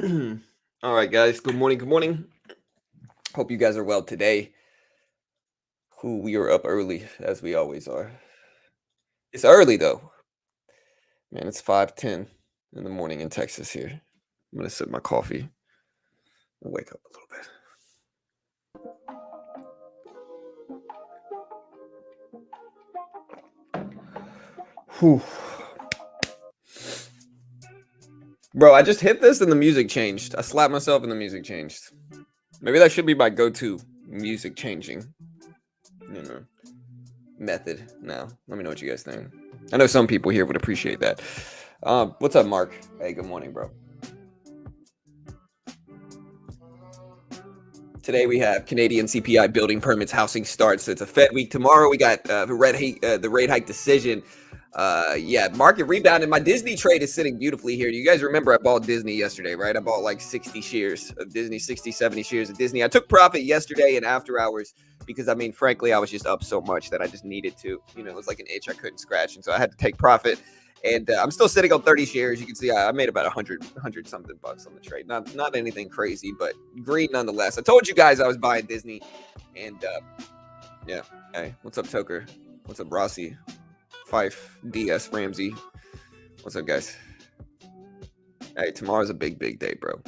All right, guys. Good morning. Good morning. Hope you guys are well today. We are up early as we always are. It's early though, man. It's 5:10 in the morning in Texas here. I'm gonna sip my coffee and wake up a little bit. Whew. Bro, I just hit this and the music changed. I slapped myself and the music changed. Maybe that should be my go-to music changing, you know, method now. Let me know what you guys think. I know some people here would appreciate that. What's up, Mark? Hey, good morning, bro. Today we have Canadian CPI building permits, housing starts. So it's a Fed week. Tomorrow we got the rate hike decision. Yeah, market rebounded. My Disney trade is sitting beautifully here. You guys remember I bought Disney yesterday, right? I bought like 60 shares of Disney, 60, 70 shares of Disney. I took profit yesterday and after hours because, I mean, frankly, I was just up so much that I just needed to. It was like an itch I couldn't scratch. And so I had to take profit. And I'm still sitting on 30 shares. You can see I made about 100 something bucks on the trade. Not anything crazy, but green nonetheless. I told you guys I was buying Disney. And yeah. Hey, what's up, Toker? What's up, Rossi? Fife, DS, Ramsey. What's up, guys? Hey, tomorrow's a big day, bro.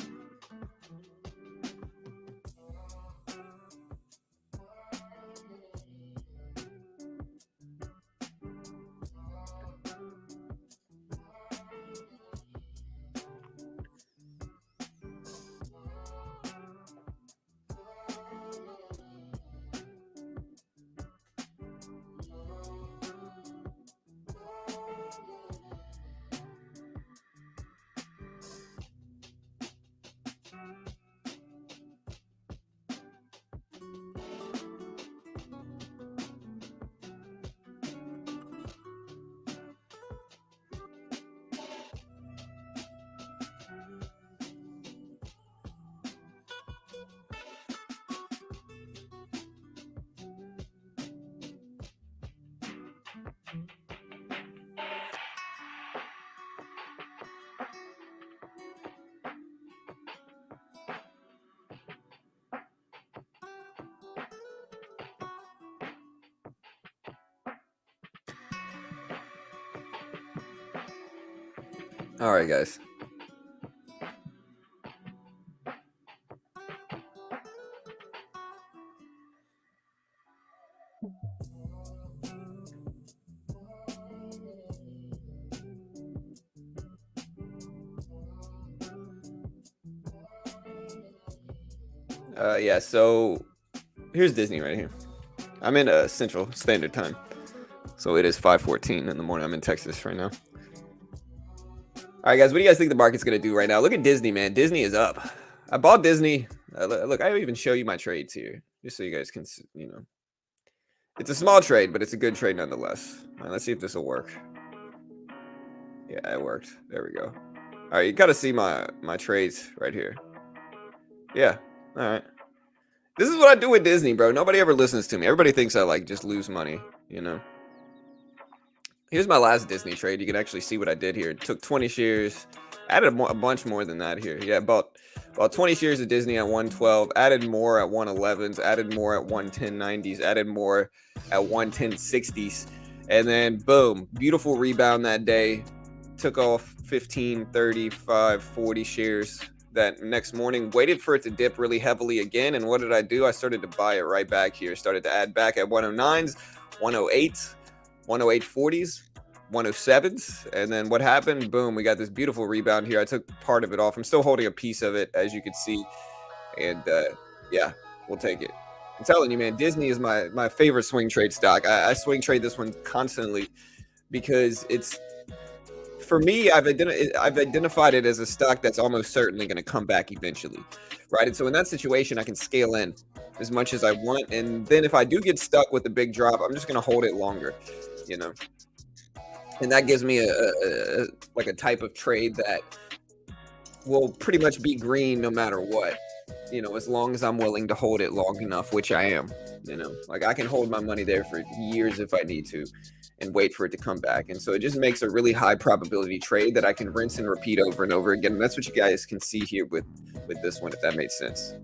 All right, guys. Yeah, so here's Disney right here. I'm in Central Standard Time. So it is 5:14 in the morning. I'm in Texas right now. All right, guys, what do you guys think the market's going to do right now? Look at Disney, man. Disney is up. I bought Disney. Look, I even show you my trades here, just so you guys can, it's a small trade, but it's a good trade nonetheless. All right, let's see if this will work. Yeah, it worked. There we go. All right, you got to see my trades right here. Yeah. All right. This is what I do with Disney, bro. Nobody ever listens to me. Everybody thinks I just lose money, Here's my last Disney trade. You can actually see what I did here. Took 20 shares, added a bunch more than that here. Yeah, about 20 shares of Disney at 112, added more at 111s, added more at 110.90s, added more at 110.60s. And then boom, beautiful rebound that day. Took off 15, 35, 40 shares that next morning, waited for it to dip really heavily again. And what did I do? I started to buy it right back here. Started to add back at 109s, 108s, 108.40s, 107s. And then what happened? Boom, we got this beautiful rebound here. I took part of it off. I'm still holding a piece of it, as you can see. And yeah, we'll take it. I'm telling you, man, Disney is my favorite swing trade stock. I swing trade this one constantly because it's, for me, I've identified it as a stock that's almost certainly going to come back eventually, right? And so in that situation, I can scale in as much as I want. And then if I do get stuck with a big drop, I'm just going to hold it longer, And that gives me a type of trade that will pretty much be green no matter what, as long as I'm willing to hold it long enough, which I am. Like I can hold my money there for years if I need to and wait for it to come back. And so it just makes a really high probability trade that I can rinse and repeat over and over again. And that's what you guys can see here with this one, if that makes sense.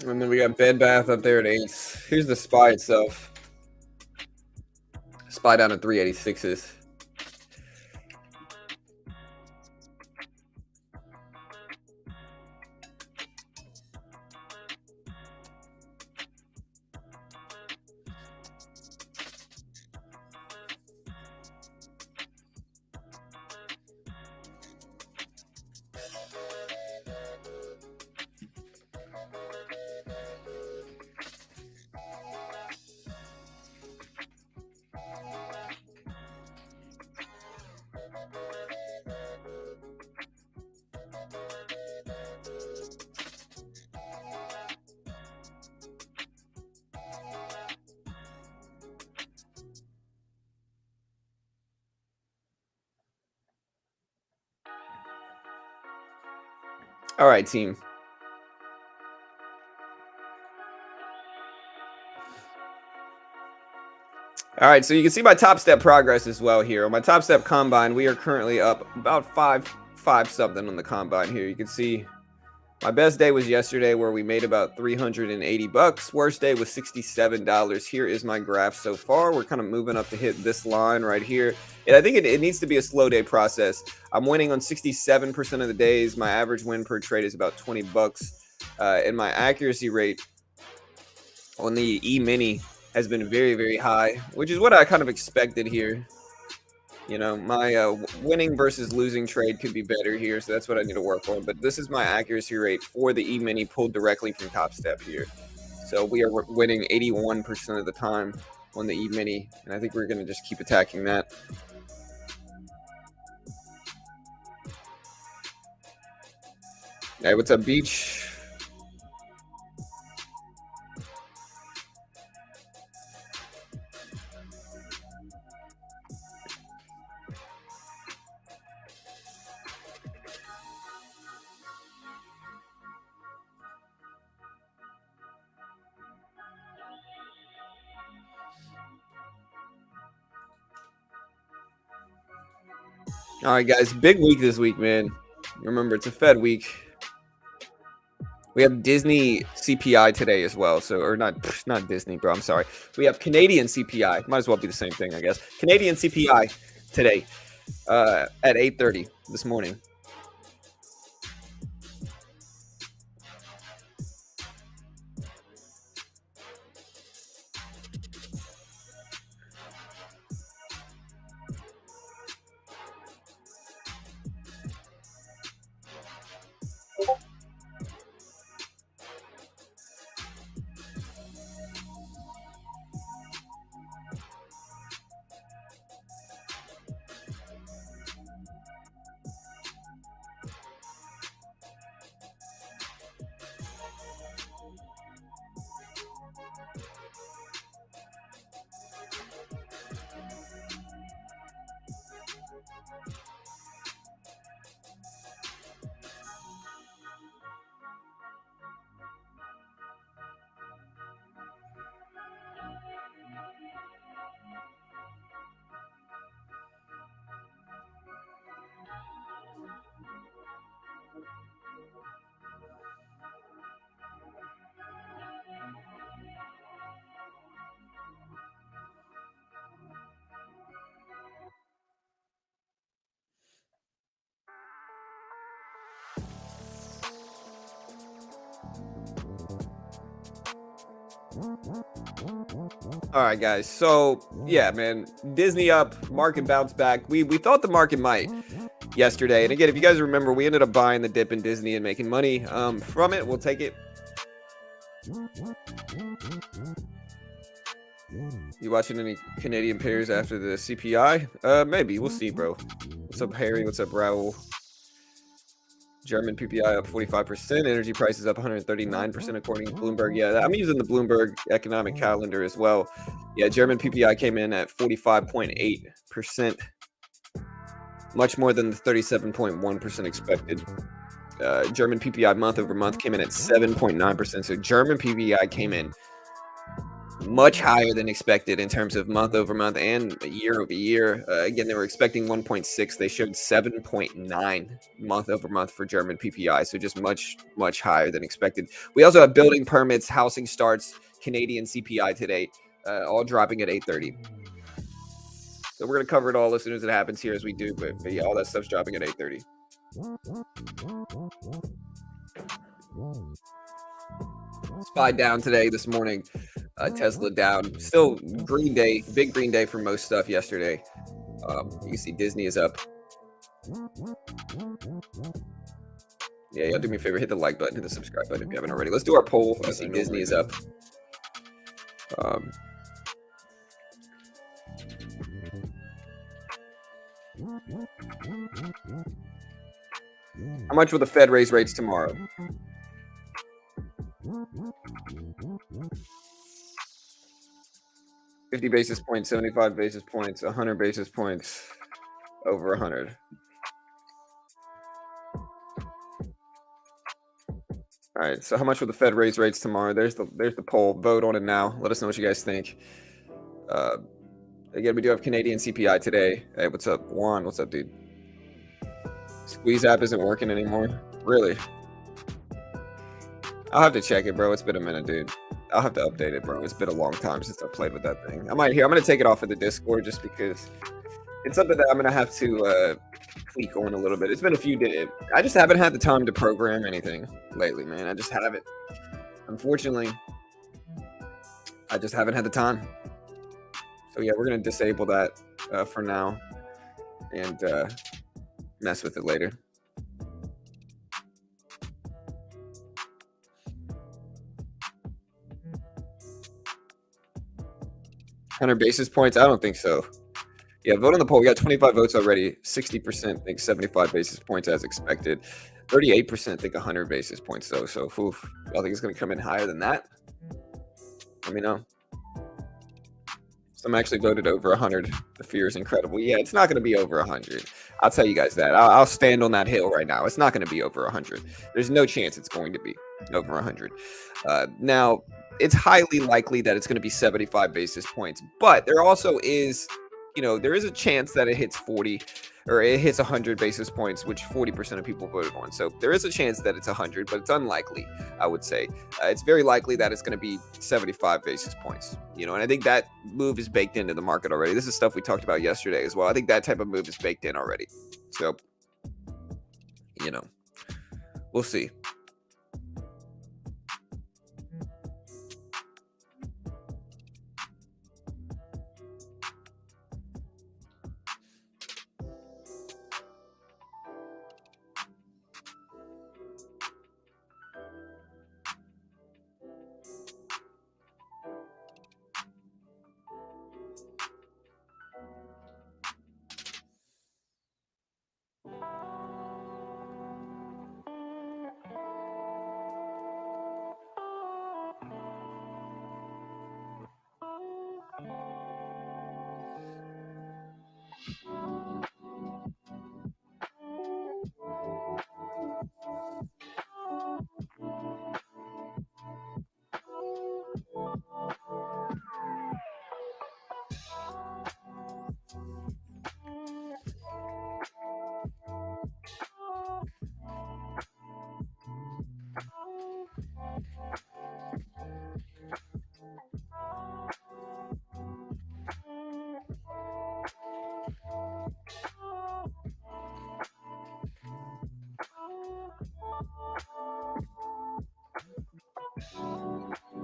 And then we got Bed Bath up there at 8. Here's the SPY itself. SPY down to 386s. All right, team. All right, so you can see my top step progress as well here. On my top step combine, we are currently up about five something on the combine here. You can see my best day was yesterday where we made about 380 bucks. Worst day was $67. Here is my graph so far. We're kind of moving up to hit this line right here. And I think it needs to be a slow day process. I'm winning on 67% of the days. My average win per trade is about 20 bucks. And my accuracy rate on the E-mini has been very, very high, which is what I kind of expected here. My winning versus losing trade could be better here, so that's what I need to work on. But this is my accuracy rate for the E-mini pulled directly from Top Step here. So we are winning 81% of the time on the E-mini, and I think we're going to just keep attacking that. Hey, what's up, Beach? All right, guys, big week this week, man. Remember, it's a Fed week. We have Disney CPI today as well. So, or not Disney, bro. I'm sorry. We have Canadian CPI. Might as well be the same thing, I guess. Canadian CPI today at 8:30 this morning. All right, guys. So yeah, man, Disney up, market bounced back. We thought the market might yesterday, and again, if you guys remember, we ended up buying the dip in Disney and making money from it. We'll take it. You watching any Canadian pairs after the CPI? Maybe. We'll see, bro. What's up, Harry? What's up, Raul? German PPI up 45%. Energy prices up 139% according to Bloomberg. Yeah, I'm using the Bloomberg economic calendar as well. Yeah, German PPI came in at 45.8%, much more than the 37.1% expected. German PPI month over month came in at 7.9%. So German PPI came in much higher than expected in terms of month over month and year over year. Again, they were expecting 1.6. They showed 7.9 month over month for German PPI. So just much higher than expected. We also have building permits, housing starts, Canadian CPI today, all dropping at 8:30. So we're going to cover it all as soon as it happens here, as we do. But yeah, all that stuff's dropping at 8:30. SPY down today, this morning. Tesla down. Still green day, big green day for most stuff yesterday. You can see Disney is up. Yeah, y'all do me a favor, hit the like button, hit the subscribe button if you haven't already. Let's do our poll. I see Disney is up. How much will the Fed raise rates tomorrow? $50 basis points, 75 basis points, 100 basis points, over 100. All right, so how much will the Fed raise rates tomorrow? There's the poll. Vote on it now. Let us know what you guys think. Again, we do have Canadian CPI today. Hey, what's up, Juan? What's up, dude? Squeeze app isn't working anymore. Really? I'll have to check it, bro. It's been a minute, dude. I'll have to update it, bro. It's been a long time since I played with that thing. I'm gonna take it off of the Discord just because it's something that I'm gonna have to tweak on a little bit. It's been a few days. I just haven't had the time to program anything lately, man. I just haven't. Unfortunately, I just haven't had the time. So yeah, we're gonna disable that for now and mess with it later. $100 basis points? I don't think so. Yeah, vote on the poll. We got 25 votes already. 60% think 75 basis points as expected. 38% think 100 basis points, though. So, y'all think it's going to come in higher than that? Let me know. Some actually voted over 100. The fear is incredible. Yeah, it's not going to be over 100. I'll tell you guys that. I'll stand on that hill right now. It's not going to be over 100. There's no chance it's going to be over 100. Now, it's highly likely that it's going to be 75 basis points, but there also is, there is a chance that it hits 40 or it hits 100 basis points, which 40% of people voted on. So there is a chance that it's 100, but it's unlikely, I would say. It's very likely that it's going to be 75 basis points, and I think that move is baked into the market already. This is stuff we talked about yesterday as well. I think that type of move is baked in already. So, we'll see.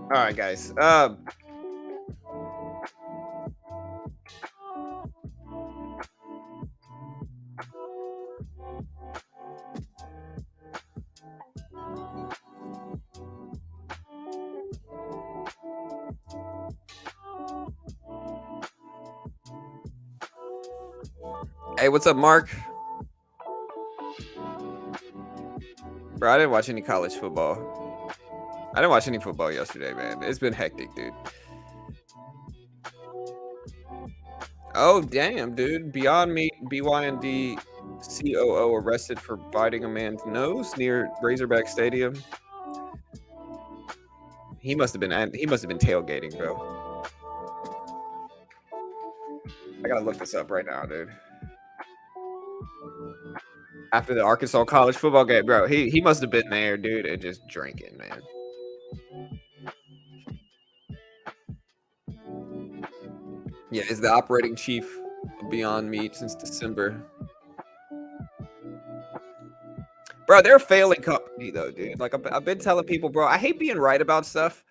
All right, guys. Hey, what's up, Mark? Bro, I didn't watch any college football. I didn't watch any football yesterday, man. It's been hectic, dude. Oh, damn, dude. Beyond Meat, BYND COO arrested for biting a man's nose near Razorback Stadium. He must have been tailgating, bro. I gotta look this up right now, dude. After the Arkansas college football game, bro, he must have been there, dude, and just drinking, man. Yeah, is the operating chief of Beyond Meat since December. Bro, they're a failing company, though, dude. Like, I've been telling people, bro, I hate being right about stuff.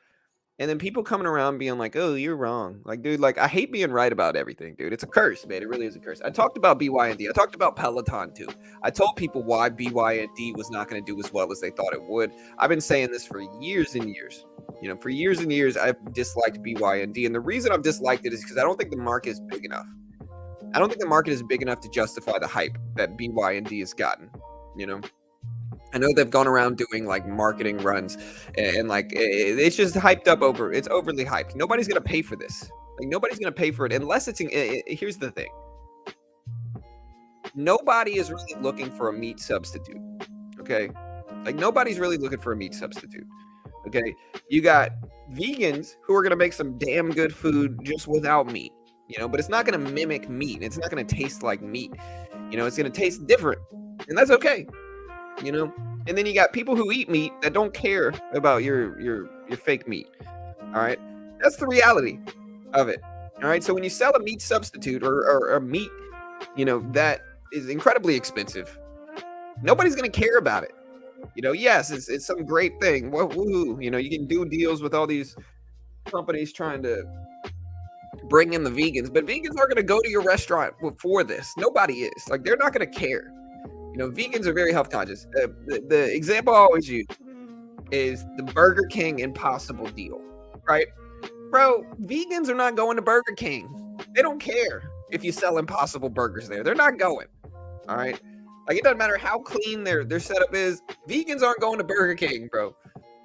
And then people coming around being like, oh, you're wrong. Like, dude, like, I hate being right about everything, dude. It's a curse, man. It really is a curse. I talked about BYND. I talked about Peloton, too. I told people why BYND was not going to do as well as they thought it would. I've been saying this for years and years. You know, for years and years, I've disliked BYND. And the reason I've disliked it is because I don't think the market is big enough. I don't think the market is big enough to justify the hype that BYND has gotten, you know? I know they've gone around doing like marketing runs and like it's just hyped up it's overly hyped. Nobody's going to pay for this. Like nobody's going to pay for it unless here's the thing. Nobody is really looking for a meat substitute. Okay. Like nobody's really looking for a meat substitute. Okay. You got vegans who are going to make some damn good food just without meat, you know, but it's not going to mimic meat. It's not going to taste like meat. You know, it's going to taste different and that's okay. You know, and then you got people who eat meat that don't care about your fake meat. All right, that's the reality of it. All right, so when you sell a meat substitute or a meat, you know, that is incredibly expensive, nobody's gonna care about it. You know, yes, it's some great thing. Woohoo! You know, you can do deals with all these companies trying to bring in the vegans, but vegans aren't gonna go to your restaurant for this. Nobody is. Like, they're not gonna care. You know, vegans are very health conscious. The example I always use is the Burger King Impossible deal, right? Bro, vegans are not going to Burger King. They don't care if you sell Impossible burgers there. They're not going, all right? Like, it doesn't matter how clean their setup is. Vegans aren't going to Burger King, bro.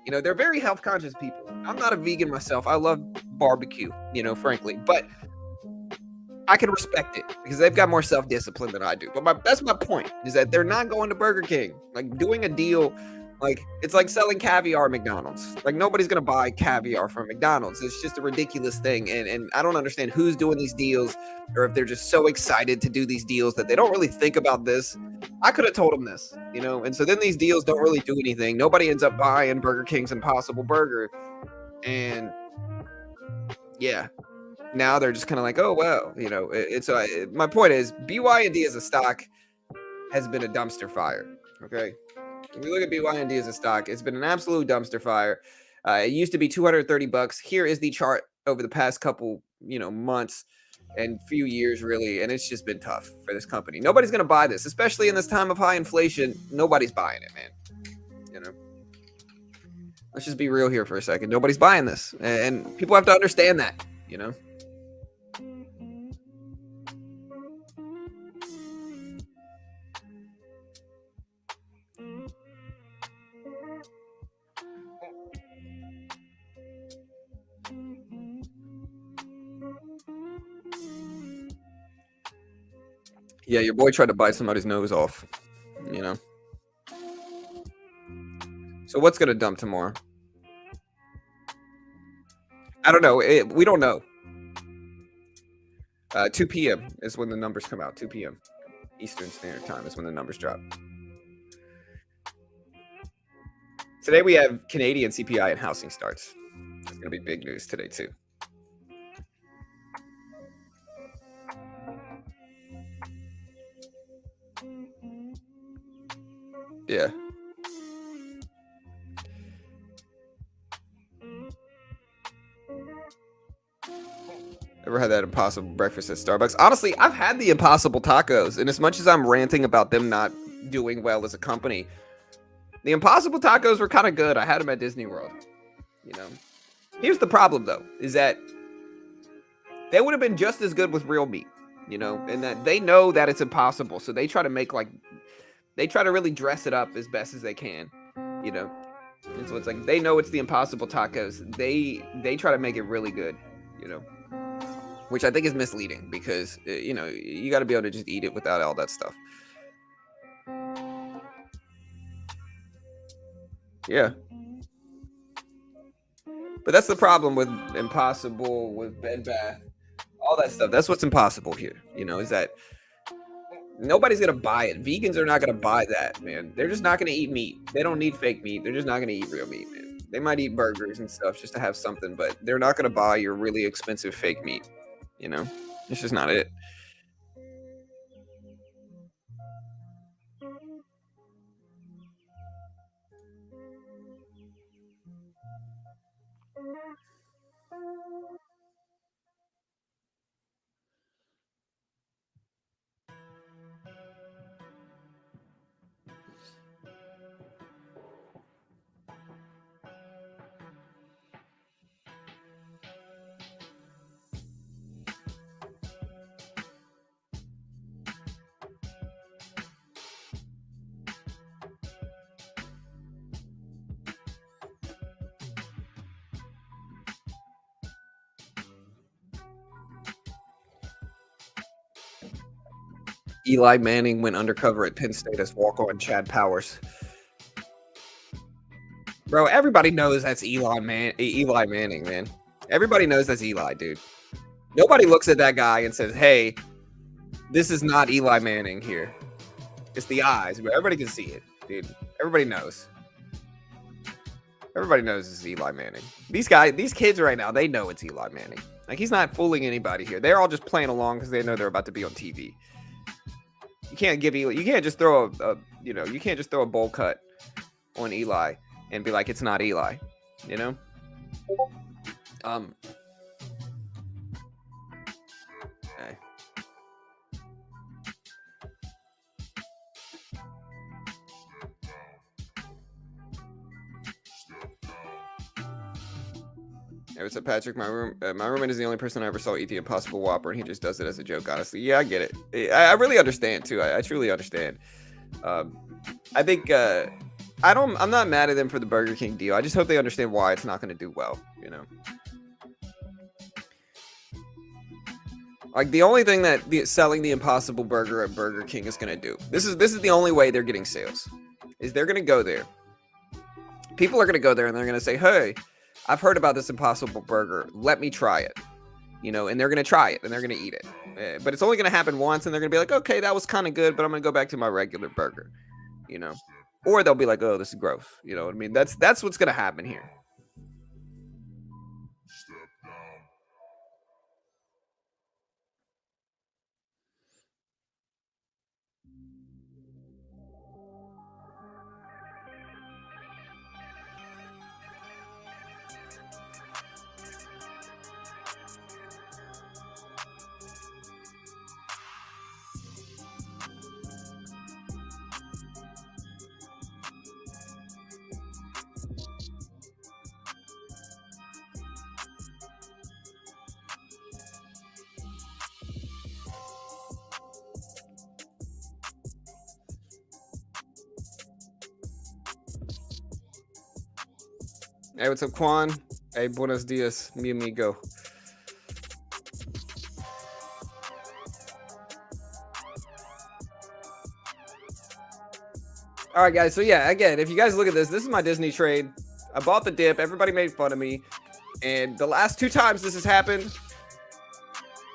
You know, they're very health conscious people. I'm not a vegan myself. I love barbecue, you know, frankly. But I can respect it because they've got more self-discipline than I do. But that's my point, is that they're not going to Burger King. Like, doing a deal, like, it's like selling caviar at McDonald's. Like, nobody's going to buy caviar from McDonald's. It's just a ridiculous thing. And I don't understand who's doing these deals, or if they're just so excited to do these deals that they don't really think about this. I could have told them this, you know? And so then these deals don't really do anything. Nobody ends up buying Burger King's Impossible Burger. And yeah. Now they're just kind of like, oh, well, you know, my point is BYND as a stock has been a dumpster fire. Okay. When we look at BYND as a stock, it's been an absolute dumpster fire. It used to be $230. Here is the chart over the past couple, you know, months and few years, really. And it's just been tough for this company. Nobody's going to buy this, especially in this time of high inflation. Nobody's buying it, man. You know, let's just be real here for a second. Nobody's buying this. And people have to understand that, you know. Yeah, your boy tried to bite somebody's nose off, you know. So what's going to dump tomorrow? I don't know. We don't know. 2 p.m. is when the numbers come out. 2 p.m. Eastern Standard Time is when the numbers drop. Today we have Canadian CPI and housing starts. It's going to be big news today too. Yeah. Ever had that Impossible breakfast at Starbucks? Honestly, I've had the Impossible tacos, and as much as I'm ranting about them not doing well as a company, the Impossible tacos were kind of good. I had them at Disney World. You know, here's the problem though, is that they would have been just as good with real meat. you know, and that they know that it's impossible. So they try to make like, they try to really dress it up as best as they can, you know. And so it's like they know it's the impossible tacos. They try to make it really good, you know, which I think is misleading because you know, you got to be able to just eat it without all that stuff. Yeah. But that's the problem with Impossible, with Bed Bath, all that stuff. That's what's impossible here, you know, is that nobody's gonna buy it. Vegans are not gonna buy that, man. They're just not gonna eat meat. They don't need fake meat. They're just not gonna eat real meat, man. They might eat burgers and stuff just to have something, but they're not gonna buy your really expensive fake meat. You know, it's just not it. Eli Manning went undercover at Penn State as walk-on Chad Powers. Bro, everybody knows that's Eli Manning, man. Everybody knows that's Eli, dude. Nobody looks at that guy and says, "Hey, this is not Eli Manning here." It's the eyes, but everybody can see it, dude. Everybody knows. Everybody knows it's Eli Manning. These kids right now, they know it's Eli Manning. Like, he's not fooling anybody here. They're all just playing along because they know they're about to be on TV. You can't give Eli. You can't just throw you can't just throw a bowl cut on Eli and be like, it's not Eli. You know. Okay. Hey, what's up, Patrick? My roommate is the only person I ever saw eat the Impossible Whopper, and he just does it as a joke. Honestly, yeah, I get it. I really understand too. I truly understand. I think I'm not mad at them for the Burger King deal. I just hope they understand why it's not going to do well. You know, like the only thing that selling the Impossible Burger at Burger King is going to do. This is the only way they're getting sales. Is they're going to go there. People are going to go there and they're going to say, "Hey, I've heard about this Impossible Burger. Let me try it." You know, and they're going to try it and they're going to eat it. But it's only going to happen once and they're going to be like, "Okay, that was kind of good, but I'm going to go back to my regular burger." You know, or they'll be like, "Oh, this is gross." You know what I mean? That's what's going to happen here. Hey, what's up, Quan? Hey, buenos dias, mi amigo. All right, guys. So yeah, again, if you guys look at this is my Disney trade. I bought the dip. Everybody made fun of me, and the last 2 times this has happened,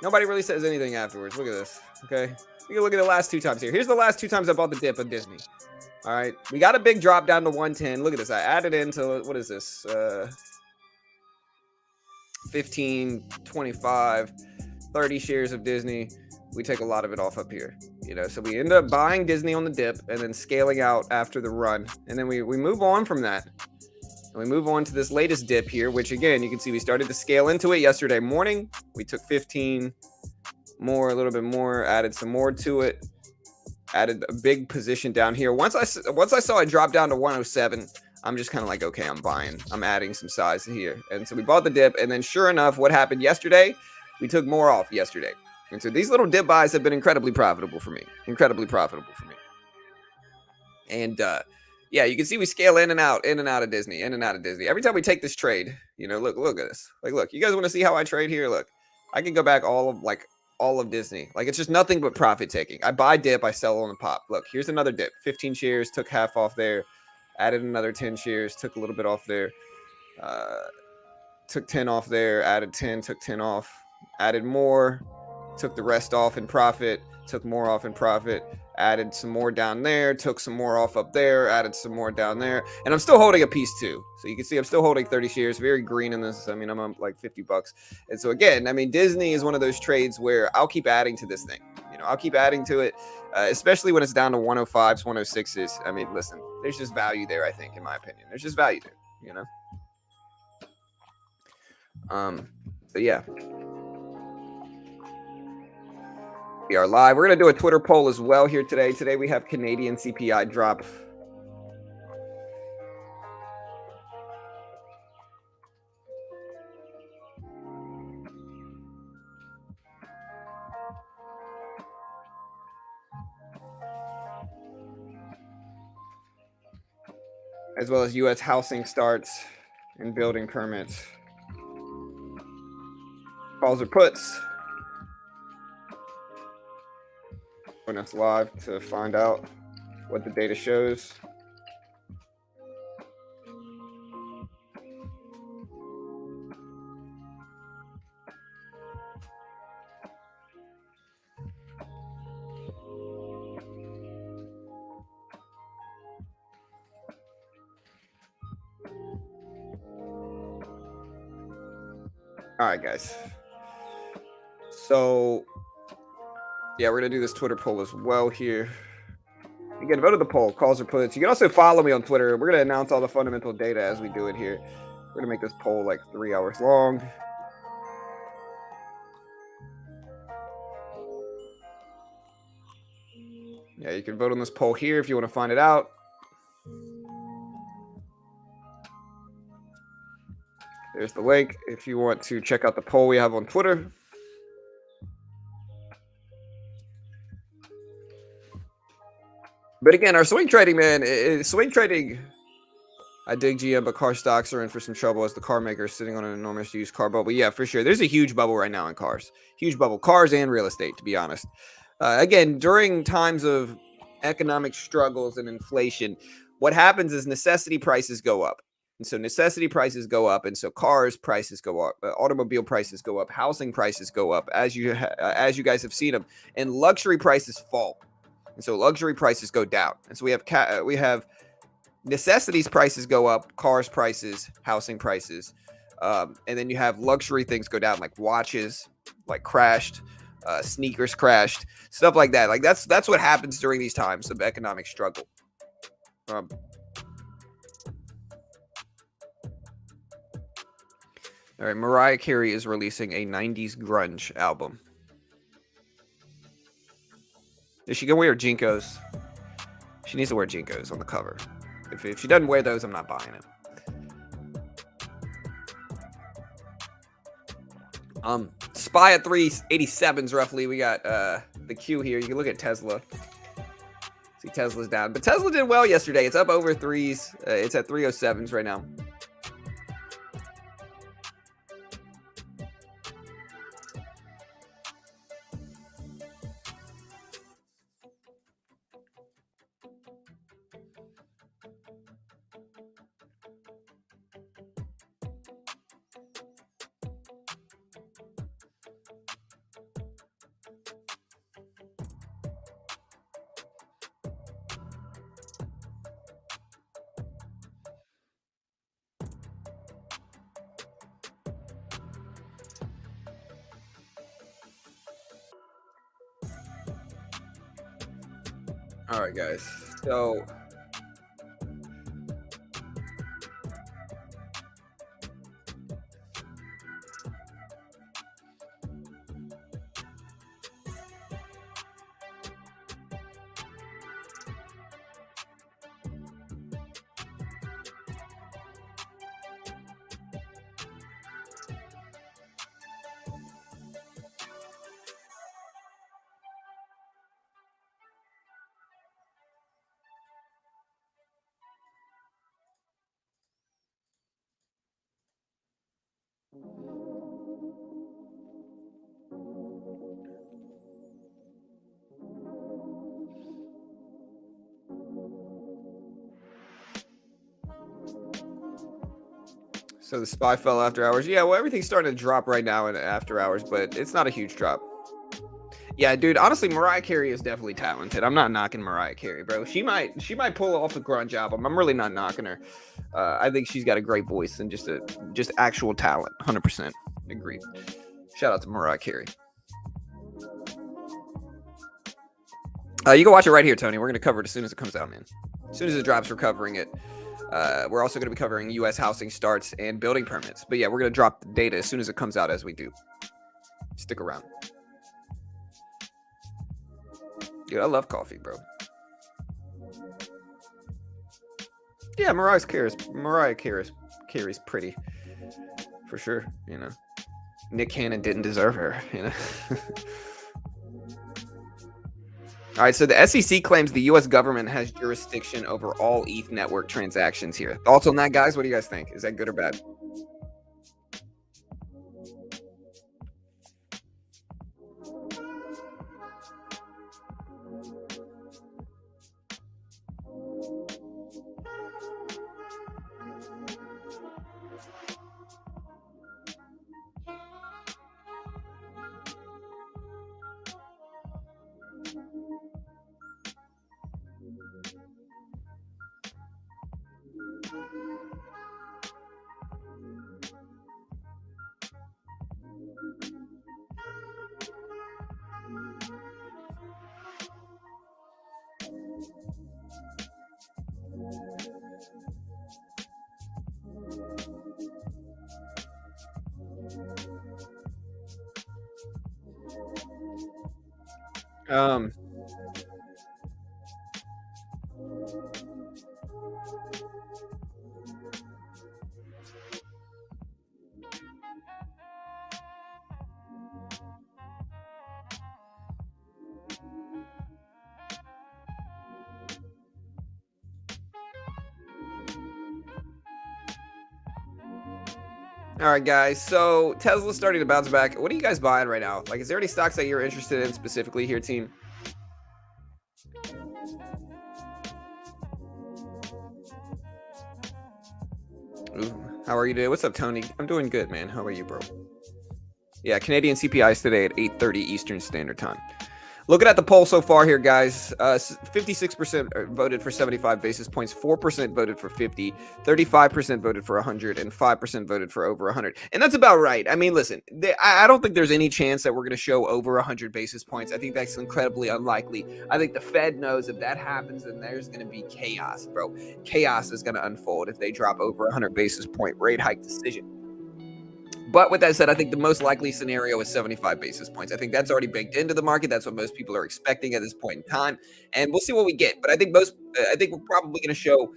nobody really says anything afterwards. Look at this. Okay, you can look at the last 2 times here. Here's the last 2 times I bought the dip of Disney. All right, we got a big drop down to 110. Look at this. I added into, what is this? 15, 25, 30 shares of Disney. We take a lot of it off up here, you know. So we end up buying Disney on the dip and then scaling out after the run, and then we move on from that. And we move on to this latest dip here, which again, you can see we started to scale into it yesterday morning. We took 15 more, a little bit more, added some more to it, added a big position down here. Once I saw it drop down to 107, I'm just kind of like, okay, I'm buying. I'm adding some size here. And so we bought the dip, and then sure enough, what happened yesterday? We took more off yesterday. And so these little dip buys have been incredibly profitable for me. And yeah, you can see we scale in and out of Disney, Every time we take this trade, look at this. Like, look, you guys want to see how I trade here? Look, I can go back all of Disney. Like, it's just nothing but profit taking. I buy dip, I sell on the pop. Look, here's another dip. 15 shares, took half off there, added another 10 shares, took a little bit off there, took 10 off there, added 10, took 10 off, added more, took the rest off in profit, took more off in profit, added some more down there, took some more off up there, added some more down there, and I'm still holding a piece too. So you can see I'm still holding 30 shares, very green in this. I mean, I'm up like $50. And so again, I mean, Disney is one of those trades where I'll keep adding to this thing. I'll keep adding to it, especially when it's down to 105s, 106s. I mean, listen, there's just value there, I think, in my opinion. There's just value there, But yeah. We are live. We're going to do a Twitter poll as well here today. Today we have Canadian CPI drop. As well as U.S. housing starts and building permits. Calls or puts. Join us live to find out what the data shows. All right, guys. So, yeah, we're going to do this Twitter poll as well here. Again, vote of the poll, calls or puts. You can also follow me on Twitter. We're going to announce all the fundamental data as we do it here. We're going to make this poll like 3 hours long. Yeah, you can vote on this poll here if you want to find it out. There's the link if you want to check out the poll we have on Twitter. But again, our swing trading, man, swing trading, I dig GM, but car stocks are in for some trouble as the car maker is sitting on an enormous used car bubble. Yeah, for sure. There's a huge bubble right now in cars. Huge bubble. Cars and real estate, to be honest. Again, during times of economic struggles and inflation, what happens is necessity prices go up. And so necessity prices go up, and so cars prices go up, automobile prices go up, housing prices go up, as you guys have seen them, and luxury prices fall. And so luxury prices go down. And so we have necessities prices go up, cars prices, housing prices, and then you have luxury things go down, like watches, like crashed, sneakers crashed, stuff like that. Like that's what happens during these times of economic struggle. All right, Mariah Carey is releasing a 90s grunge album. Is she gonna wear Jinkos? She needs to wear Jinkos on the cover. If she doesn't wear those, I'm not buying it. SPY at 387s roughly. We got the Q here. You can look at Tesla. See, Tesla's down, but Tesla did well yesterday. It's up over threes. It's at 307s right now. All right, guys. So So the SPY fell after hours. Yeah, well, everything's starting to drop right now in after hours, but it's not a huge drop. Yeah, dude. Honestly, Mariah Carey is definitely talented. I'm not knocking Mariah Carey, bro. She might pull off the grunge album. I'm really not knocking her. I think she's got a great voice and just actual talent. 100% agreed. Shout out to Mariah Carey. You can watch it right here, Tony. We're gonna cover it as soon as it comes out, man. As soon as it drops, we're covering it. We're also going to be covering U.S. housing starts and building permits. But yeah, we're going to drop the data as soon as it comes out, as we do. Stick around. Dude, I love coffee, bro. Yeah, Mariah Carey's pretty. For sure, you know. Nick Cannon didn't deserve her, you know. All right, so the SEC claims the U.S. government has jurisdiction over all ETH network transactions here. Thoughts on that, guys? What do you guys think? Is that good or bad? Um, all right, guys. So Tesla's starting to bounce back. What are you guys buying right now? Like, is there any stocks that you're interested in specifically here, team? Ooh, how are you today? What's up, Tony? I'm doing good, man. How are you, bro? Yeah, Canadian CPI is today at 8:30 Eastern Standard Time. Looking at the poll so far here, guys, 56% voted for 75 basis points, 4% voted for 50, 35% voted for 100, and 5% voted for over 100. And that's about right. I mean, listen, I don't think there's any chance that we're going to show over 100 basis points. I think that's incredibly unlikely. I think the Fed knows if that happens, then there's going to be chaos, bro. Chaos is going to unfold if they drop over 100 basis point rate hike decision. But with that said, I think the most likely scenario is 75 basis points. I think that's already baked into the market. That's what most people are expecting at this point in time, and we'll see what we get. But I think we're probably going to show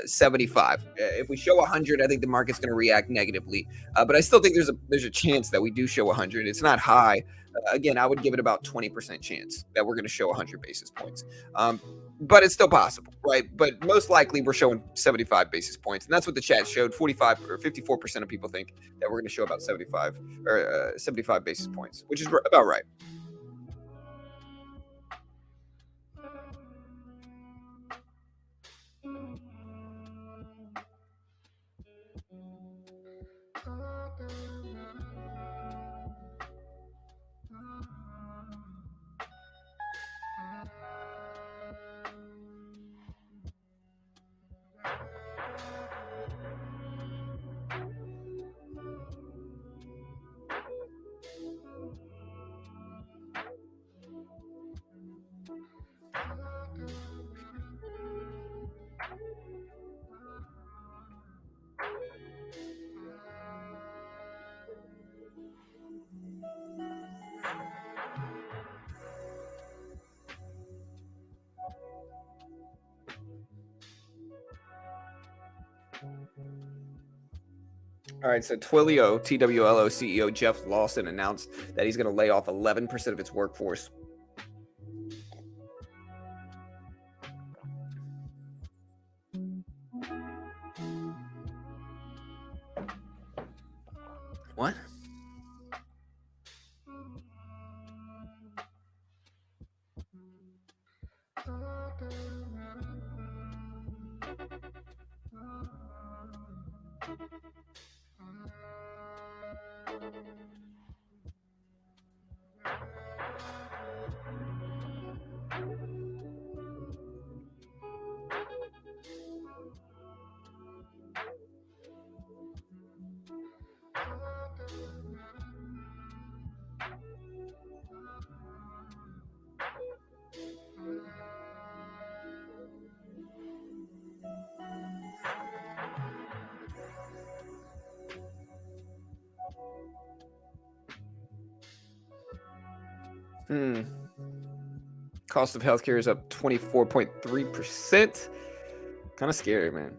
75. If we show 100, I think the market's going to react negatively. But I still think there's a chance that we do show 100. It's not high. Again, I would give it about 20% chance that we're going to show 100 basis points. But it's still possible, right? But most likely we're showing 75 basis points, and that's what the chat showed. 45 or 54% of people think that we're going to show about 75 or 75 basis points, which is about right. All right, so Twilio, TWLO CEO Jeff Lawson announced that he's going to lay off 11% of its workforce. What? Cost of healthcare is up 24.3%. Kind of scary, man.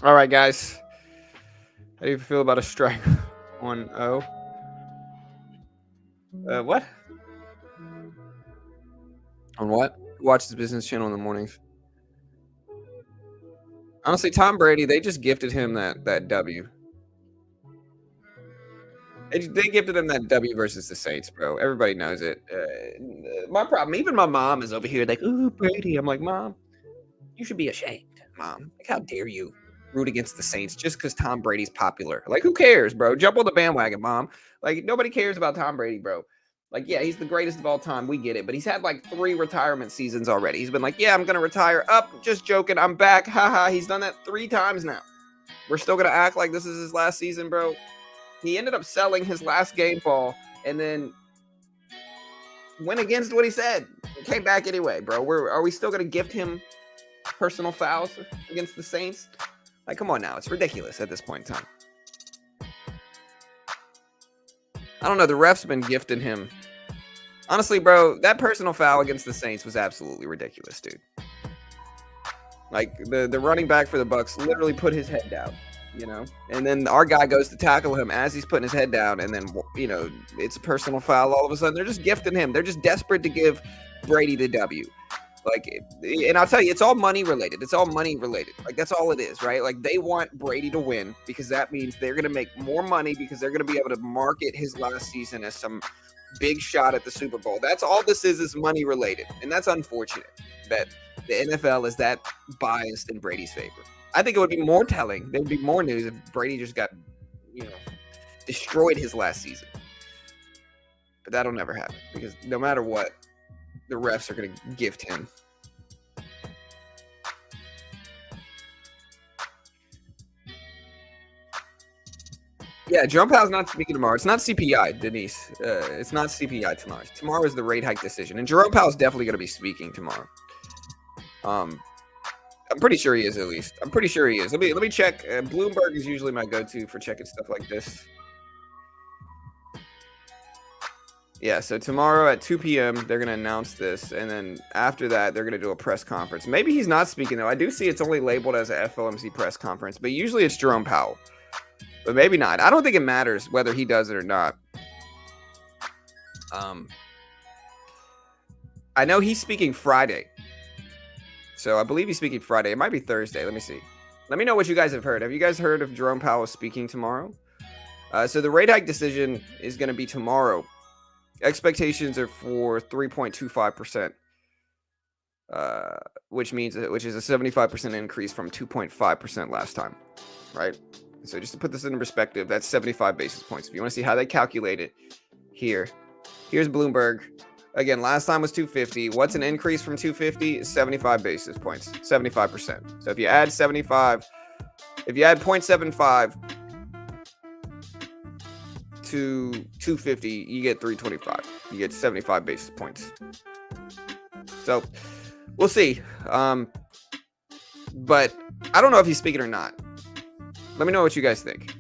All right, guys. How do you feel about a strike on O? What? On what? Watch his business channel in the mornings. Honestly, Tom Brady, they just gifted him that W. They gifted him that W versus the Saints, bro. Everybody knows it. My problem, even my mom is over here like, ooh, Brady. I'm like, Mom, you should be ashamed, Mom. Like, how dare you root against the Saints just because Tom Brady's popular? Like, who cares, bro? Jump on the bandwagon, Mom. Like, nobody cares about Tom Brady, bro. Like, yeah, he's the greatest of all time. We get it. But he's had like 3 retirement seasons already. He's been like, yeah, I'm going to retire. Up, just joking. I'm back. Haha. He's done that 3 times now. We're still going to act like this is his last season, bro. He ended up selling his last game ball and then went against what he said. Came back anyway, bro. Are we still going to gift him personal fouls against the Saints? Like, come on now. It's ridiculous at this point in time. I don't know. The ref's been gifting him. Honestly, bro, that personal foul against the Saints was absolutely ridiculous, dude. Like, the running back for the Bucs literally put his head down. You know, and then our guy goes to tackle him as he's putting his head down, and then, you know, it's a personal foul. All of a sudden, they're just gifting him. They're just desperate to give Brady the W. Like, and I'll tell you, it's all money related. It's all money related. Like, that's all it is, right? Like, they want Brady to win because that means they're going to make more money because they're going to be able to market his last season as some big shot at the Super Bowl. That's all this is money related, and that's unfortunate that the NFL is that biased in Brady's favor. I think it would be more telling. There would be more news if Brady just got, you know, destroyed his last season. But that'll never happen because no matter what, the refs are going to gift him. Yeah, Jerome Powell's not speaking tomorrow. It's not CPI, Denise. It's not CPI tomorrow. Tomorrow is the rate hike decision. And Jerome Powell's definitely going to be speaking tomorrow. I'm pretty sure he is, at least. I'm pretty sure he is. Let me check. Bloomberg is usually my go-to for checking stuff like this. Yeah, so tomorrow at 2 p.m., they're going to announce this. And then after that, they're going to do a press conference. Maybe he's not speaking, though. I do see it's only labeled as a FOMC press conference. But usually it's Jerome Powell. But maybe not. I don't think it matters whether he does it or not. I know he's speaking Friday. So I believe he's speaking Friday. It might be Thursday. Let me see. Let me know what you guys have heard. Have you guys heard of Jerome Powell speaking tomorrow? So the rate hike decision is going to be tomorrow. Expectations are for 3.25%, which is a 75% increase from 2.5% last time, right? So just to put this in perspective, that's 75 basis points. If you want to see how they calculate it, here's Bloomberg. Again, last time was 250. What's an increase from 250? 75 basis points, 75%. So if you add 0.75 to 250, you get 325. You get 75 basis points. So we'll see. But I don't know if he's speaking or not. Let me know what you guys think.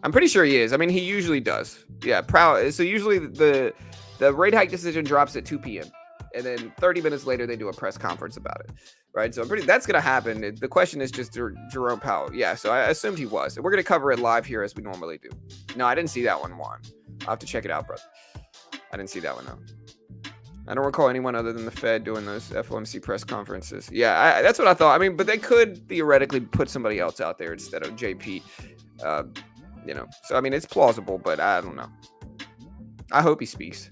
I'm pretty sure he is. I mean, he usually does. Yeah, proud. So usually the rate hike decision drops at 2 p.m. and then 30 minutes later they do a press conference about it, right? So that's gonna happen. The question is just Jerome Powell. Yeah, so I assumed he was. And we're gonna cover it live here as we normally do. No, I didn't see that one, Juan. I'll have to check it out, brother. I didn't see that one, no. I don't recall anyone other than the Fed doing those FOMC press conferences. Yeah, that's what I thought. I mean, but they could theoretically put somebody else out there instead of JP. So I mean, it's plausible, but I don't know. I hope he speaks.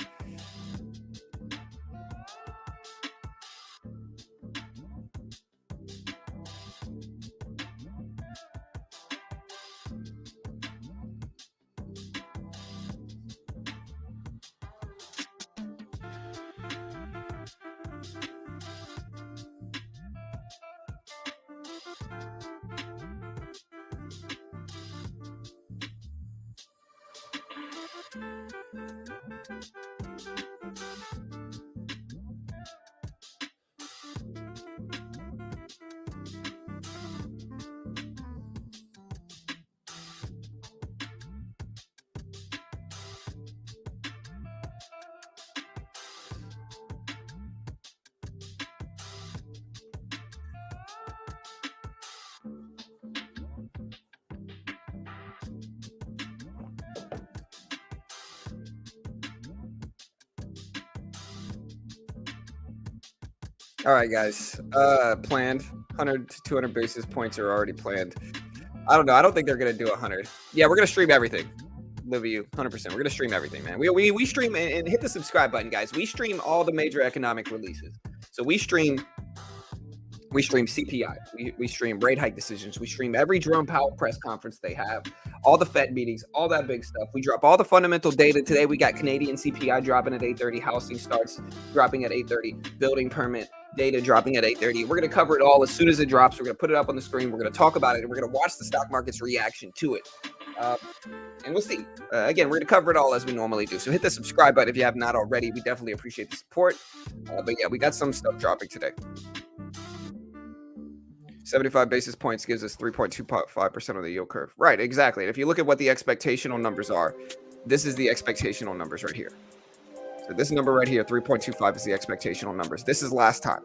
All right, guys. Planned 100 to 200 basis points are already planned. I don't know. I don't think they're gonna do 100. Yeah, we're gonna stream everything. Live you 100%. We're gonna stream everything, man. We stream and hit the subscribe button, guys. We stream all the major economic releases. So we stream CPI, we stream rate hike decisions, we stream every Jerome Powell press conference they have, all the Fed meetings, all that big stuff. We drop all the fundamental data. Today we got Canadian CPI dropping at 8:30, housing starts dropping at 8:30, building permit data dropping at 8:30. We're going to cover it all as soon as it drops. We're going to put it up on the screen. We're going to talk about it, and we're going to watch the stock market's reaction to it. And we'll see. Again, we're going to cover it all as we normally do. So hit the subscribe button if you have not already. We definitely appreciate the support. But yeah, we got some stuff dropping today. 75 basis points gives us 3.25% of the yield curve. Right, exactly. And if you look at what the expectational numbers are, this is the expectational numbers right here. So this number right here, 3.25, is the expectational numbers. This is last time.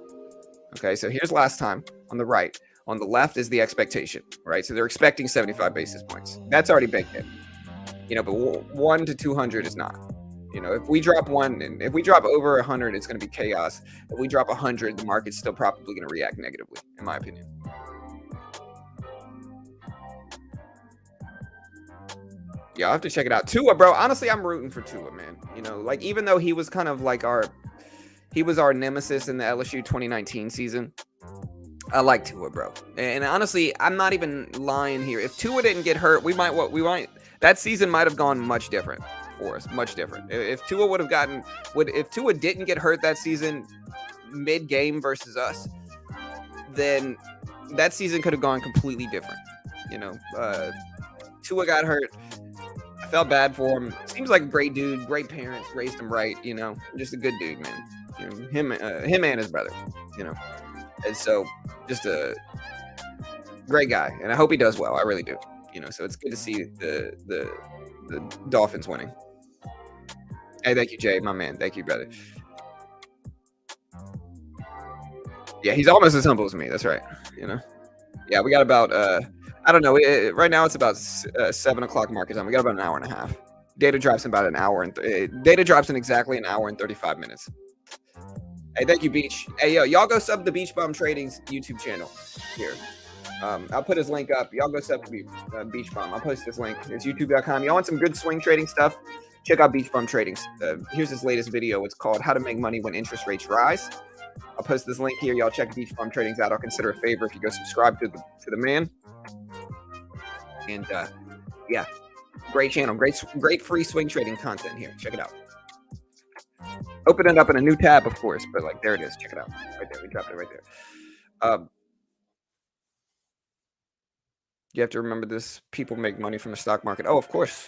Okay, so here's last time on the right. On the left is the expectation, right? So they're expecting 75 basis points. That's already baked in. But 1 to 200 is not. If we drop if we drop over 100, it's going to be chaos. If we drop 100, the market's still probably going to react negatively, in my opinion. Yeah, I'll have to check it out. Tua, bro. Honestly, I'm rooting for Tua, man. Like, even though he was kind of like our nemesis in the LSU 2019 season, I like Tua, bro. And honestly, I'm not even lying here. If Tua didn't get hurt, that season might have gone much different for us, much different. If Tua if Tua didn't get hurt that season, mid-game versus us, then that season could have gone completely different. Tua got hurt. I felt bad for him. Seems like a great dude, great parents, raised him right. Just a good dude, man. Him and his brother. And so just a great guy, and I hope he does well. I really do. So it's good to see the Dolphins winning. Hey, thank you, Jay, my man. Thank you, brother. Yeah, he's almost as humble as me. That's right. Yeah, we got about I don't know. Right now it's about 7 o'clock market time. We got about an hour and a half. Data drops in about an hour data drops in exactly an hour and 35 minutes. Hey, thank you, Beach. Hey, y'all go sub the Beach Bum Trading's YouTube channel here. I'll put his link up. Y'all go sub to Beach Bum. I'll post this link. It's youtube.com. Y'all want some good swing trading stuff? Check out Beach Bum Trading. Here's his latest video. It's called How to Make Money When Interest Rates Rise. I'll post this link here. Y'all check Beach Bum Trading's out. I'll consider a favor if you go subscribe to the man. And yeah, great channel. Great free swing trading content here. Check it out. Open it up in a new tab, of course, but like there it is. Check it out. Right there. We dropped it right there. You have to remember this. People make money from the stock market. Oh, of course.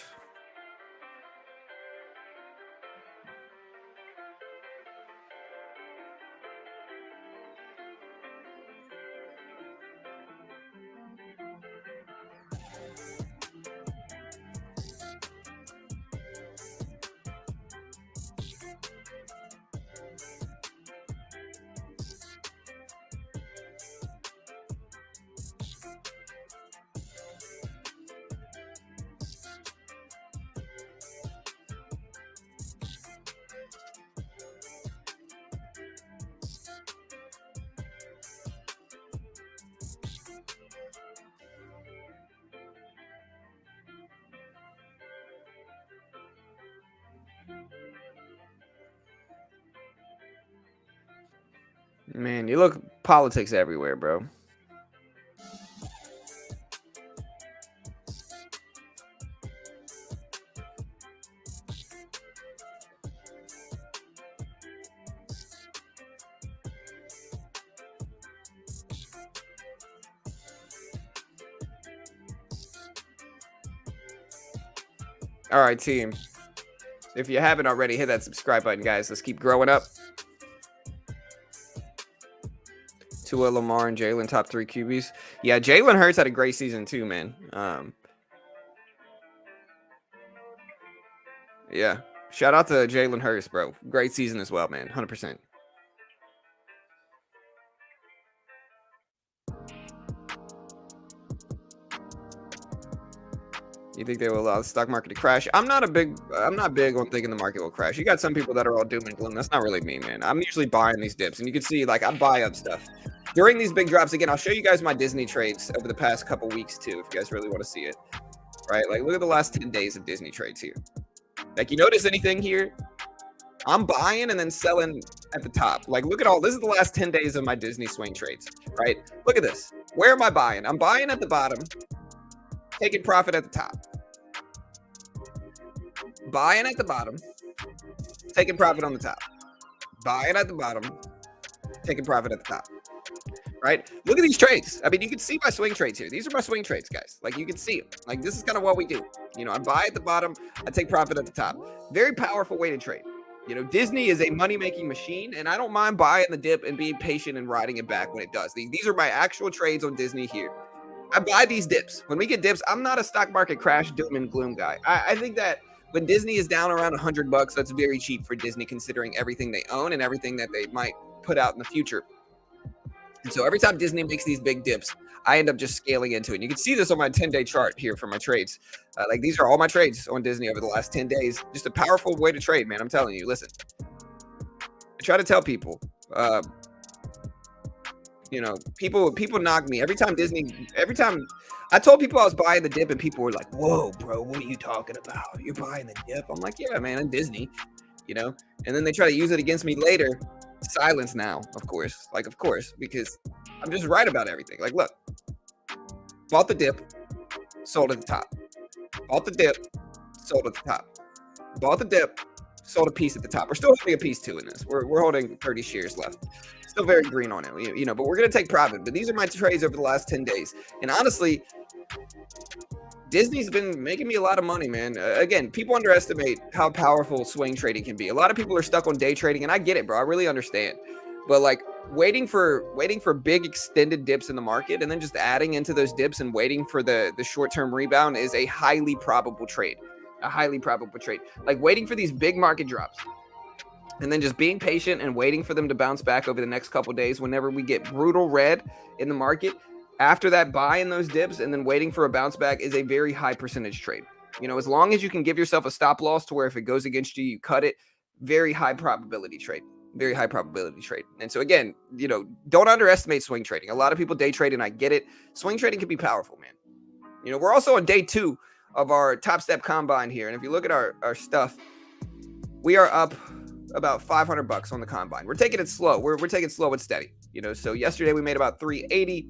Man, you look politics everywhere, bro. All right, team. If you haven't already, hit that subscribe button, guys. Let's keep growing up. Tua, Lamar, and Jalen, top 3 QBs. Yeah, Jalen Hurts had a great season too, man. Yeah. Shout out to Jalen Hurts, bro. Great season as well, man. 100%. You think they will allow the stock market to crash? I'm not big on thinking the market will crash. You got some people that are all doom and gloom. That's not really me, man. I'm usually buying these dips, and you can see like I buy up stuff during these big drops. Again, I'll show you guys my Disney trades over the past couple weeks too, if you guys really want to see it. Right? Like look at the last 10 days of Disney trades here. Like you notice anything here? I'm buying and then selling at the top. Like look at all this is the last 10 days of my Disney swing trades, right? Look at this. Where am I buying? I'm buying at the bottom, taking profit at the top. Buying at the bottom, taking profit on the top. Buying at the bottom, taking profit at the top. Right? Look at these trades. I mean, you can see my swing trades here. These are my swing trades, guys. Like you can see them. Like this is kind of what we do. You know, I buy at the bottom, I take profit at the top. Very powerful way to trade. You know, Disney is a money-making machine, and I don't mind buying the dip and being patient and riding it back when it does. These are my actual trades on Disney here. I buy these dips. When we get dips, I'm not a stock market crash doom and gloom guy. I think that when Disney is down around $100, that's very cheap for Disney considering everything they own and everything that they might put out in the future. And so every time Disney makes these big dips, I end up just scaling into it. And you can see this on my 10-day chart here for my trades. Like these are all my trades on Disney over the last 10 days. Just a powerful way to trade, man. I'm telling you, listen. I try to tell people, you know, people knock me every time I told people I was buying the dip and people were like, whoa, bro, what are you talking about? You're buying the dip? I'm like, yeah, man, I'm Disney, you know? And then they try to use it against me later. Silence now, of course. Like, of course, because I'm just right about everything. Like, look, bought the dip, sold at the top. Bought the dip, sold at the top. Bought the dip, sold a piece at the top. We're still holding a piece too in this. We're holding 30 shares left. Still very green on it, you know, but we're going to take profit. But these are my trades over the last 10 days. And honestly, Disney's been making me a lot of money, man. Again, people underestimate how powerful swing trading can be. A lot of people are stuck on day trading, and I get it, bro. I really understand. But like waiting for big extended dips in the market and then just adding into those dips and waiting for the short-term rebound is a highly probable trade. A highly probable trade. Like waiting for these big market drops and then just being patient and waiting for them to bounce back over the next couple of days whenever we get brutal red in the market. After that, buying those dips and then waiting for a bounce back is a very high percentage trade. You know, as long as you can give yourself a stop loss to where if it goes against you, you cut it. Very high probability trade. Very high probability trade. And so again, you know, don't underestimate swing trading. A lot of people day trade, and I get it. Swing trading can be powerful, man. You know, we're also on day 2 of our Top Step Combine here. And if you look at our stuff, we are up about $500 on the Combine. We're taking it slow. We're taking it slow and steady. You know, so yesterday we made about 380.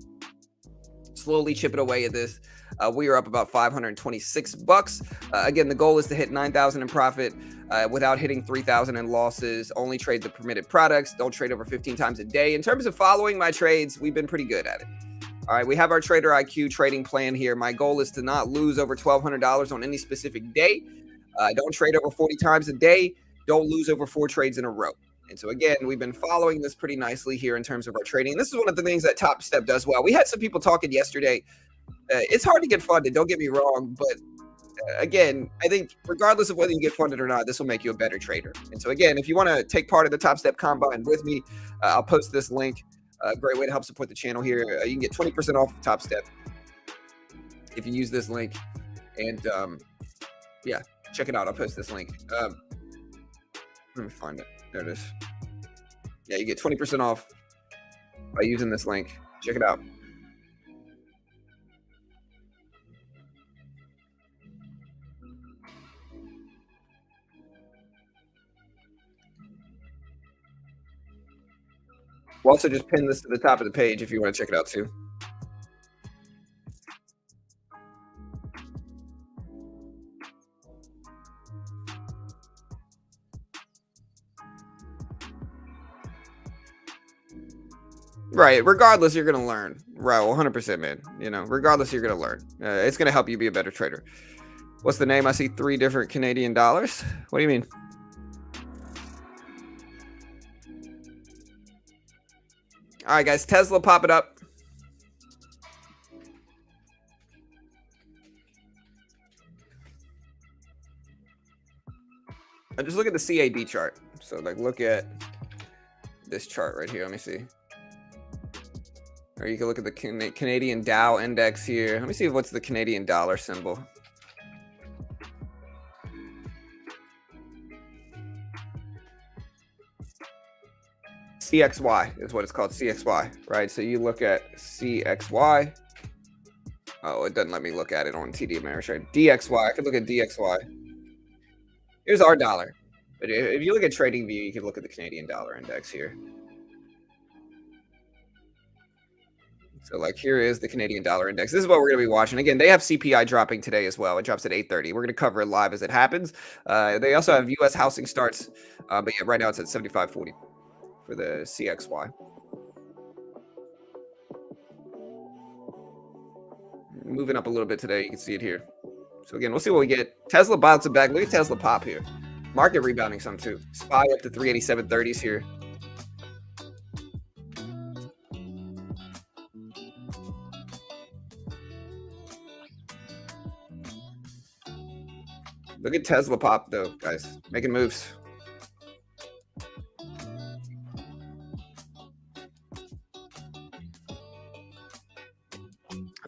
Slowly chipping away at this. We are up about $526. Again, the goal is to hit 9,000 in profit without hitting 3,000 in losses. Only trade the permitted products. Don't trade over 15 times a day. In terms of following my trades, we've been pretty good at it. All right, we have our Trader IQ trading plan here. My goal is to not lose over $1,200 on any specific day. Don't trade over 40 times a day. Don't lose over 4 trades in a row. And so, again, we've been following this pretty nicely here in terms of our trading. And this is one of the things that Top Step does well. We had some people talking yesterday. It's hard to get funded, don't get me wrong. But, again, I think regardless of whether you get funded or not, this will make you a better trader. And so, again, if you want to take part of the Top Step Combine with me, I'll post this link. A great way to help support the channel here. You can get 20% off Top Step if you use this link. And, yeah, check it out. I'll post this link. Let me find it. There it is. Yeah, you get 20% off by using this link. Check it out. We'll also just pin this to the top of the page if you want to check it out too. Right. Regardless, you're gonna learn. Right. 100%, man. Regardless, you're gonna learn. It's gonna help you be a better trader. What's the name? I see 3 different Canadian dollars. What do you mean? All right, guys. Tesla, pop it up. And just look at the CAD chart. So, like, look at this chart right here. Let me see. Or you can look at the Canadian Dow index here. Let me see what's the Canadian dollar symbol. CXY is what it's called, CXY, right? So you look at CXY. Oh, it doesn't let me look at it on TD Ameritrade. DXY, I could look at DXY. Here's our dollar. But if you look at TradingView, you can look at the Canadian dollar index here. So like here is the Canadian dollar index. This is what we're going to be watching. Again, they have CPI dropping today as well. It drops at 8:30. We're going to cover it live as it happens. They also have U.S. housing starts. But yeah, right now it's at 75.40 for the CXY. Moving up a little bit today. You can see it here. So again, we'll see what we get. Tesla bouncing back. Look at Tesla pop here. Market rebounding some too. SPY up to 387.30s here. Look at Tesla pop though, guys. Making moves.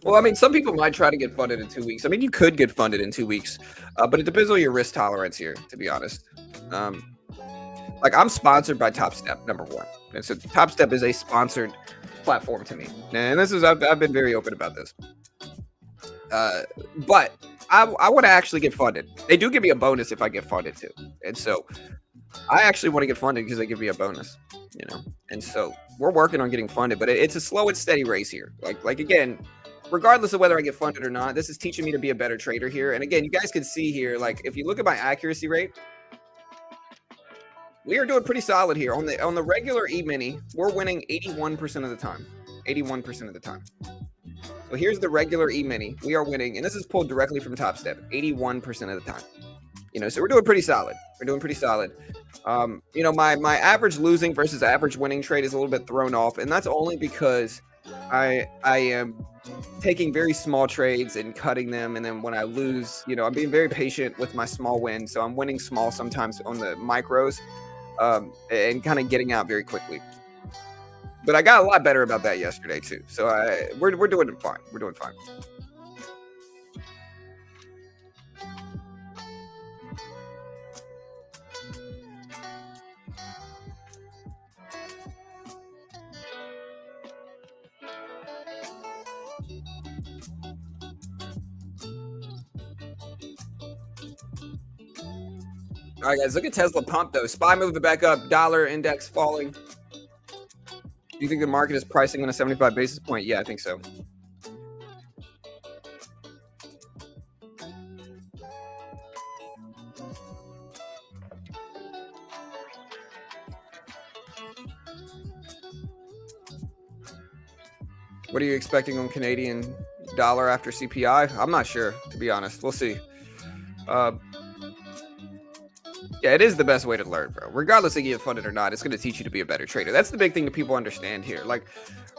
Well, I mean, some people might try to get funded in 2 weeks. I mean, you could get funded in 2 weeks, but it depends on your risk tolerance here, to be honest. Like I'm sponsored by Top Step, number one. And so Top Step is a sponsored platform to me. And this is, I've been very open about this. But I want to actually get funded. They do give me a bonus if I get funded too. And so I actually want to get funded because they give me a bonus, And so we're working on getting funded, but it's a slow and steady race here. Like again, regardless of whether I get funded or not, this is teaching me to be a better trader here. And again, you guys can see here, like if you look at my accuracy rate, we are doing pretty solid here. On the regular E-mini, we're winning 81% of the time. 81% of the time. So here's the regular E-mini. We are winning, and this is pulled directly from Top Step, 81% of the time. So we're doing pretty solid. We're doing pretty solid. My average losing versus average winning trade is a little bit thrown off, and that's only because I am taking very small trades and cutting them, and then when I lose, I'm being very patient with my small wins. So I'm winning small sometimes on the micros, and kind of getting out very quickly. But I got a lot better about that yesterday too. So we're doing fine. We're doing fine. All right, guys, look at Tesla pump though. SPY moving back up. Dollar index falling. Do you think the market is pricing on a 75 basis point? Yeah, I think so. What are you expecting on Canadian dollar after CPI? I'm not sure, to be honest. We'll see. Yeah, it is the best way to learn, bro. Regardless of getting funded or not, it's going to teach you to be a better trader. That's the big thing that people understand here. Like,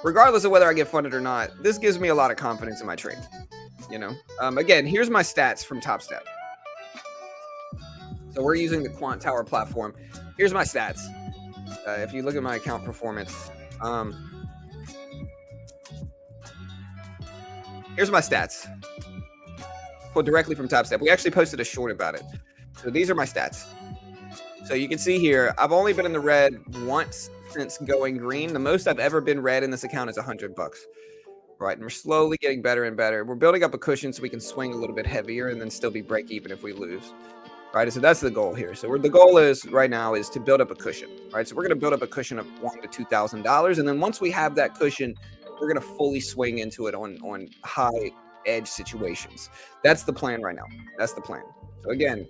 regardless of whether I get funded or not, this gives me a lot of confidence in my trade. Again, here's my stats from Top Step. So we're using the Quant Tower platform. Here's my stats. If you look at my account performance, here's my stats. Pulled directly from Top Step. We actually posted a short about it. So these are my stats. So you can see here, I've only been in the red once since going green. The most I've ever been red in this account is $100. Right, and we're slowly getting better and better. We're building up a cushion so we can swing a little bit heavier and then still be break even if we lose. right? So that's the goal here. So the goal is right now is to build up a cushion, right? So we're going to build up a cushion of $1,000 to $2,000, and then once we have that cushion, we're going to fully swing into it on high edge situations. That's the plan right now. That's the plan. So again,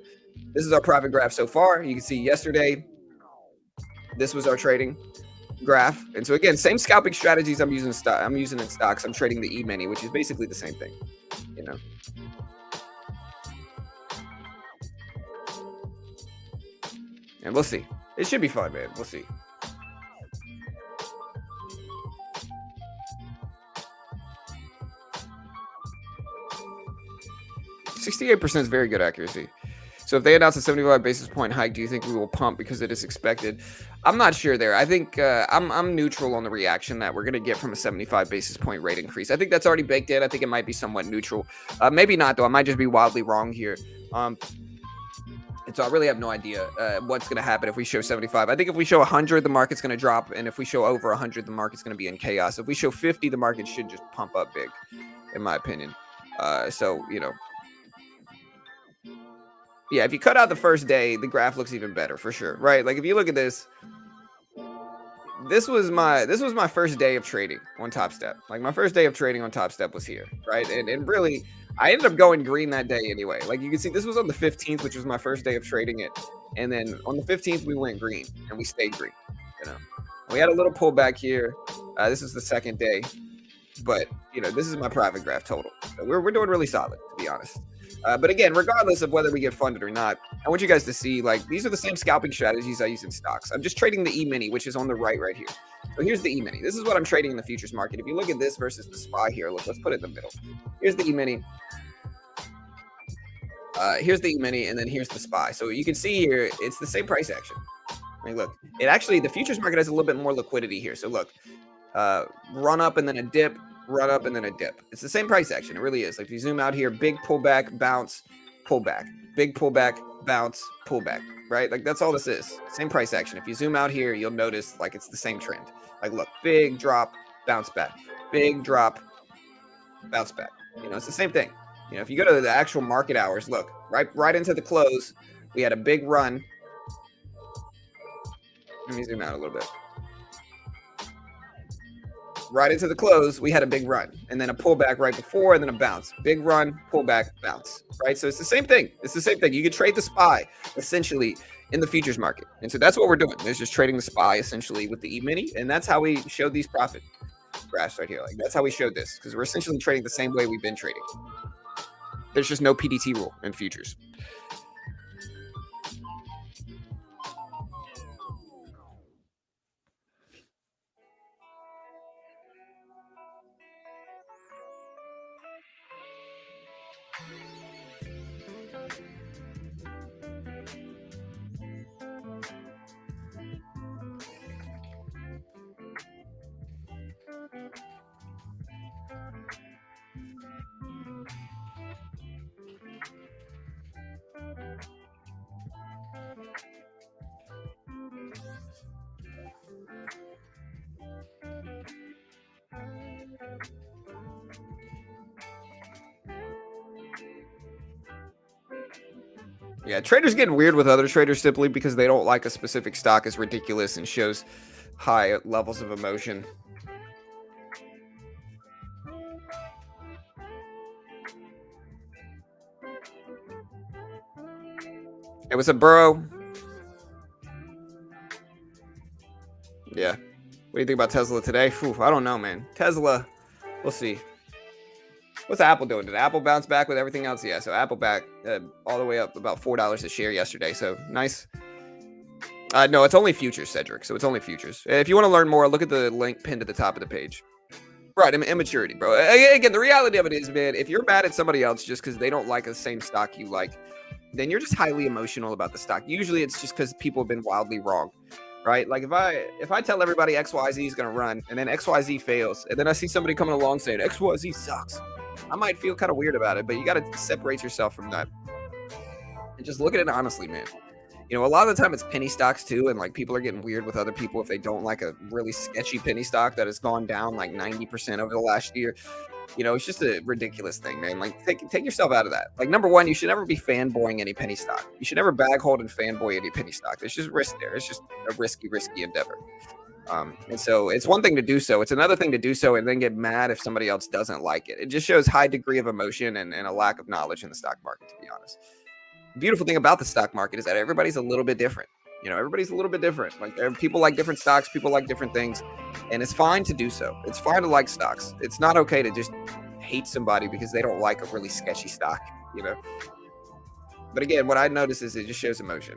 this is our profit graph so far. You can see yesterday, this was our trading graph. And so again, same scalping strategies I'm using in stocks. I'm trading the E-mini, which is basically the same thing, you know. And we'll see. It should be fun, man. We'll see. 68% is very good accuracy. So if they announce a 75 basis point hike, do you think we will pump because it is expected? I'm not sure there. I think I'm neutral on the reaction that we're going to get from a 75 basis point rate increase. I think that's already baked in. I think it might be somewhat neutral. Maybe not, though. I might just be wildly wrong here. And so I really have no idea what's going to happen if we show 75. I think if we show 100, the market's going to drop. And if we show over 100, the market's going to be in chaos. If we show 50, the market should just pump up big, in my opinion. So, you know. Yeah, if you cut out the first day, the graph looks even better for sure, right? Like if you look at this, this was my first day of trading on Top Step. Like my first day of trading on Top Step was here, right? And really, I ended up going green that day anyway. Like you can see, this was on the 15th, which was my first day of trading it, and then on the 15th we went green and we stayed green. You know, we had a little pullback here. This is the second day, but you know, this is my profit graph total. So we're doing really solid, to be honest. But again, regardless of whether we get funded or not, I want you guys to see, like, these are the same scalping strategies I use in stocks. I'm just trading the E-mini, which is on the right here. So here's the E-mini. This is what I'm trading in the futures market. If you look at this versus the SPY here, look, let's put it in the middle. Here's the E-mini. Here's the E-mini, and then here's the SPY. So you can see here, it's the same price action. I mean, look, it actually, the futures market has a little bit more liquidity here. So look, run up and then a dip, run up and then a dip. It's the same price action. It really is. Like if you zoom out here, big pullback, bounce, pullback, big pullback, bounce, pullback, right? Like that's all this is. Same price action. If you zoom out here, you'll notice like it's the same trend. Like look, big drop, bounce back, big drop, bounce back. You know, it's the same thing. You know, if you go to the actual market hours, look, right into the close, we had a big run. Let me zoom out a little bit. Right into the close, we had a big run, and then a pullback right before, and then a bounce. Big run, pullback, bounce, right? So it's the same thing. It's the same thing. You could trade the SPY, essentially, in the futures market. And so that's what we're doing. There's just trading the SPY, essentially, with the E-mini, and that's how we showed these profit graphs right here. Like, that's how we showed this, because we're essentially trading the same way we've been trading. There's just no PDT rule in futures. Yeah, traders getting weird with other traders simply because they don't like a specific stock is ridiculous and shows high levels of emotion. It was a Burrow. Yeah. What do you think about Tesla today? Whew, I don't know, man. Tesla, we'll see. What's Apple doing? Did Apple bounce back with everything else? Yeah, so Apple back all the way up about $4 a share yesterday. So nice. No, it's only futures, Cedric. So it's only futures. If you want to learn more, look at the link pinned at the top of the page. Right, immaturity, bro. Again, the reality of it is, man, if you're mad at somebody else just because they don't like the same stock you like, then you're just highly emotional about the stock. Usually it's just because people have been wildly wrong. Right? Like if I tell everybody XYZ is going to run and then XYZ fails, and then I see somebody coming along saying XYZ sucks, I might feel kind of weird about it, but you got to separate yourself from that and just look at it honestly, man. You know, a lot of the time it's penny stocks too, and like people are getting weird with other people if they don't like a really sketchy penny stock that has gone down like 90% over the last year. You know, it's just a ridiculous thing, man. Like, take yourself out of that. Like, number one, you should never be fanboying any penny stock. You should never bag hold and fanboy any penny stock. There's just risk there. It's just a risky endeavor. And so it's one thing to do so. It's another thing to do so and then get mad if somebody else doesn't like it. It just shows high degree of emotion and a lack of knowledge in the stock market, to be honest. The beautiful thing about the stock market is that everybody's a little bit different. You know, everybody's a little bit different. Like, people like different stocks, people like different things, and it's fine to do so. It's fine to like stocks. It's not okay to just hate somebody because they don't like a really sketchy stock, you know. But again, what I notice is it just shows emotion.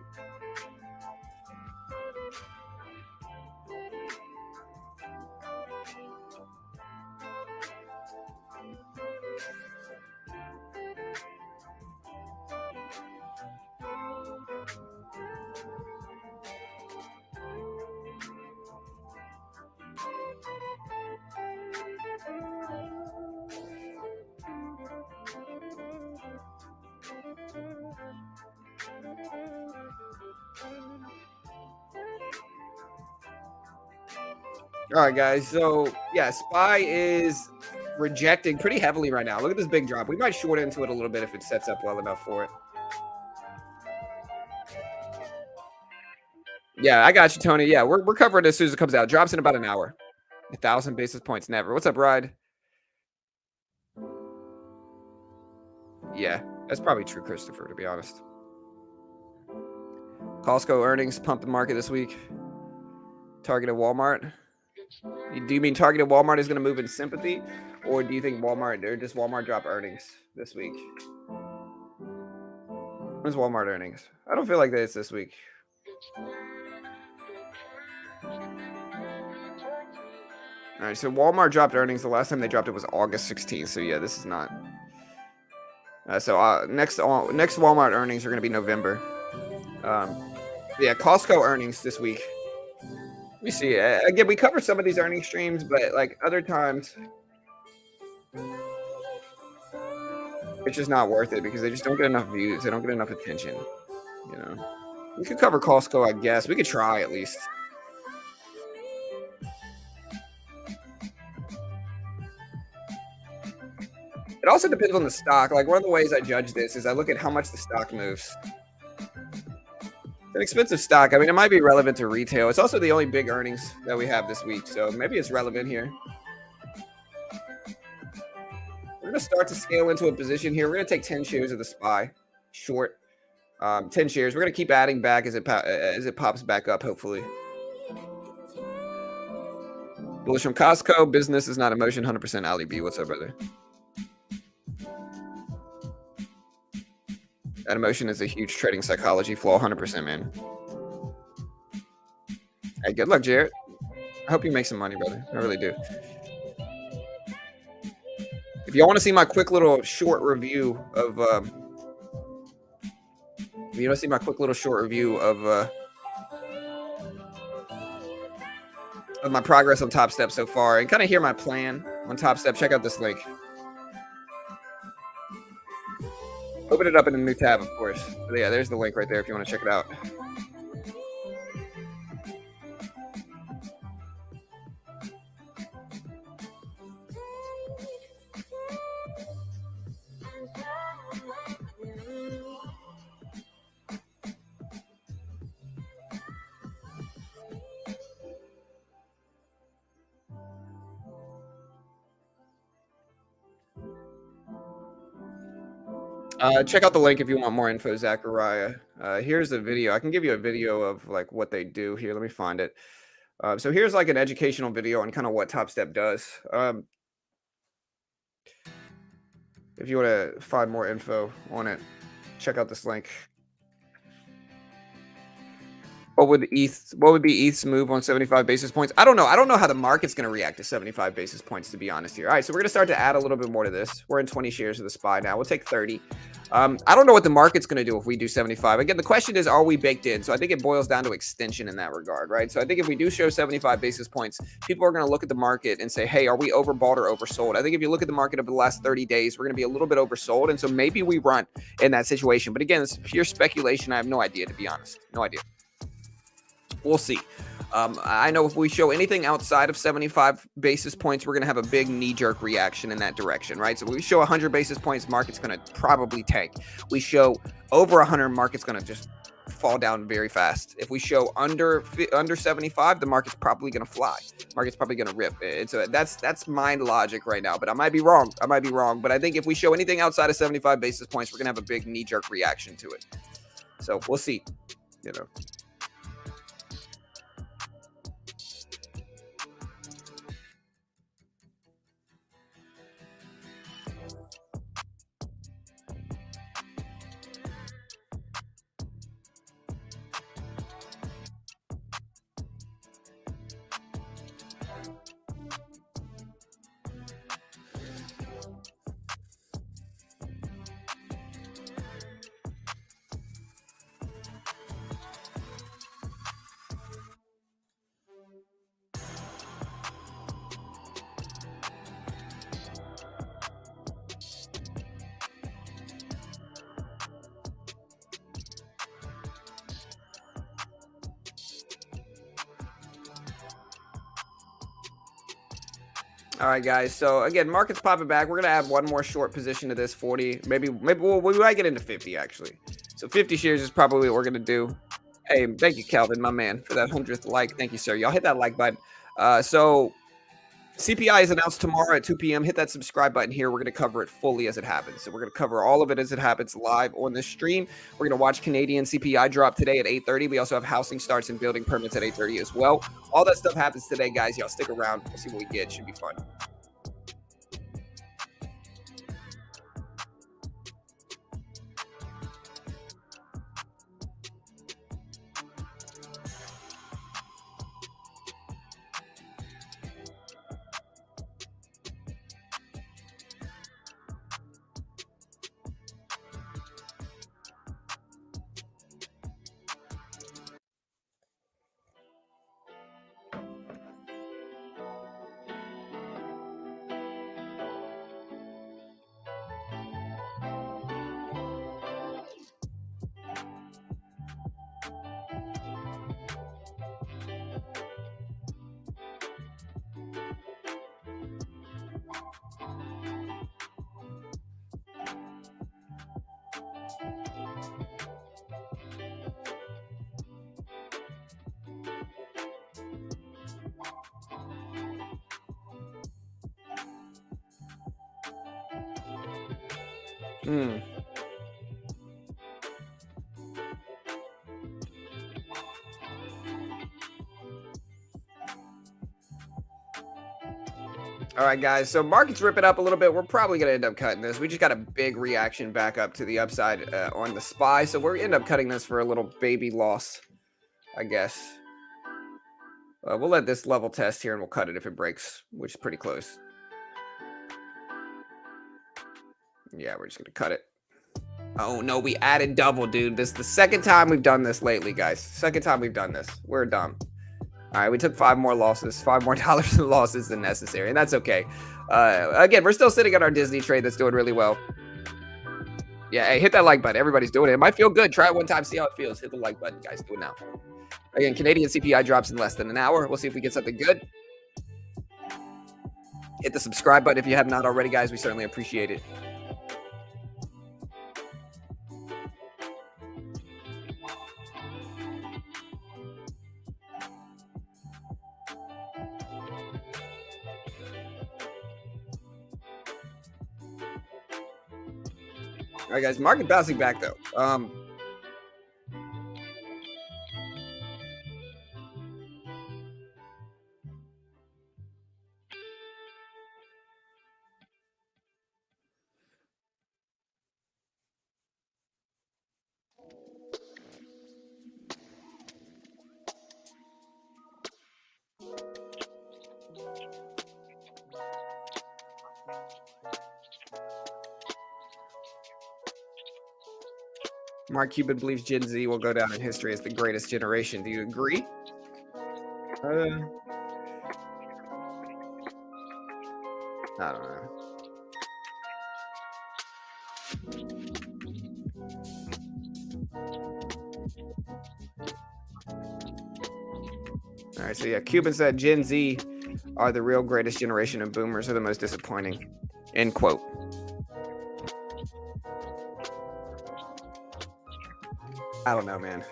All right, guys. So yeah, SPY is rejecting pretty heavily right now. Look at this big drop. We might short into it a little bit if it sets up well enough for it. Yeah, I got you, Tony. Yeah, we're covering it as soon as it comes out. Drops in about an hour. 1,000 basis points, never. What's up, Ride? Yeah, that's probably true, Christopher, to be honest. Costco earnings pumped the market this week. Target at Walmart. Do you mean Target at Walmart is going to move in sympathy, or do you think Walmart drop earnings this week? When's Walmart earnings? I don't feel like that it's this week. All right, so Walmart dropped earnings. The last time they dropped it was August 16th. So yeah, this is not. Next Walmart earnings are going to be November. Yeah, Costco earnings this week. Let me see. Again, we cover some of these earnings streams, but like other times, it's just not worth it because they just don't get enough views. They don't get enough attention. You know, we could cover Costco, I guess. We could try at least. It also depends on the stock. Like, one of the ways I judge this is I look at how much the stock moves. It's an expensive stock. I mean, it might be relevant to retail. It's also the only big earnings that we have this week, so maybe it's relevant here. We're going to start to scale into a position here. We're going to take 10 shares of the SPY short. 10 shares. We're going to keep adding back as it pops back up, hopefully. Bullish from Costco. Business is not emotion. 100% Ali B. What's up, brother? That emotion is a huge trading psychology flaw. 100%, man. Hey, good luck, Jarrett. I hope you make some money, brother. I really do. If y'all want to see my quick little short review of of my progress on Top Step so far and kind of hear my plan on Top Step, check out this link. Open it up in a new tab, of course. But yeah, there's the link right there if you want to check it out. Check out the link if you want more info, Zachariah. Here's a video. I can give you a video of like what they do here. Let me find it. So here's like an educational video on kind of what Top Step does. If you want to find more info on it, check out this link. What would be ETH's move on 75 basis points? I don't know. I don't know how the market's going to react to 75 basis points, to be honest here. All right, so we're going to start to add a little bit more to this. We're in 20 shares of the SPY now. We'll take 30. I don't know what the market's going to do if we do 75. Again, the question is, are we baked in? So I think it boils down to extension in that regard, right? So I think if we do show 75 basis points, people are going to look at the market and say, hey, are we overbought or oversold? I think if you look at the market over the last 30 days, we're going to be a little bit oversold. And so maybe we run in that situation. But again, it's pure speculation. I have no idea, to be honest. No idea. We'll see. I know if we show anything outside of 75 basis points, we're going to have a big knee-jerk reaction in that direction, right? So we show 100 basis points, market's going to probably tank. We show over 100, market's going to just fall down very fast. If we show under 75, the market's probably going to fly. Market's probably going to rip. That's my logic right now, but I might be wrong. But I think if we show anything outside of 75 basis points, we're going to have a big knee-jerk reaction to it. So we'll see, you know. All right, guys. So again, market's popping back. We're gonna add one more short position to this 40. Maybe we might get into 50 actually. So 50 shares is probably what we're gonna do. Hey, thank you, Calvin, my man, for that 100th like. Thank you, sir. Y'all hit that like button. So CPI is announced tomorrow at 2 p.m. Hit that subscribe button here. We're going to cover it fully as it happens. So we're going to cover all of it as it happens live on this stream. We're going to watch Canadian CPI drop today at 8:30. We also have housing starts and building permits at 8:30 as well. All that stuff happens today, guys. Y'all stick around. We'll see what we get. Should be fun. All right, guys. So market's ripping up a little bit. We're probably going to end up cutting this. We just got a big reaction back up to the upside on the SPY. So we're end up cutting this for a little baby loss, I guess. We'll let this level test here and we'll cut it if it breaks, which is pretty close. Yeah, we're just going to cut it. Oh, no, we added double, dude. This is the second time we've done this lately, guys. Second time we've done this. We're dumb. All right, we took 5 more losses, $5 more in losses than necessary, and that's okay. Again, we're still sitting on our Disney trade that's doing really well. Yeah, hey, hit that like button. Everybody's doing it. It might feel good. Try it one time, see how it feels. Hit the like button, guys. Do it now. Again, Canadian CPI drops in less than an hour. We'll see if we get something good. Hit the subscribe button if you have not already, guys. We certainly appreciate it. All right, guys. Market bouncing back though. Mark Cuban believes Gen Z will go down in history as the greatest generation. Do you agree? I don't know. All right, so yeah, Cuban said Gen Z are the real greatest generation and boomers are the most disappointing. End quote. I don't know, man.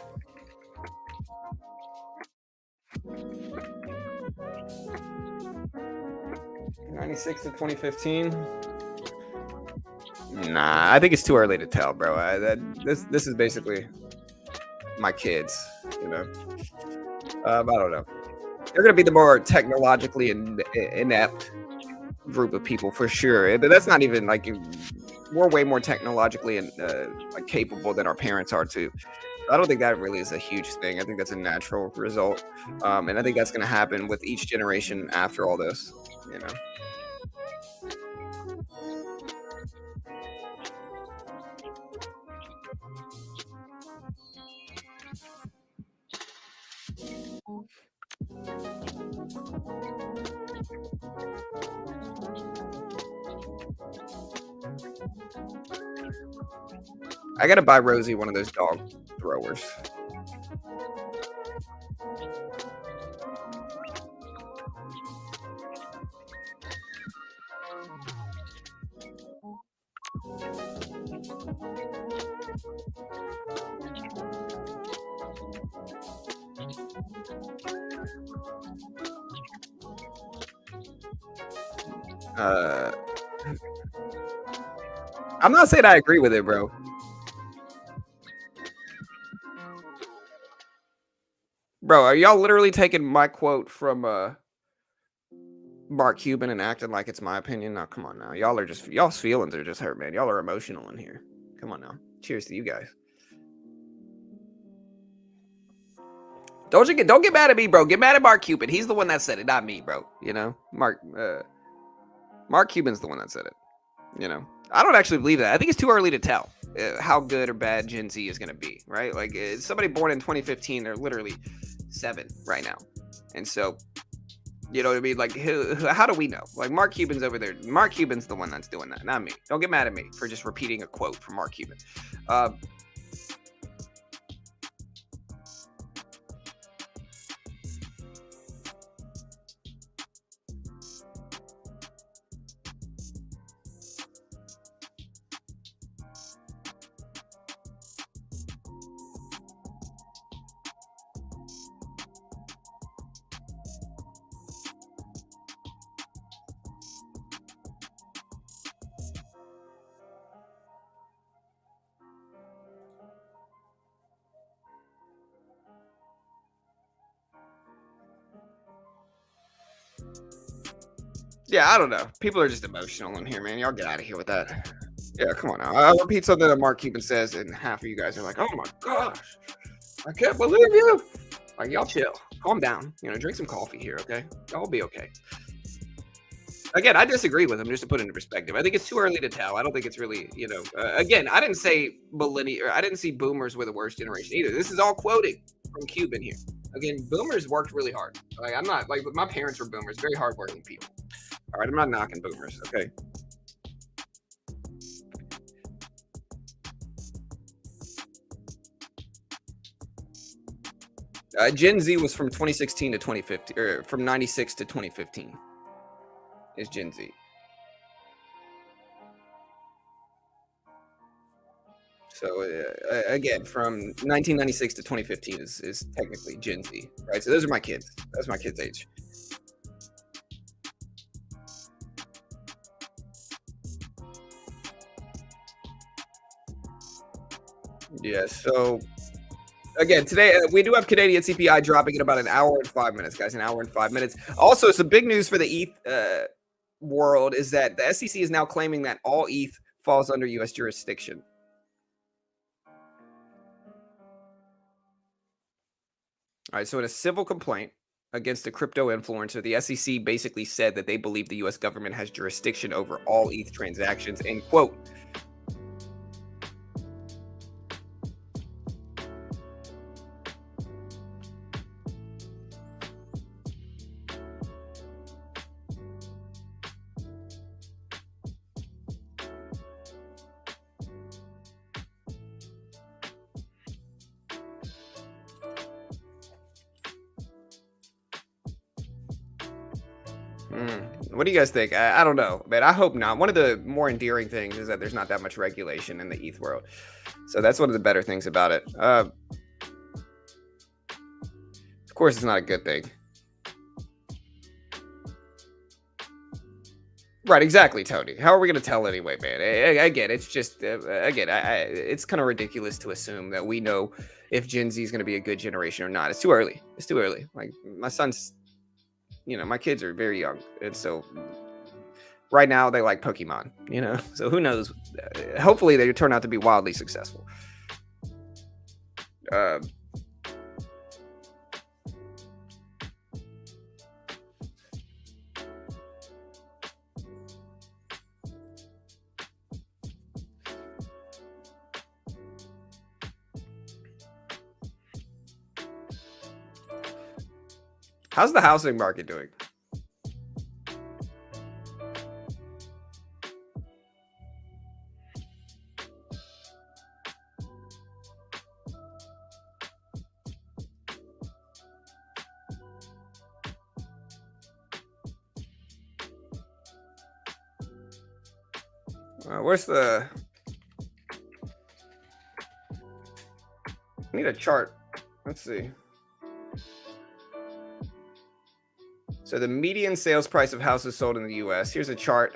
'96 to 2015. Nah, I think it's too early to tell, bro. This is basically my kids, you know. I don't know. They're gonna be the more technologically inept group of people for sure. But that's not even like we're way more technologically and like capable than our parents are too. I don't think that really is a huge thing. I think that's a natural result, and I think that's going to happen with each generation after all this. You know. I gotta buy Rosie one of those dog throwers. Uh, I'm not saying I agree with it, bro. Bro, are y'all literally taking my quote from Mark Cuban and acting like it's my opinion? No, come on now. Y'all's feelings are just hurt, man. Y'all are emotional in here. Come on now. Cheers to you guys. Don't get mad at me, bro. Get mad at Mark Cuban. He's the one that said it, not me, bro. You know, Mark Cuban's the one that said it. You know, I don't actually believe that. I think it's too early to tell how good or bad Gen Z is going to be, right? Like somebody born in 2015, they're literally 7 right now, and so you know what I mean. Like, how do we know? Like, Mark Cuban's over there. Mark Cuban's the one that's doing that, not me. Don't get mad at me for just repeating a quote from Mark Cuban. Yeah, I don't know. People are just emotional in here, man. Y'all get out of here with that. Yeah, come on now. I'll repeat something that Mark Cuban says, and half of you guys are like, "Oh my gosh, I can't believe you." Like, y'all chill, calm down. You know, drink some coffee here, okay? Y'all be okay. Again, I disagree with him. Just to put into perspective, I think it's too early to tell. I don't think it's really, you know. Again, I didn't say millennial. I didn't see boomers were the worst generation either. This is all quoting from Cuban here. Again, boomers worked really hard. Like, I'm not like my parents were boomers, very hardworking people. All right, I'm not knocking boomers. Okay. Gen Z was from 2016 to 2015, or from 96 to 2015 is Gen Z. So again, from 1996 to 2015 is technically Gen Z, right? So those are my kids. That's my kids' age. Yeah. So again, today we do have Canadian CPI dropping in about an hour and 5 minutes, guys. An hour and 5 minutes. Also, some big news for the ETH world is that the SEC is now claiming that all ETH falls under U.S. jurisdiction. All right. So in a civil complaint against a crypto influencer, the SEC basically said that they believe the U.S. government has jurisdiction over all ETH transactions. End quote. What do you guys think? I don't know, man. I hope not. One of the more endearing things is that there's not that much regulation in the ETH world, so that's one of the better things about it. Of course, it's not a good thing. Right, exactly, Tony. How are we gonna tell anyway, man? Again, it's just it's kind of ridiculous to assume that we know if Gen Z is gonna be a good generation or not. It's too early. It's too early. Like my son's, my kids are very young, and so right now they like Pokemon. So who knows? Hopefully, they turn out to be wildly successful. Uh, how's the housing market doing? Where's the? I need a chart. Let's see. So the median sales price of houses sold in the U.S. Here's a chart.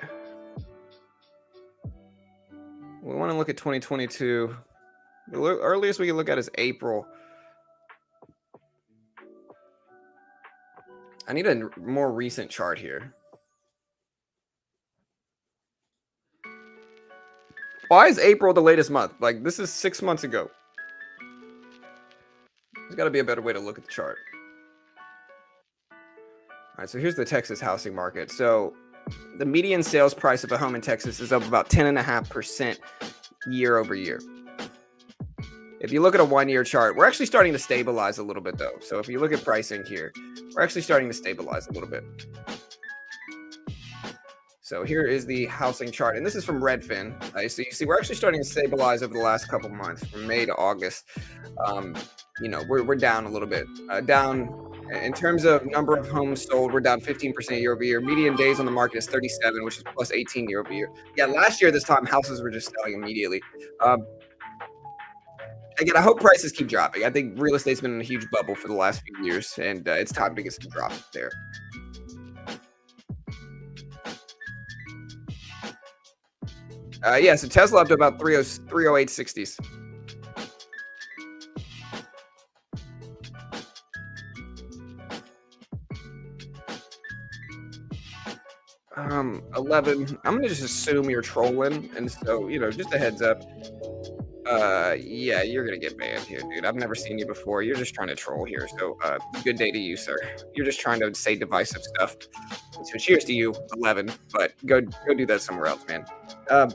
We want to look at 2022. The earliest we can look at is April. I need a more recent chart here. Why is April the latest month? Like, this is 6 months ago. There's got to be a better way to look at the chart. All right, so here's the Texas housing market. So the median sales price of a home in Texas is up about 10.5% year over year. If you look at a 1-year chart, we're actually starting to stabilize a little bit, though. So if you look at pricing here, we're actually starting to stabilize a little bit. So here is the housing chart, and this is from Redfin. So you see, we're actually starting to stabilize over the last couple months, from May to August. We're down a little bit. Down in terms of number of homes sold, we're down 15% year over year. Median days on the market is 37, which is plus 18 year over year. Yeah, last year this time houses were just selling immediately. Again, I hope prices keep dropping. I think real estate's been in a huge bubble for the last few years, and it's time to get some drop there. So Tesla up to about 308.60s. 11. I'm gonna just assume you're trolling, and so just a heads up. Yeah, you're gonna get banned here, dude. I've never seen you before. You're just trying to troll here. So, good day to you, sir. You're just trying to say divisive stuff. So, cheers to you, 11. But go do that somewhere else, man. The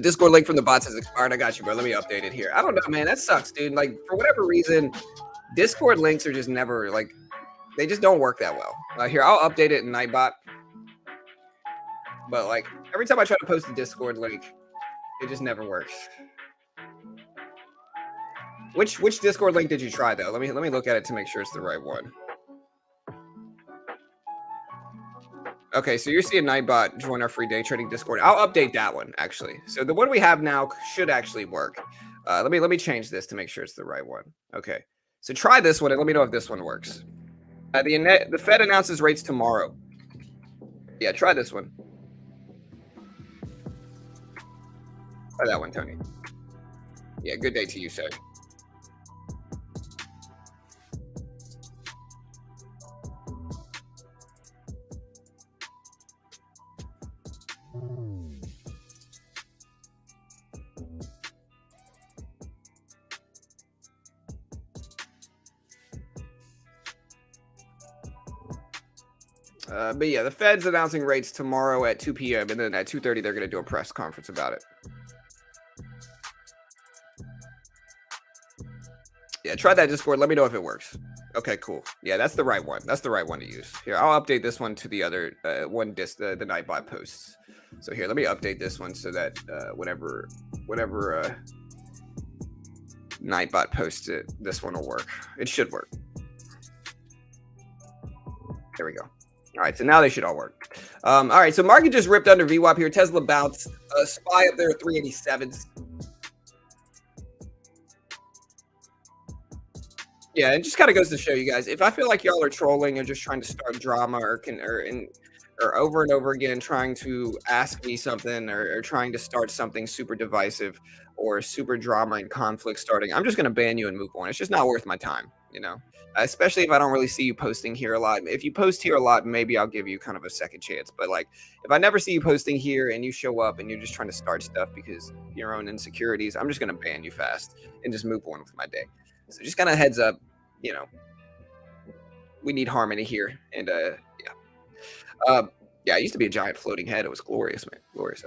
Discord link from the bots has expired. I got you, bro. Let me update it here. I don't know, man. That sucks, dude. Like, for whatever reason, Discord links are just never they just don't work that well. Here, I'll update it in Nightbot. But every time I try to post a Discord link, it just never works. Which Discord link did you try though? Let me look at it to make sure it's the right one. Okay, so you're seeing Nightbot join our free day trading Discord. I'll update that one actually. So the one we have now should actually work. Let me change this to make sure it's the right one. Okay, so try this one and let me know if this one works. The Fed announces rates tomorrow. Yeah, try this one. Try that one, Tony. Yeah, good day to you, sir. But yeah, the Fed's announcing rates tomorrow at 2 p.m. and then at 2:30 they're going to do a press conference about it. Yeah, try that Discord. Let me know if it works. Okay, cool. Yeah, that's the right one. That's the right one to use. Here, I'll update this one to the other one the Nightbot posts. So here, let me update this one so that whenever Nightbot posts it, this one will work. It should work. There we go. All right, so now they should all work. All right, so market just ripped under VWAP here. Tesla bounced. SPY up there at 387s. Yeah, it just kind of goes to show you guys, if I feel like y'all are trolling or just trying to start drama or over and over again trying to ask me something or trying to start something super divisive or super drama and conflict starting, I'm just going to ban you and move on. It's just not worth my time, especially if I don't really see you posting here a lot. If you post here a lot, maybe I'll give you kind of a second chance. But like, if I never see you posting here and you show up and you're just trying to start stuff because your own insecurities, I'm just going to ban you fast and just move on with my day. So just kind of heads up, we need harmony here. And yeah, it used to be a giant floating head. It was glorious, man. Glorious.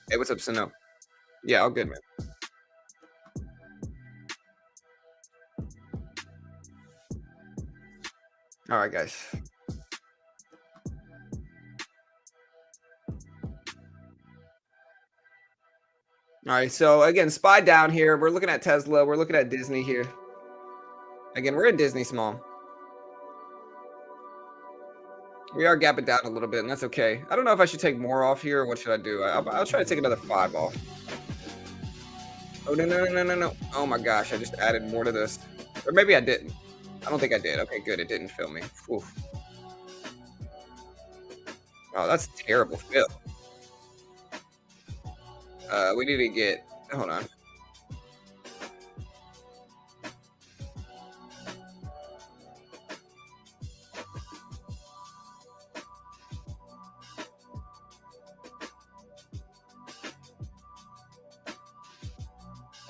Hey, what's up, Sino? Yeah, all good, man. All right, guys. All right, so again, SPY down here. We're looking at Tesla. We're looking at Disney here. Again, we're in Disney small. We are gapping down a little bit, and that's okay. I don't know if I should take more off here, or what should I do? I'll try to take another 5 off. Oh, no. Oh, my gosh, I just added more to this. Or maybe I didn't. I don't think I did. Okay, good. It didn't fill me. Oof. Oh, that's terrible fill. We need to get... Hold on.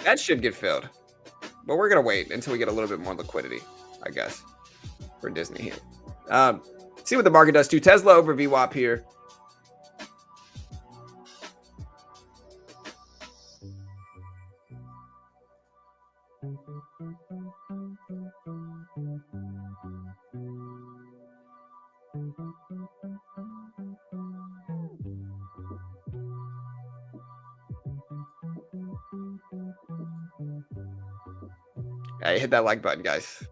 That should get filled. But we're going to wait until we get a little bit more liquidity, I guess, for Disney here. See what the market does too. Tesla over VWAP here. Hey, hit that like button, guys.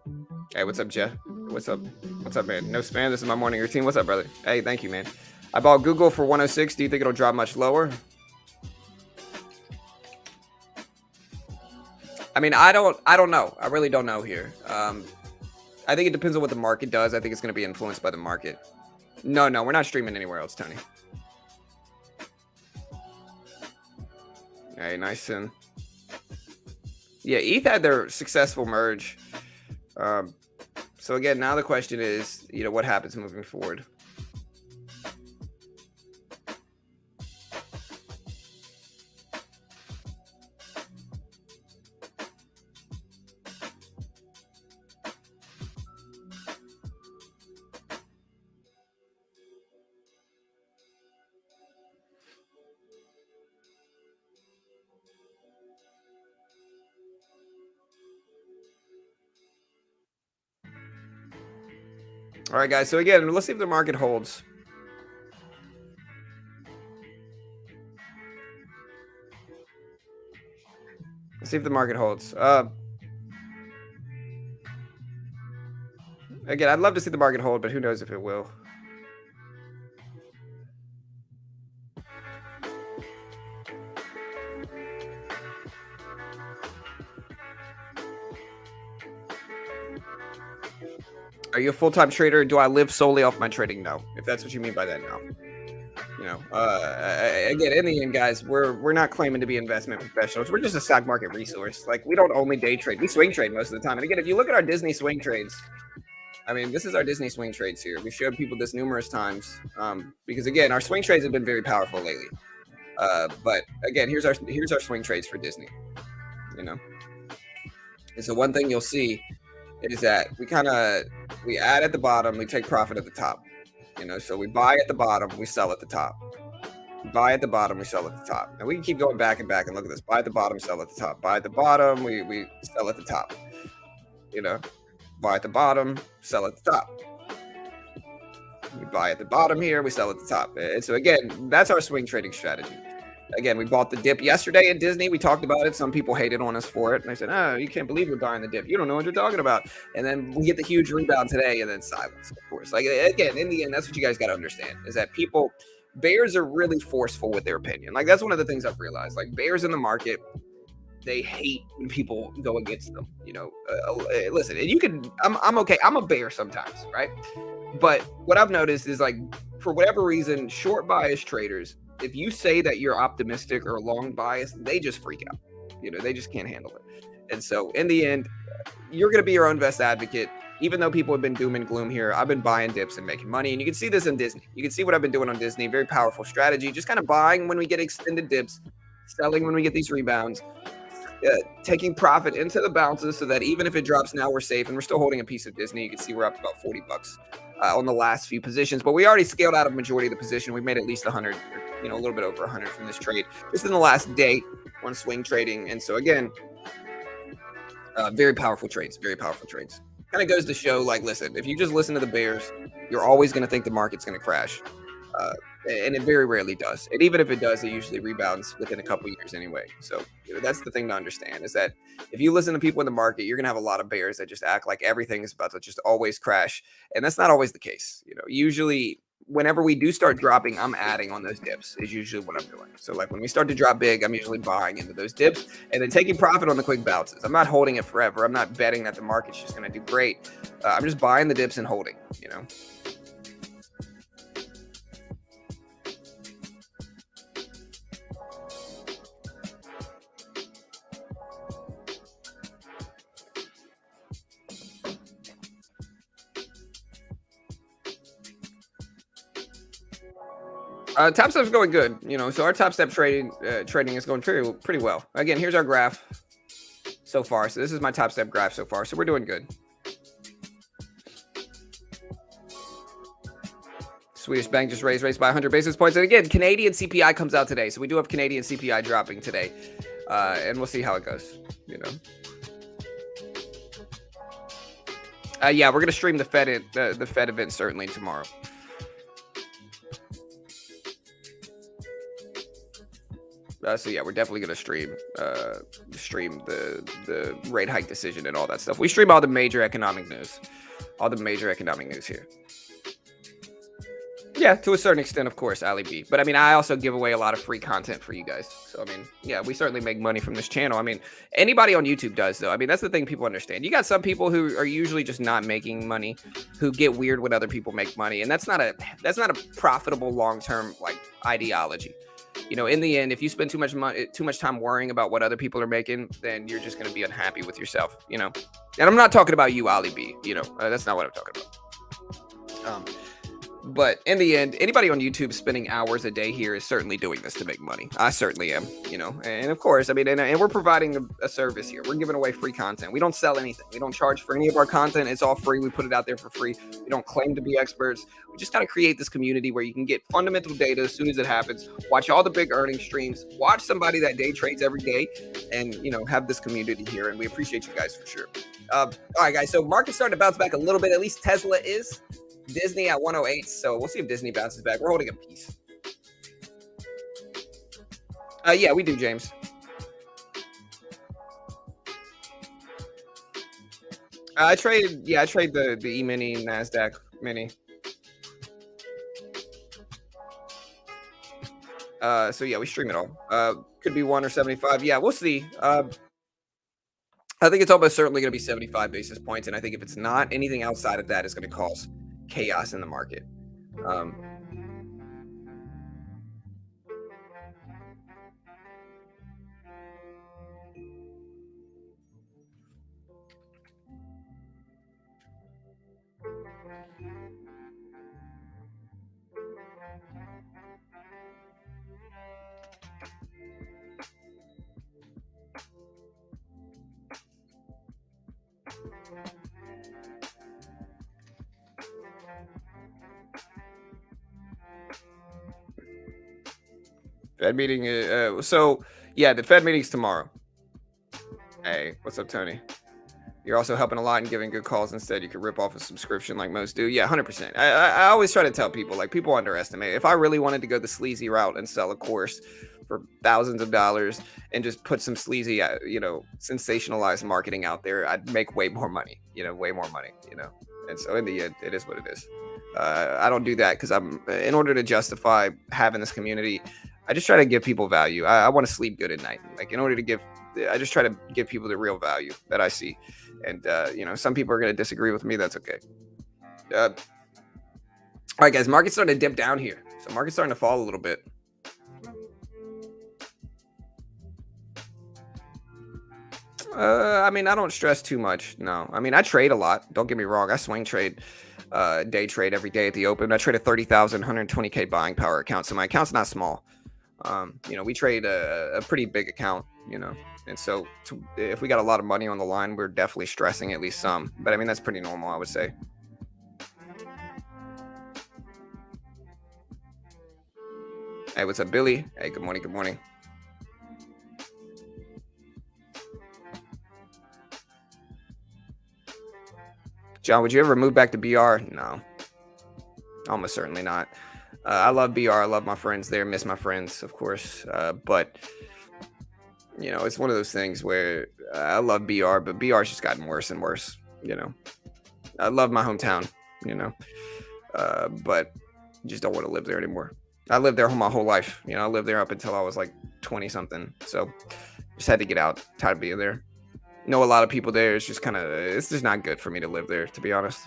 Hey, what's up, Jeff? What's up? What's up, man? No spam. This is my morning routine. What's up, brother? Hey, thank you, man. I bought Google for 106. Do you think it'll drop much lower? I mean, I don't know. I really don't know here. I think it depends on what the market does. I think it's going to be influenced by the market. No, we're not streaming anywhere else, Tony. Hey, nice and yeah, ETH had their successful merge. So again, now the question is, what happens moving forward? All right, guys. So again, let's see if the market holds. Let's see if the market holds. Again, I'd love to see the market hold, but who knows if it will. Are you a full-time trader? Do I live solely off my trading? No. If that's what you mean by that, no. Again, in the end, guys, we're not claiming to be investment professionals. We're just a stock market resource. Like, we don't only day trade. We swing trade most of the time. And again, if you look at our Disney swing trades, I mean, this is our Disney swing trades here. We've showed people this numerous times because, again, our swing trades have been very powerful lately. But again, here's our swing trades for Disney. And so one thing you'll see is that we add at the bottom, we take profit at the top. So we buy at the bottom, we sell at the top. We buy at the bottom, we sell at the top. And we can keep going back and back and look at this. Buy at the bottom, sell at the top. Buy at the bottom, we sell at the top. Buy at the bottom, sell at the top. We buy at the bottom here, we sell at the top. And so again, that's our swing trading strategy. Again, we bought the dip yesterday at Disney. We talked about it. Some people hated on us for it. And I said, oh, you can't believe you're buying the dip. You don't know what you're talking about. And then we get the huge rebound today and then silence, of course. Like, again, in the end, that's what you guys got to understand is that bears are really forceful with their opinion. Like, that's one of the things I've realized. Like, bears in the market, they hate when people go against them. Listen, and I'm okay. I'm a bear sometimes, right? But what I've noticed is, like, for whatever reason, short bias traders, if you say that you're optimistic or long bias, they just freak out. They just can't handle it. And so in the end, you're going to be your own best advocate. Even though people have been doom and gloom here, I've been buying dips and making money. And you can see this in Disney. You can see what I've been doing on Disney. Very powerful strategy. Just kind of buying when we get extended dips, selling when we get these rebounds, taking profit into the bounces so that even if it drops now, we're safe. And we're still holding a piece of Disney. You can see we're up about $40 on the last few positions. But we already scaled out a majority of the position. We've made at least 100, a little bit over 100 from this trade just in the last day on swing trading. And so, again, very powerful trades, very powerful trades. Kind of goes to show, like, listen, if you just listen to the bears, you're always going to think the market's going to crash. And it very rarely does. And even if it does, it usually rebounds within a couple of years anyway. So that's the thing to understand is that if you listen to people in the market, you're going to have a lot of bears that just act like everything is about to just always crash. And that's not always the case. Usually whenever we do start dropping, I'm adding on those dips is usually what I'm doing. So like when we start to drop big, I'm usually buying into those dips and then taking profit on the quick bounces. I'm not holding it forever. I'm not betting that the market's just going to do great. I'm just buying the dips and holding, Top Step's going good, so our Top Step trading is going pretty well. Again, here's our graph so far. So this is my Top Step graph so far. So we're doing good. Swedish bank just raised rates by 100 basis points. And again, Canadian CPI comes out today. So we do have Canadian CPI dropping today. And we'll see how it goes, Yeah, we're going to stream the Fed event certainly tomorrow. So yeah, we're definitely gonna stream the rate hike decision and all that stuff. We stream all the major economic news, here. Yeah, to a certain extent, of course, Ali B. But I mean, I also give away a lot of free content for you guys. So I mean, yeah, we certainly make money from this channel. I mean, anybody on YouTube does though. I mean, that's the thing people understand. You got some people who are usually just not making money, who get weird when other people make money, and that's not a profitable long-term like ideology. In the end, if you spend too much time worrying about what other people are making, then you're just going to be unhappy with yourself, And I'm not talking about you, Ali B, that's not what I'm talking about. But in the end, anybody on YouTube spending hours a day here is certainly doing this to make money. I certainly am, and of course, I mean, and we're providing a service here. We're giving away free content. We don't sell anything. We don't charge for any of our content. It's all free. We put it out there for free. We don't claim to be experts. We just got to create this community where you can get fundamental data as soon as it happens, watch all the big earnings streams, watch somebody that day trades every day, and, have this community here. And we appreciate you guys for sure. All right, guys. So market's starting to bounce back a little bit. At least Tesla is. Disney at 108, so we'll see if Disney bounces back. We're holding a piece. Yeah, we do, James. I trade the E-mini Nasdaq mini. So yeah, we stream it all. Could be 1 or 75. Yeah, we'll see. I think it's almost certainly going to be 75 basis points, and I think if it's not, anything outside of that is going to cause chaos in the market. Fed meeting. So yeah, the Fed meeting's tomorrow. Hey, what's up, Tony? You're also helping a lot and giving good calls instead. You could rip off a subscription like most do. Yeah, 100%. I always try to tell people, like, people underestimate. If I really wanted to go the sleazy route and sell a course for thousands of dollars and just put some sleazy, sensationalized marketing out there, I'd make way more money, way more money, And so in the end, it is what it is. I don't do that because in order to justify having this community, I just try to give people value. I want to sleep good at night. Like I just try to give people the real value that I see. And, some people are going to disagree with me. That's okay. All right, guys, market's starting to dip down here. So market's starting to fall a little bit. I don't stress too much. No, I trade a lot. Don't get me wrong. I swing trade, day trade every day at the open. I trade a 30,000, 120K buying power account. So my account's not small. We trade a pretty big account, and so if we got a lot of money on the line, we're definitely stressing at least some. But that's pretty normal, I would say. Hey, what's up, Billy? Hey, good morning. Good morning. John, would you ever move back to BR? No, almost certainly not. I love BR. I love my friends there. Miss my friends, of course. But it's one of those things where I love BR, but BR's just gotten worse and worse. I love my hometown. But just don't want to live there anymore. I lived there my whole life. I lived there up until I was like 20 something. So just had to get out. Tired of being there. Know a lot of people there. It's just not good for me to live there, to be honest.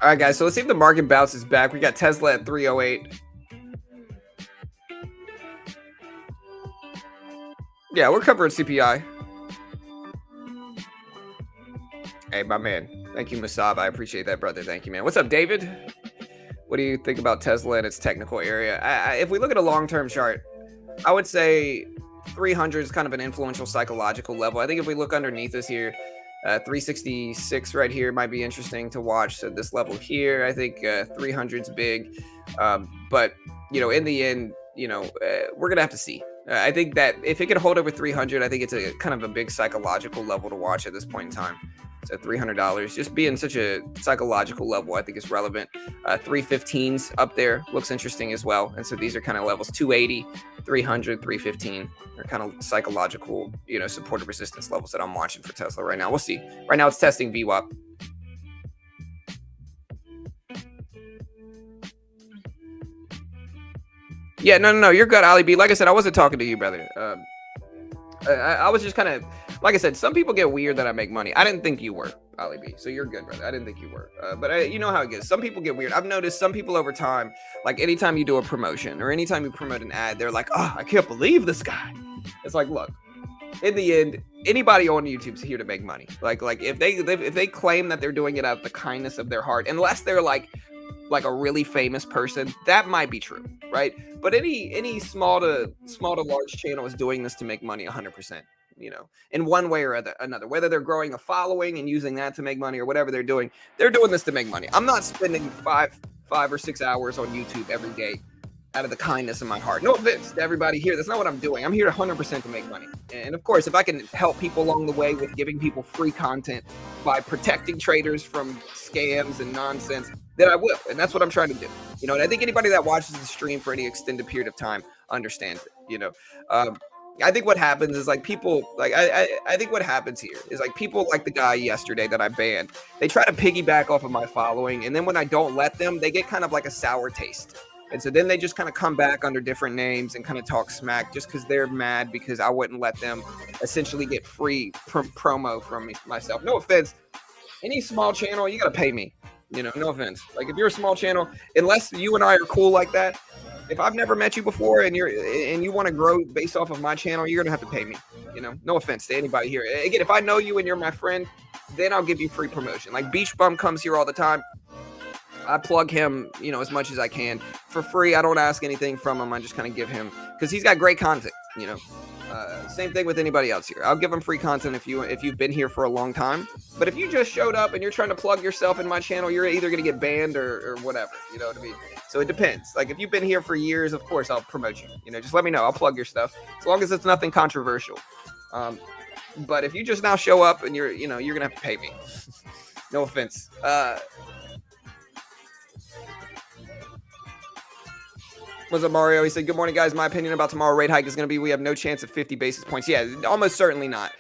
All right, guys. So let's see if the market bounces back. We got Tesla at 308. Yeah, we're covering CPI. Hey, my man. Thank you, Masab. I appreciate that, brother. Thank you, man. What's up, David? What do you think about Tesla and its technical area? If we look at a long-term chart, I would say 300 is kind of an influential psychological level. I think if we look underneath this here, 366 right here might be interesting to watch. So this level here, I think 300 is big. But, in the end, we're going to have to see. I think that if it could hold over 300, I think it's a kind of a big psychological level to watch at this point in time. So $300, just being such a psychological level, I think is relevant. 315s up there looks interesting as well. And so these are kind of levels 280, 300, 315 are kind of psychological, supportive resistance levels that I'm watching for Tesla right now. We'll see. Right now it's testing VWAP. Yeah, no, you're good, Ali B. Like I said, I wasn't talking to you, brother. I was just kind of, like I said, some people get weird that I make money. I didn't think you were, Ali B. So you're good, brother. I didn't think you were. But you know how it gets. Some people get weird. I've noticed some people over time, like anytime you do a promotion or anytime you promote an ad, they're like, oh, I can't believe this guy. It's like, look, in the end, anybody on YouTube's here to make money. Like if they claim that they're doing it out of the kindness of their heart, unless they're like a really famous person, that might be true, right? But any small to large channel is doing this to make money 100%, in one way or another, whether they're growing a following and using that to make money or whatever they're doing this to make money. I'm not spending five or 6 hours on YouTube every day out of the kindness of my heart. No offense to everybody here. That's not what I'm doing. I'm here 100% to make money. And of course, if I can help people along the way with giving people free content by protecting traders from scams and nonsense, then I will. And that's what I'm trying to do. And I think anybody that watches the stream for any extended period of time understands it. I think what happens is like people I think what happens here is like people like the guy yesterday that I banned. They try to piggyback off of my following. And then when I don't let them, they get kind of like a sour taste. And so then they just kind of come back under different names and kind of talk smack just because they're mad because I wouldn't let them essentially get free promo from myself. No offense. Any small channel, you got to pay me. No offense. Like if you're a small channel, unless you and I are cool like that, If I've never met you before and you want to grow based off of my channel, you're gonna have to pay me. No offense to anybody here. Again, if I know you and you're my friend, then I'll give you free promotion. Like Beach Bum comes here all the time. I plug him, as much as I can for free. I don't ask anything from him. I just kind of give him because he's got great content. Same thing with anybody else here. I'll give him free content if you've been here for a long time. But if you just showed up and you're trying to plug yourself in my channel, you're either going to get banned or whatever. You know what I mean? So it depends. Like if you've been here for years, of course I'll promote you. Just let me know. I'll plug your stuff as long as it's nothing controversial. But if you just now show up and you're gonna have to pay me. No offense. What's up, Mario? He said, good morning, guys. My opinion about tomorrow rate hike is going to be we have no chance of 50 basis points. Yeah, almost certainly not.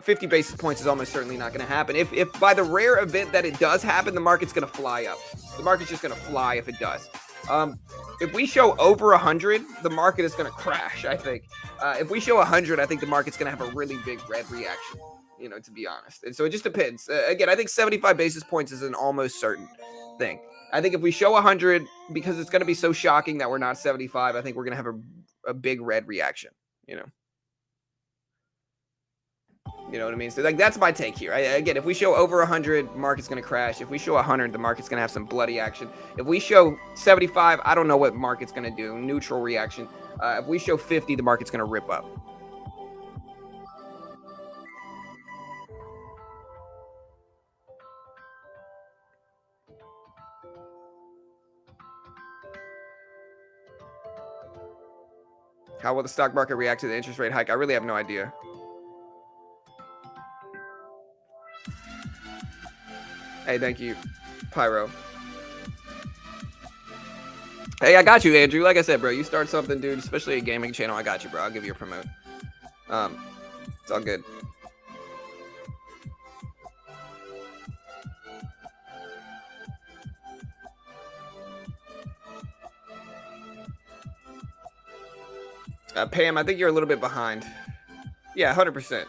50 basis points is almost certainly not going to happen. If by the rare event that it does happen, the market's going to fly up. The market's just going to fly if it does. If we show over 100, the market is going to crash, I think. If we show 100, I think the market's going to have a really big red reaction, to be honest. And so it just depends. Again, I think 75 basis points is an almost certain thing. I think if we show 100, because it's going to be so shocking that we're not 75, I think we're going to have a big red reaction, You know what I mean? So like that's my take here. Again, if we show over 100, market's going to crash. If we show 100, the market's going to have some bloody action. If we show 75, I don't know what market's going to do. Neutral reaction. If we show 50, the market's going to rip up. How will the stock market react to the interest rate hike? I really have no idea. Hey, thank you, Pyro. Hey, I got you, Andrew. Like I said, bro, you start something, dude, especially a gaming channel, I got you, bro. I'll give you a promote. It's all good. Pam, I think you're a little bit behind. Yeah, 100%.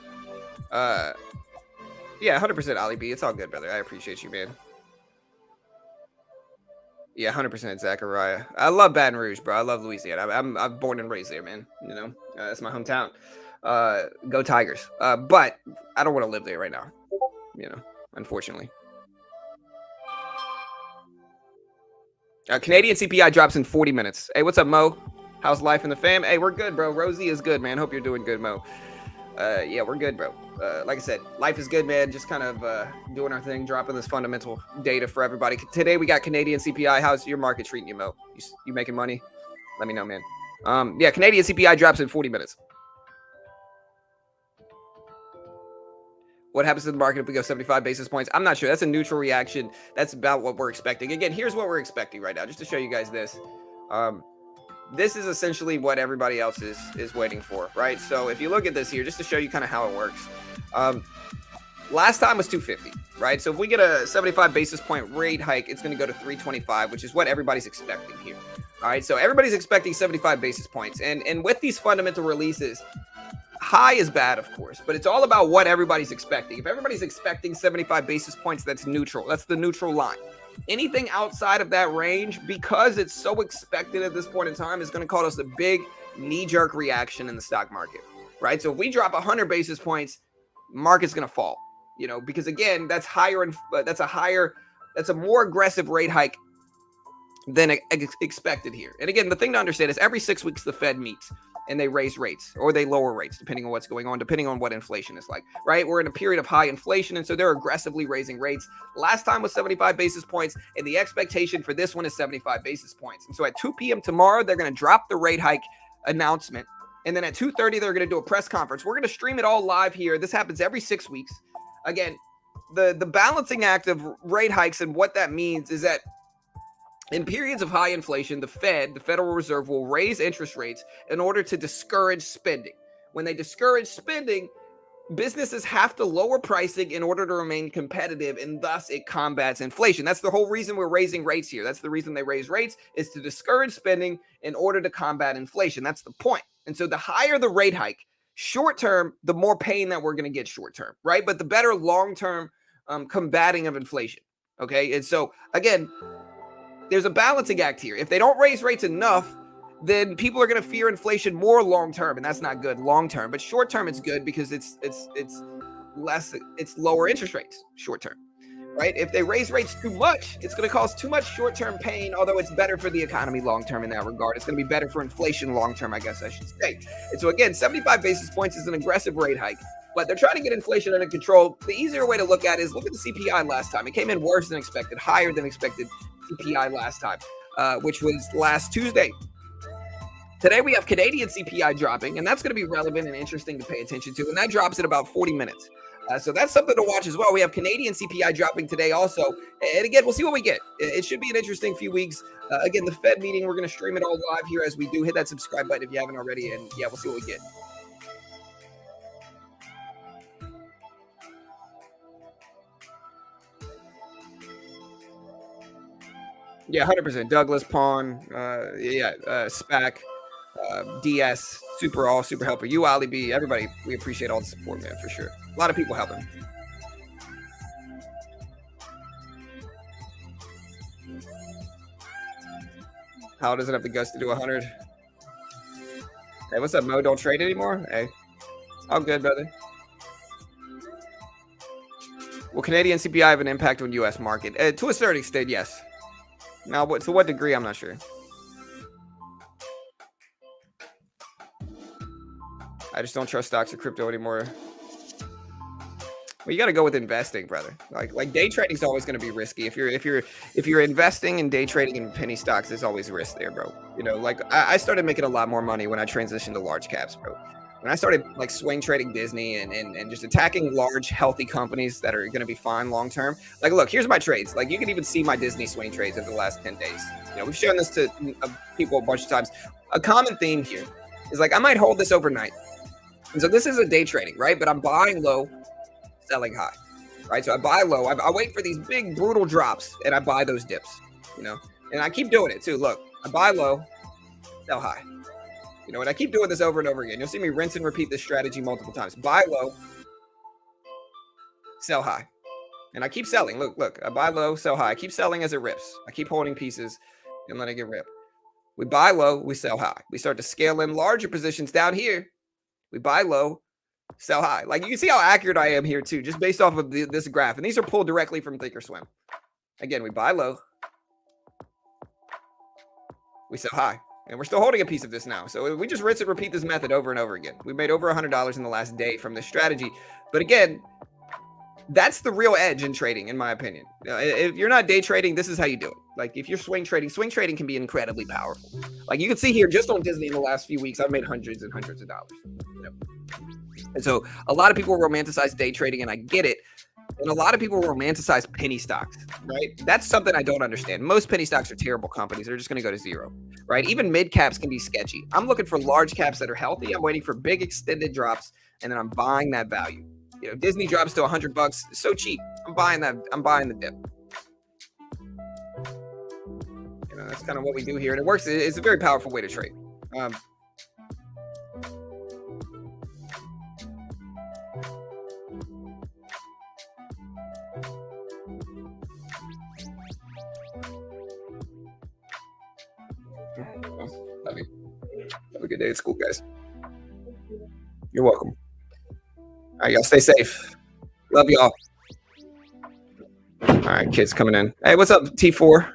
Yeah, 100% Ali B. It's all good, brother. I appreciate you, man. Yeah, 100% Zachariah. I love Baton Rouge, bro. I love Louisiana. I'm born and raised there, man. That's my hometown. Go Tigers. But I don't want to live there right now. Unfortunately. Canadian CPI drops in 40 minutes. Hey, what's up, Mo? How's life in the fam? Hey, we're good, bro. Rosie is good, man. Hope you're doing good, Mo. Yeah, we're good, bro. Like I said, life is good, man. Just kind of doing our thing, dropping this fundamental data for everybody. Today we got Canadian CPI. How's your market treating you, Mo? You making money? Let me know, man. Yeah, Canadian CPI drops in 40 minutes. What happens to the market if we go 75 basis points? I'm not sure. That's a neutral reaction. That's about what we're expecting. Again, here's what we're expecting right now, just to show you guys this. This is essentially what everybody else is waiting for, right? So if you look at this here, just to show you kind of how it works. Last time was 250, right? So if we get a 75 basis point rate hike, it's going to go to 325, which is what everybody's expecting here. All right, so everybody's expecting 75 basis points. And with these fundamental releases, high is bad, of course, but it's all about what everybody's expecting. If everybody's expecting 75 basis points, that's neutral. That's the neutral line. Anything outside of that range, because it's so expected at this point in time, is going to cause us a big knee-jerk reaction in the stock market, right? So if we drop 100 basis points, market's going to fall, because again, that's a more aggressive rate hike than expected here. And again, the thing to understand is every 6 weeks the Fed meets and they raise rates or they lower rates, depending on what's going on, depending on what inflation is like, right? We're in a period of high inflation, and so they're aggressively raising rates. Last time was 75 basis points, and the expectation for this one is 75 basis points. And so at 2 p.m. tomorrow, they're going to drop the rate hike announcement. And then at 2:30, they're going to do a press conference. We're going to stream it all live here. This happens every 6 weeks. Again, the balancing act of rate hikes and what that means is that in periods of high inflation, the Federal Reserve, will raise interest rates in order to discourage spending. When they discourage spending, businesses have to lower pricing in order to remain competitive, and thus it combats inflation. That's the whole reason we're raising rates here. That's the reason they raise rates, is to discourage spending in order to combat inflation. That's the point. And so the higher the rate hike, short term, the more pain that we're going to get short term, right? But the better long term combating of inflation. Okay. And so again, there's a balancing act here. If they don't raise rates enough then people are going to fear inflation more long term, and that's not good long term. But short term, it's good because it's lower interest rates short term, right? If they raise rates too much, it's going to cause too much short term pain. Although it's better for the economy long term in that regard, it's going to be better for inflation long term, I guess I should say. And so again, 75 basis points is an aggressive rate hike, but they're trying to get inflation under control. The easier way to look at it is look at the CPI last time. It came in worse than expected, higher than expected CPI last time, which was last Tuesday. Today, we have Canadian CPI dropping, and that's going to be relevant and interesting to pay attention to, and that drops in about 40 minutes. So that's something to watch as well. We have Canadian CPI dropping today also, and again, we'll see what we get. It should be an interesting few weeks. Again, the Fed meeting, we're going to stream it all live here as we do. Hit that subscribe button if you haven't already, and yeah, we'll see what we get. Yeah, 100%. Douglas, Pawn, SPAC, DS, super helper. You, Ali B, everybody, we appreciate all the support, man, for sure. A lot of people helping. How doesn't have the guts to do 100? Hey, what's up, Mo? Don't trade anymore? Hey, all good, brother. Will Canadian CPI have an impact on U.S. market? To a certain extent, yes. Now, to what degree, I'm not sure. I just don't trust stocks or crypto anymore. Well, you got to go with investing, brother. Like day trading is always going to be risky. If you're investing in day trading in penny stocks, there's always risk there, bro. You know, like I started making a lot more money when I transitioned to large caps, bro. When I started like swing trading Disney and just attacking large healthy companies that are going to be fine long term. Like, look, here's my trades. Like, you can even see my Disney swing trades over the last 10 days. You know, we've shown this to people a bunch of times. A common theme here is like I might hold this overnight. And so this is a day trading, right? But I'm buying low, selling high, right? So I buy low. I wait for these big brutal drops and I buy those dips, you know, and I keep doing it too. Look, I buy low, sell high. You know, and I keep doing this over and over again. You'll see me rinse and repeat this strategy multiple times. Buy low, sell high. And I keep selling. Look, I buy low, sell high. I keep selling as it rips. I keep holding pieces and letting it rip. We buy low, we sell high. We start to scale in larger positions down here. We buy low, sell high. Like, you can see how accurate I am here too, just based off of this graph. And these are pulled directly from Thinkorswim. Again, we buy low, we sell high. And we're still holding a piece of this now. So we just rinse and repeat this method over and over again. We made over $100 in the last day from this strategy. But again, that's the real edge in trading, in my opinion. If you're not day trading, this is how you do it. Like, if you're swing trading can be incredibly powerful. Like, you can see here, just on Disney in the last few weeks, I've made hundreds and hundreds of dollars. You know? And so a lot of people romanticize day trading, and I get it. And a lot of people romanticize penny stocks, right? That's something I don't understand. Most penny stocks are terrible companies. They're just going to go to zero, right? Even mid caps can be sketchy. I'm looking for large caps that are healthy. I'm waiting for big extended drops, and then I'm buying that value. You know, Disney drops to $100. It's so cheap. I'm buying that. I'm buying the dip. You know, that's kind of what we do here, and it works. It's a very powerful way to trade. Have a good day at school, guys. You're welcome. All right, y'all stay safe. Love y'all. All right, kids coming in. Hey, what's up, T4?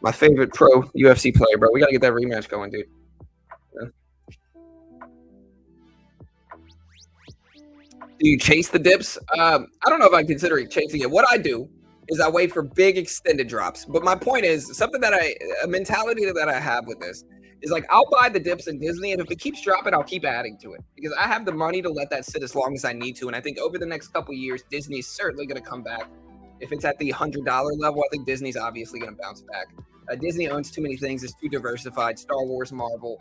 My favorite pro UFC player, bro. We got to get that rematch going, dude. Yeah. Do you chase the dips? I don't know if I consider chasing it. What I do is I wait for big extended drops. But my point is, a mentality that I have with this is like, I'll buy the dips in Disney, and if it keeps dropping, I'll keep adding to it because I have the money to let that sit as long as I need to. And I think over the next couple of years, Disney's certainly going to come back. If it's at the $100 level, I think Disney's obviously going to bounce back. Disney owns too many things. It's too diversified. Star Wars, Marvel,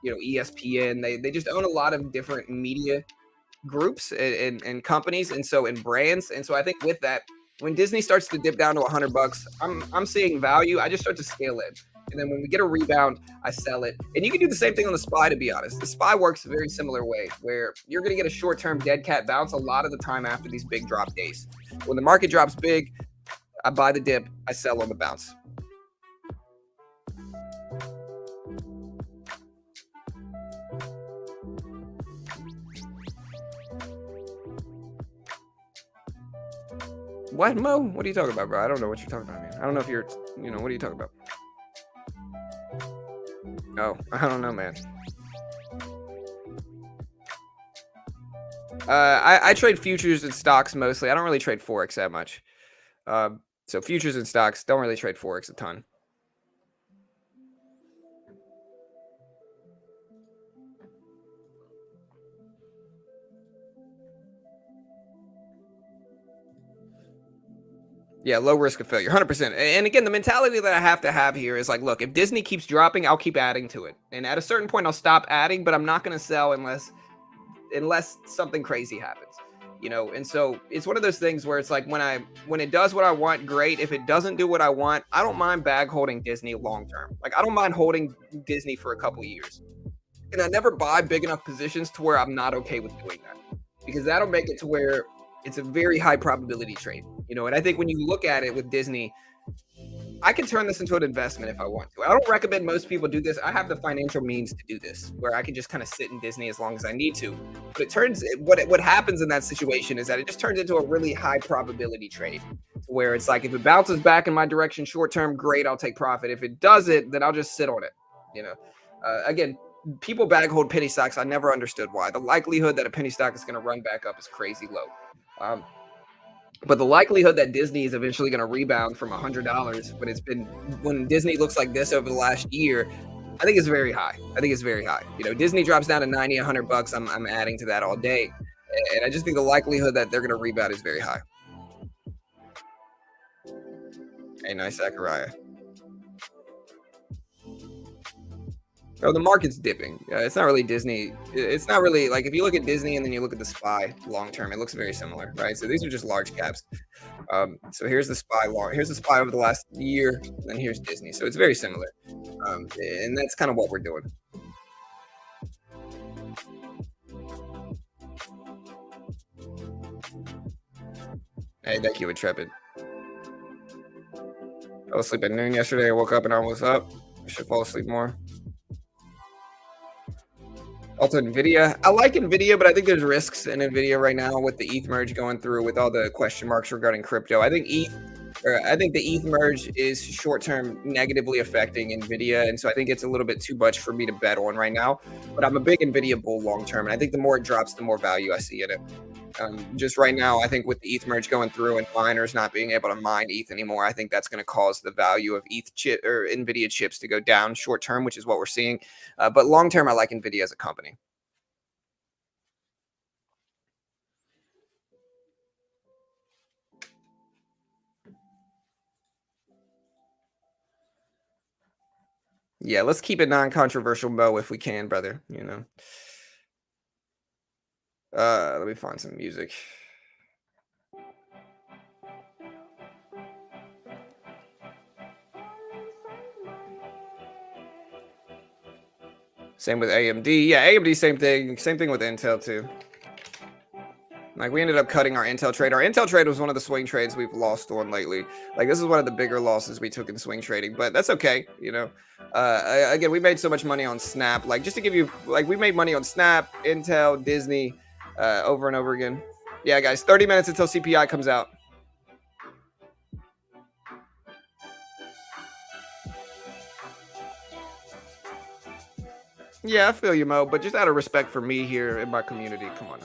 ESPN. They just own a lot of different media groups and companies, and so in brands. And so I think with that, when Disney starts to dip down to $100, I'm seeing value. I just start to scale it. And then when we get a rebound, I sell it. And you can do the same thing on the SPY, to be honest. The SPY works a very similar way, where you're going to get a short-term dead cat bounce a lot of the time after these big drop days. When the market drops big, I buy the dip, I sell on the bounce. What, Mo? What are you talking about, bro? I don't know what you're talking about, man. I don't know if you're, what are you talking about? Oh, I don't know, man. I trade futures and stocks mostly. I don't really trade forex that much. So futures and stocks, don't really trade forex a ton. Yeah, low risk of failure, 100%. And again, the mentality that I have to have here is like, look, if Disney keeps dropping, I'll keep adding to it. And at a certain point, I'll stop adding, but I'm not going to sell unless something crazy happens. And so it's one of those things where it's like when it does what I want, great. If it doesn't do what I want, I don't mind bag holding Disney long term. Like, I don't mind holding Disney for a couple years. And I never buy big enough positions to where I'm not okay with doing that, because that'll make it to where it's a very high probability trade. And I think when you look at it with Disney, I can turn this into an investment if I want to. I don't recommend most people do this. I have the financial means to do this, where I can just kind of sit in Disney as long as I need to. But what happens in that situation is that it just turns into a really high probability trade, where it's like, if it bounces back in my direction short term, great, I'll take profit. If it doesn't, then I'll just sit on it. Again, people bag hold penny stocks. I never understood why. The likelihood that a penny stock is going to run back up is crazy low. But the likelihood that Disney is eventually going to rebound from $100 when Disney looks like this over the last year, I think is very high. Disney drops down to 90, $100. I'm adding to that all day. And I just think the likelihood that they're going to rebound is very high. Hey, nice, Zachariah. Oh, the market's dipping. It's not really Disney. It's not really like, if you look at Disney and then you look at the SPY long term, it looks very similar, right? So these are just large caps. So here's the SPY Here's the SPY over the last year, and then here's Disney. So it's very similar, and that's kind of what we're doing. Hey, thank you, Intrepid. I was asleep at noon yesterday. I woke up and I was up. I should fall asleep more. Also, Nvidia. I like Nvidia, but I think there's risks in Nvidia right now with the ETH merge going through, with all the question marks regarding crypto. I think the ETH merge is short term negatively affecting Nvidia, and so I think it's a little bit too much for me to bet on right now. But I'm a big Nvidia bull long term, and I think the more it drops, the more value I see in it. Just right now, I think with the ETH merge going through and miners not being able to mine ETH anymore, I think that's going to cause the value of ETH chip or Nvidia chips to go down short term, which is what we're seeing. But long term, I like Nvidia as a company. Yeah, let's keep it non-controversial, Mo, if we can, brother. Let me find some music. Same with AMD. Yeah, AMD, same thing. Same thing with Intel too. Like, we ended up cutting our Intel trade. Our Intel trade was one of the swing trades we've lost on lately. Like, this is one of the bigger losses we took in swing trading, but that's okay. Again, we made so much money on Snap. Like, just to give you, like, we made money on Snap, Intel, Disney, over and over again. Yeah, guys, 30 minutes until CPI comes out. Yeah, I feel you, Mo, but just out of respect for me here in my community, come on.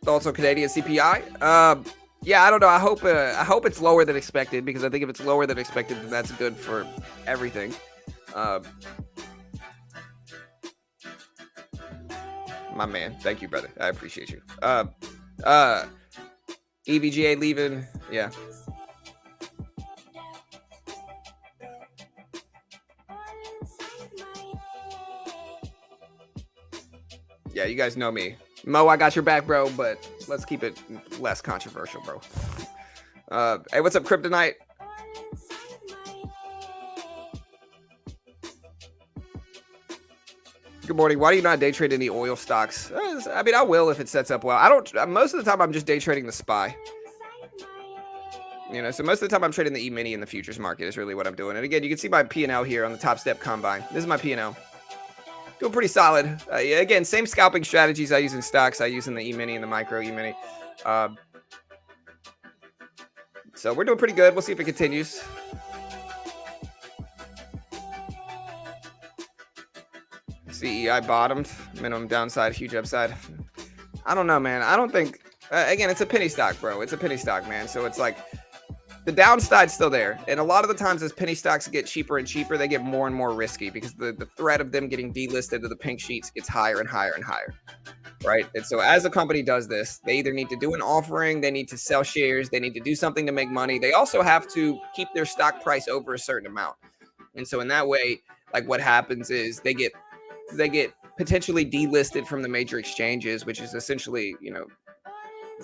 Thoughts on Canadian CPI? Yeah, I don't know. I hope it's lower than expected, because I think if it's lower than expected, then that's good for everything. My man, thank you, brother. I appreciate you. EVGA leaving, yeah. Yeah, you guys know me. Mo, I got your back, bro, but let's keep it less controversial, bro. Hey, what's up, Kryptonite? Good morning. Why do you not day trade any oil stocks? I mean, I will if it sets up well. I don't. Most of the time, I'm just day trading the SPY. So most of the time I'm trading the E-mini in the futures market is really what I'm doing. And again, you can see my P&L here on the top step combine. This is my P&L. Doing pretty solid. Yeah, again, same scalping strategies I use in stocks. I use in the E-mini and the micro E-mini. So we're doing pretty good. We'll see if it continues. CEI bottomed. Minimum downside, huge upside. I don't know, man. I don't think. Again, it's a penny stock, bro. It's a penny stock, man. So it's like the downside's still there. And a lot of the times as penny stocks get cheaper and cheaper, they get more and more risky because the threat of them getting delisted to the pink sheets gets higher and higher and higher. Right. And so as a company does this, they either need to do an offering, they need to sell shares, they need to do something to make money. They also have to keep their stock price over a certain amount. And so in that way, like what happens is they get potentially delisted from the major exchanges, which is essentially,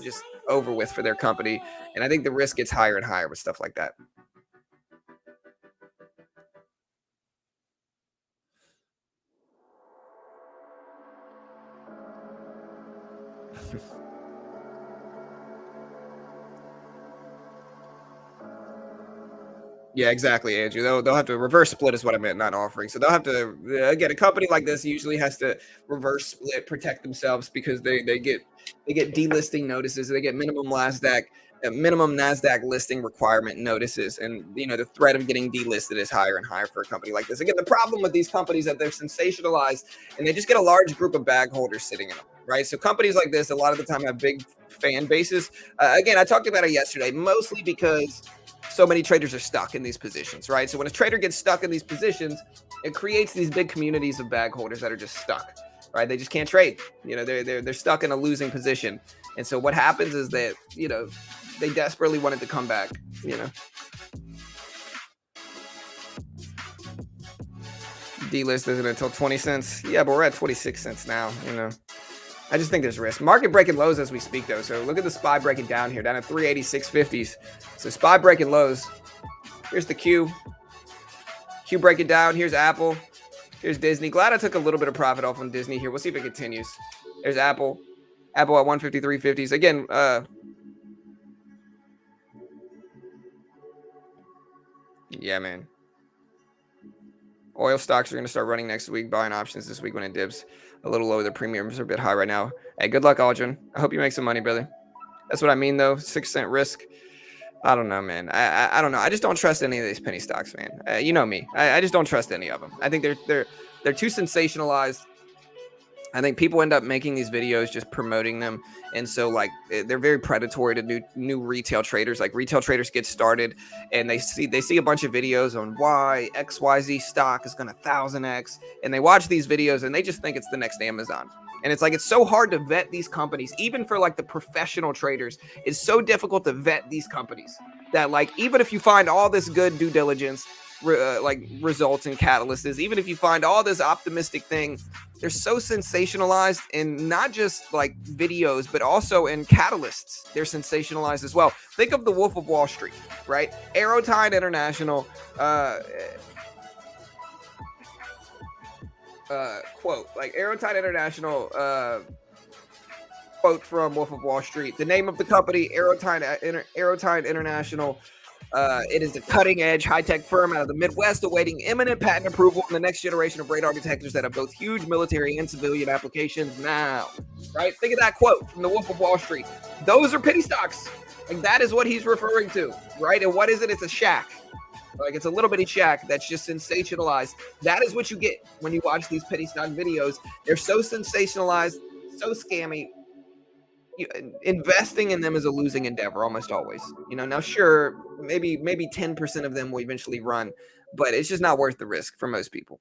just over with for their company. And I think the risk gets higher and higher with stuff like that. Yeah, exactly, Andrew. They'll have to reverse split is what I meant, not offering. So they'll have to again, a company like this usually has to reverse split, protect themselves because they get delisting notices, they get minimum Nasdaq listing requirement notices, and the threat of getting delisted is higher and higher for a company like this. Again, the problem with these companies is that they're sensationalized and they just get a large group of bag holders sitting in them, right? So companies like this, a lot of the time, have big fan bases. Again, I talked about it yesterday, mostly because so many traders are stuck in these positions, right? So when a trader gets stuck in these positions, it creates these big communities of bag holders that are just stuck, right? They just can't trade. They're stuck in a losing position. And so what happens is that, they desperately wanted to come back, delist isn't until 20 cents. Yeah, but we're at 26 cents now. I just think there's risk. Market breaking lows as we speak, though. So look at the SPY breaking down here, down at 386.50s. So SPY breaking lows. Here's the Q. Q breaking down. Here's Apple. Here's Disney. Glad I took a little bit of profit off on Disney here. We'll see if it continues. There's Apple. Apple at 153.50s. Again, yeah, man. Oil stocks are going to start running next week, buying options this week when it dips a little lower. The premiums are a bit high right now. Hey, good luck, Aldrin. I hope you make some money, brother. That's what I mean, though. 6% risk. I don't know, man. I don't know. I just don't trust any of these penny stocks, man. You know me. I just don't trust any of them. I think they're too sensationalized. I think people end up making these videos just promoting them, and so like they're very predatory to new retail traders. Like retail traders get started, and they see a bunch of videos on why XYZ stock is going to 1000x, and they watch these videos and they just think it's the next Amazon. And it's like it's so hard to vet these companies, even for like the professional traders. It's so difficult to vet these companies that like even if you find all this good due diligence, like results and catalysts, even if you find all this optimistic thing, they're so sensationalized in not just like videos, but also in catalysts. They're sensationalized as well. Think of the Wolf of Wall Street, right? Aerotide International, quote, like Aerotide International, quote from Wolf of Wall Street. The name of the company, Aerotide International. It is a cutting-edge, high-tech firm out of the Midwest awaiting imminent patent approval on the next generation of radar detectors that have both huge military and civilian applications now. Right? Think of that quote from the Wolf of Wall Street. Those are penny stocks. Like, that is what he's referring to, right? And what is it? It's a shack. Like, it's a little bitty shack that's just sensationalized. That is what you get when you watch these penny stock videos. They're so sensationalized, so scammy. Investing in them is a losing endeavor almost always. Now sure, maybe 10% of them will eventually run, but it's just not worth the risk for most people.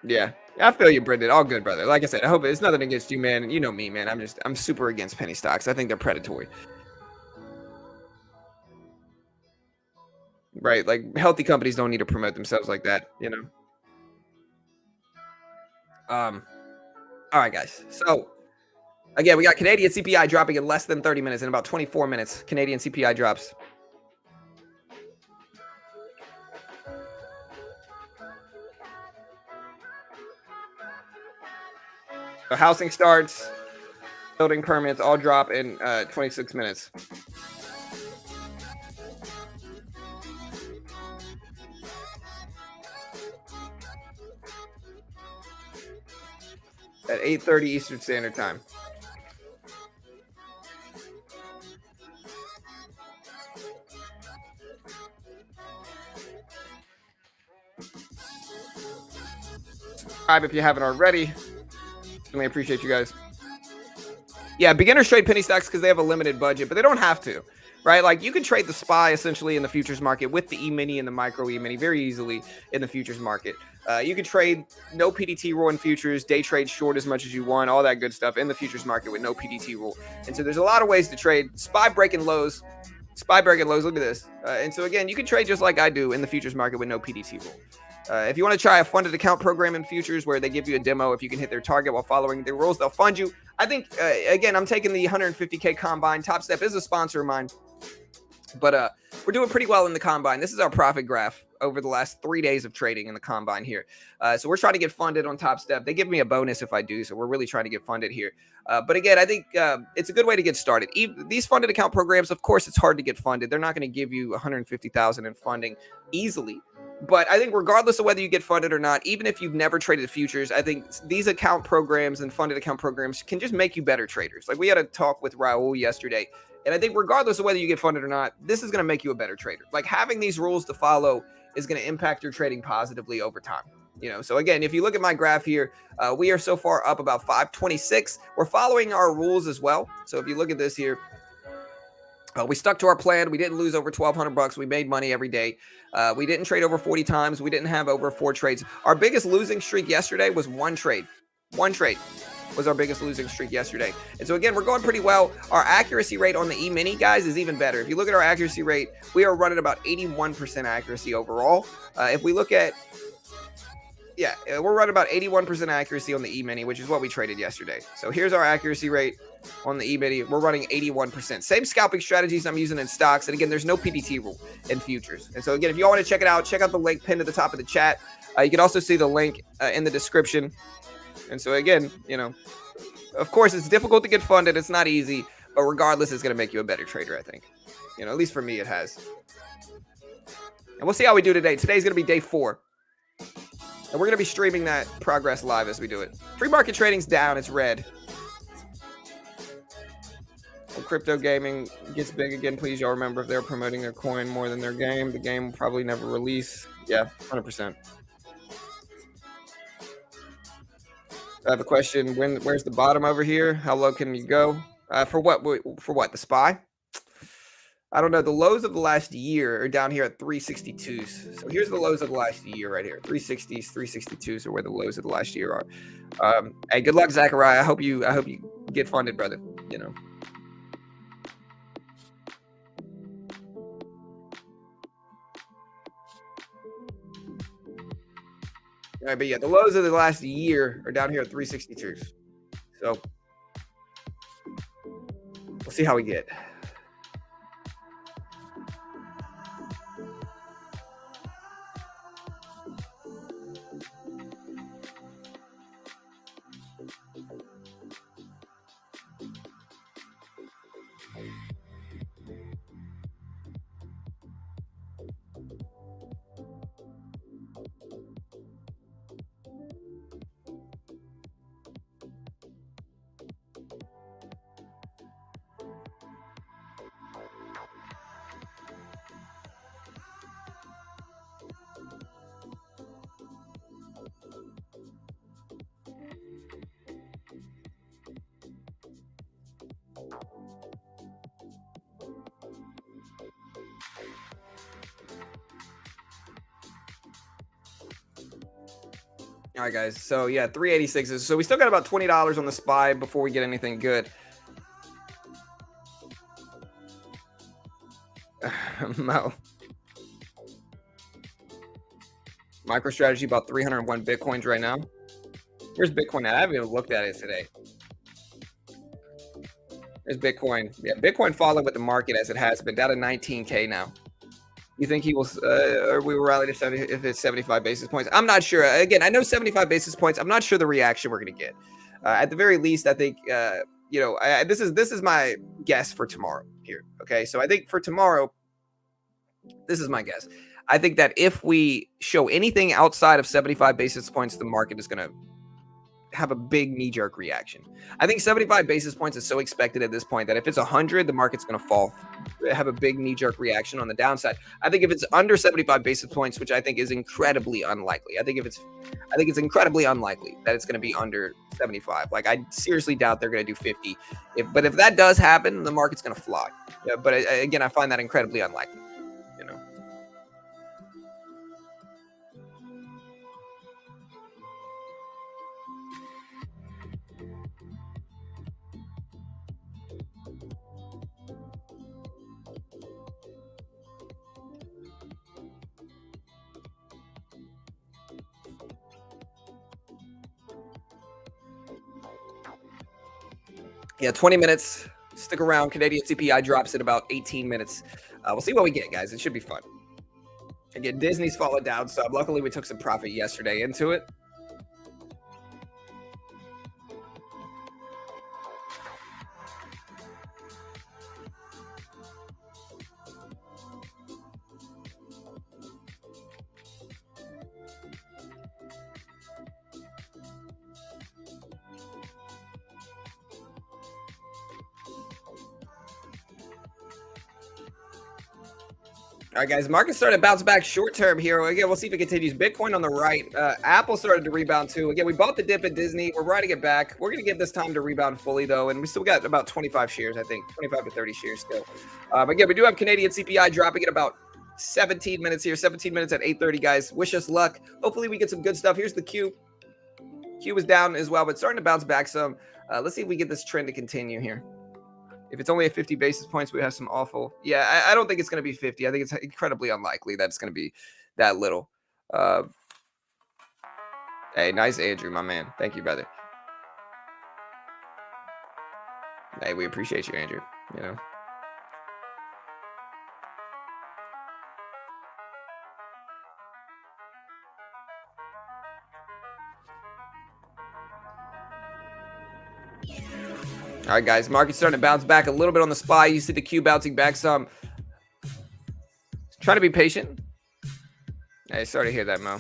Yeah, I feel you, Brendan. All good, brother. Like I said, I hope it's nothing against you, man. You know me, man. I'm super against penny stocks. I think they're predatory. Right? Like healthy companies don't need to promote themselves like that. Um all right, guys. So again, we got Canadian CPI dropping in less than 30 minutes. In about 24 minutes, Canadian CPI drops. So housing starts. Building permits all drop in 26 minutes. At 8:30 Eastern Standard Time. Subscribe if you haven't already. Really appreciate you guys. Yeah, beginners trade penny stocks because they have a limited budget, but they don't have to, right? Like you can trade the SPY essentially in the futures market with the E-mini and the micro E-mini very easily in the futures market. You can trade no PDT rule in futures, day trade short as much as you want, all that good stuff in the futures market with no PDT rule. And so there's a lot of ways to trade. SPY breaking lows, look at this. And so again, you can trade just like I do in the futures market with no PDT rule. If you want to try a funded account program in futures where they give you a demo, if you can hit their target while following the rules, they'll fund you. I think, again, I'm taking the 150K combine. Top Step is a sponsor of mine, but we're doing pretty well in the combine. This is our profit graph over the last 3 days of trading in the combine here. So we're trying to get funded on Top Step. They give me a bonus if I do, so we're really trying to get funded here. But again, I think it's a good way to get started. These funded account programs, of course, it's hard to get funded. They're not going to give you $150,000 in funding easily. But I think regardless of whether you get funded or not, even if you've never traded futures, I think these account programs and funded account programs can just make you better traders. Like we had a talk with Raul yesterday, and I think regardless of whether you get funded or not, this is going to make you a better trader. Like having these rules to follow is going to impact your trading positively over time. So again, if you look at my graph here, we are so far up about 526. We're following our rules as well. So if you look at this here, we stuck to our plan. We didn't lose over $1,200. We made money every day. We didn't trade over 40 times. We didn't have over 4 trades. Our biggest losing streak yesterday was one trade. One trade was our biggest losing streak yesterday. And so again, we're going pretty well. Our accuracy rate on the E-mini, guys, is even better. If you look at our accuracy rate, we are running about 81% accuracy overall. If we look at we're running about 81% accuracy on the E-mini, which is what we traded yesterday. So here's our accuracy rate on the E-mini. We're running 81%. Same scalping strategies I'm using in stocks. And again, there's no PDT rule in futures. And so again, if you all want to check it out, check out the link pinned at the top of the chat. You can also see the link in the description. And so again, of course, it's difficult to get funded. It's not easy, but regardless, it's going to make you a better trader, I think. At least for me, it has. And we'll see how we do today. Today's going to be day 4. And we're going to be streaming that progress live as we do it. Pre-market trading's down. It's red. When crypto gaming gets big again, please y'all remember if they're promoting their coin more than their game, the game will probably never release. Yeah, 100%. I have a question. Where's the bottom over here? How low can you go? For what? The SPY? I don't know. The lows of the last year are down here at 362s. So here's the lows of the last year right here. 360s, 362s are where the lows of the last year are. Hey, good luck, Zachariah. I hope you get funded, brother. All right, but yeah, the lows of the last year are down here at 362s. So we'll see how we get. All right, guys. So yeah, 386s. So we still got about $20 on the SPY before we get anything good. Mo. MicroStrategy about 301 Bitcoins right now. Where's Bitcoin at? I haven't even looked at it today. There's Bitcoin. Yeah, Bitcoin falling with the market as it has been, down to 19K now. You think he will, or we will rally to 70 if it's 75 basis points? I'm not sure. Again, I know 75 basis points. I'm not sure the reaction we're going to get. At the very least, I think this is my guess for tomorrow here. Okay, so I think for tomorrow, this is my guess. I think that if we show anything outside of 75 basis points, the market is going to have a big knee jerk reaction. I think 75 basis points is so expected at this point that if it's 100, the market's going to fall, have a big knee jerk reaction on the downside. I think if it's under 75 basis points, which I think is incredibly unlikely, I think it's incredibly unlikely that it's going to be under 75. Like, I seriously doubt they're going to do 50. But if that does happen, the market's going to fly. Yeah, but again, I find that incredibly unlikely. You know. Yeah, 20 minutes. Stick around. Canadian CPI drops in about 18 minutes. We'll see what we get, guys. It should be fun. Again, Disney's fallen down, so luckily we took some profit yesterday into it. All right, guys. Market started to bounce back short term here. Again, we'll see if it continues. Bitcoin on the right. Apple started to rebound too. Again, we bought the dip at Disney. We're riding it back. We're going to give this time to rebound fully, though. And we still got about 25 shares, I think, 25 to 30 shares still. Again, we do have Canadian CPI dropping in about 17 minutes here. 17 minutes at 8:30, guys. Wish us luck. Hopefully, we get some good stuff. Here's the Q. Q was down as well, but starting to bounce back some. Let's see if we get this trend to continue here. If it's only at 50 basis points, we have some awful. Yeah, I don't think it's going to be 50. I think it's incredibly unlikely that it's going to be that little. Uh, hey, nice, Andrew, my man. Thank you, brother. Hey, we appreciate you, Andrew. You know. All right, guys. Market's starting to bounce back a little bit on the SPY. You see the Q bouncing back some. Trying to be patient. Hey, sorry to hear that, Mo.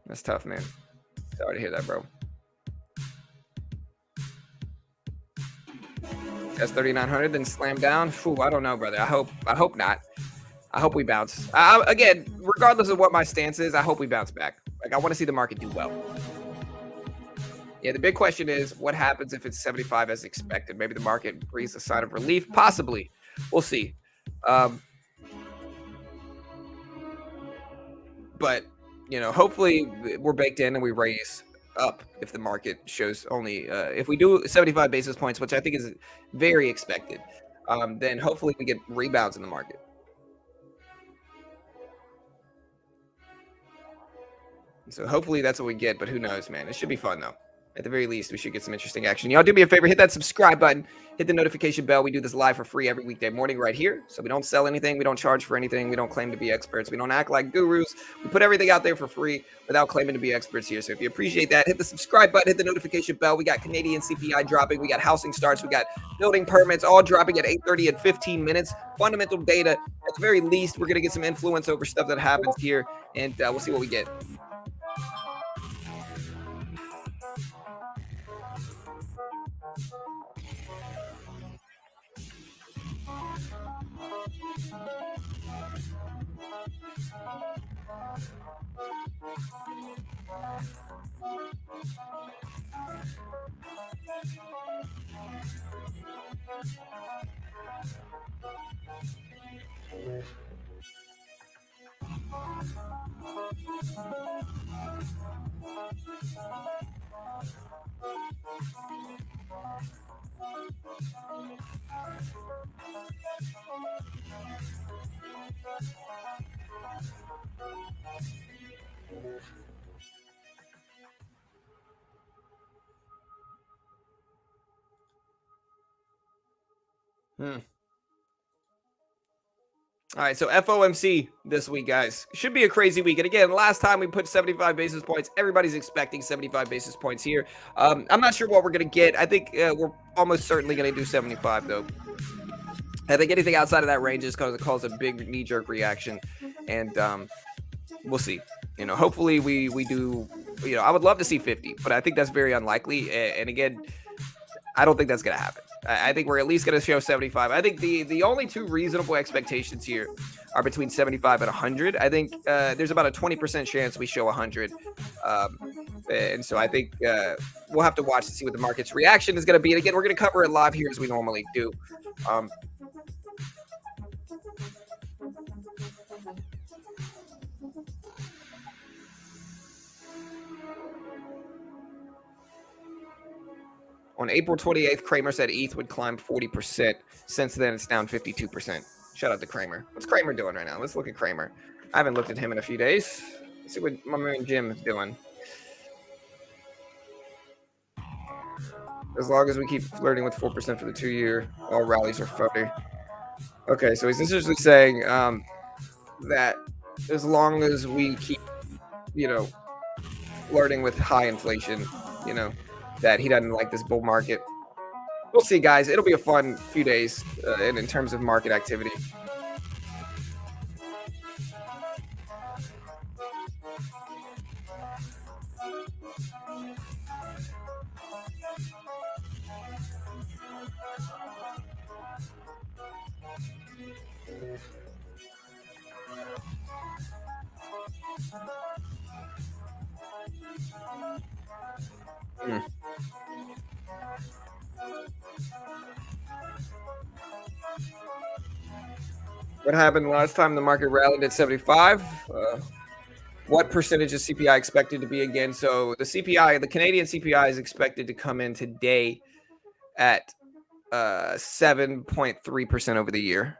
That's tough, man. Sorry to hear that, bro. That's 3,900, then slam down. Phew, I don't know, brother. I hope not. I hope we bounce. Again, regardless of what my stance is, I hope we bounce back. Like, I want to see the market do well. Yeah, the big question is what happens if it's 75 as expected? Maybe the market breathes a sign of relief. Possibly. We'll see. But, hopefully we're baked in and we raise up if the market shows only, if we do 75 basis points, which I think is very expected, then hopefully we get rebounds in the market. So hopefully that's what we get, but who knows, man. It should be fun, though. At the very least, we should get some interesting action. Y'all do me a favor, hit that subscribe button, hit the notification bell. We do this live for free every weekday morning right here. So we don't sell anything. We don't charge for anything. We don't claim to be experts. We don't act like gurus. We put everything out there for free without claiming to be experts here. So if you appreciate that, hit the subscribe button, hit the notification bell. We got Canadian CPI dropping. We got housing starts. We got building permits all dropping at 8:30 and 15 minutes. Fundamental data. At the very least, we're going to get some influence over stuff that happens here, and we'll see what we get. All right, so FOMC this week, guys, should be a crazy week. And again, last time we put 75 basis points, everybody's expecting 75 basis points here. I'm not sure what we're going to get. I think we're almost certainly going to do 75, though. I think anything outside of that range is going to cause a big knee-jerk reaction, and we'll see. Hopefully we do. I would love to see 50, but I think that's very unlikely. And again, I don't think that's going to happen. I think we're at least going to show 75. I think the only two reasonable expectations here are between 75 and 100. I think there's about a 20% chance we show 100. And so I think we'll have to watch to see what the market's reaction is going to be. And again, we're going to cover it live here as we normally do. On April 28th, Kramer said ETH would climb 40%. Since then, it's down 52%. Shout out to Kramer. What's Kramer doing right now? Let's look at Kramer. I haven't looked at him in a few days. Let's see what my man Jim is doing. As long as we keep flirting with 4% for the 2-year, all rallies are funny. Okay, so he's essentially saying that as long as we keep, flirting with high inflation, that he doesn't like this bull market. We'll see, guys. It'll be a fun few days in terms of market activity. What happened last time the market rallied at 75? What percentage is CPI expected to be again? So the CPI, the Canadian CPI, is expected to come in today at 7.3% over the year.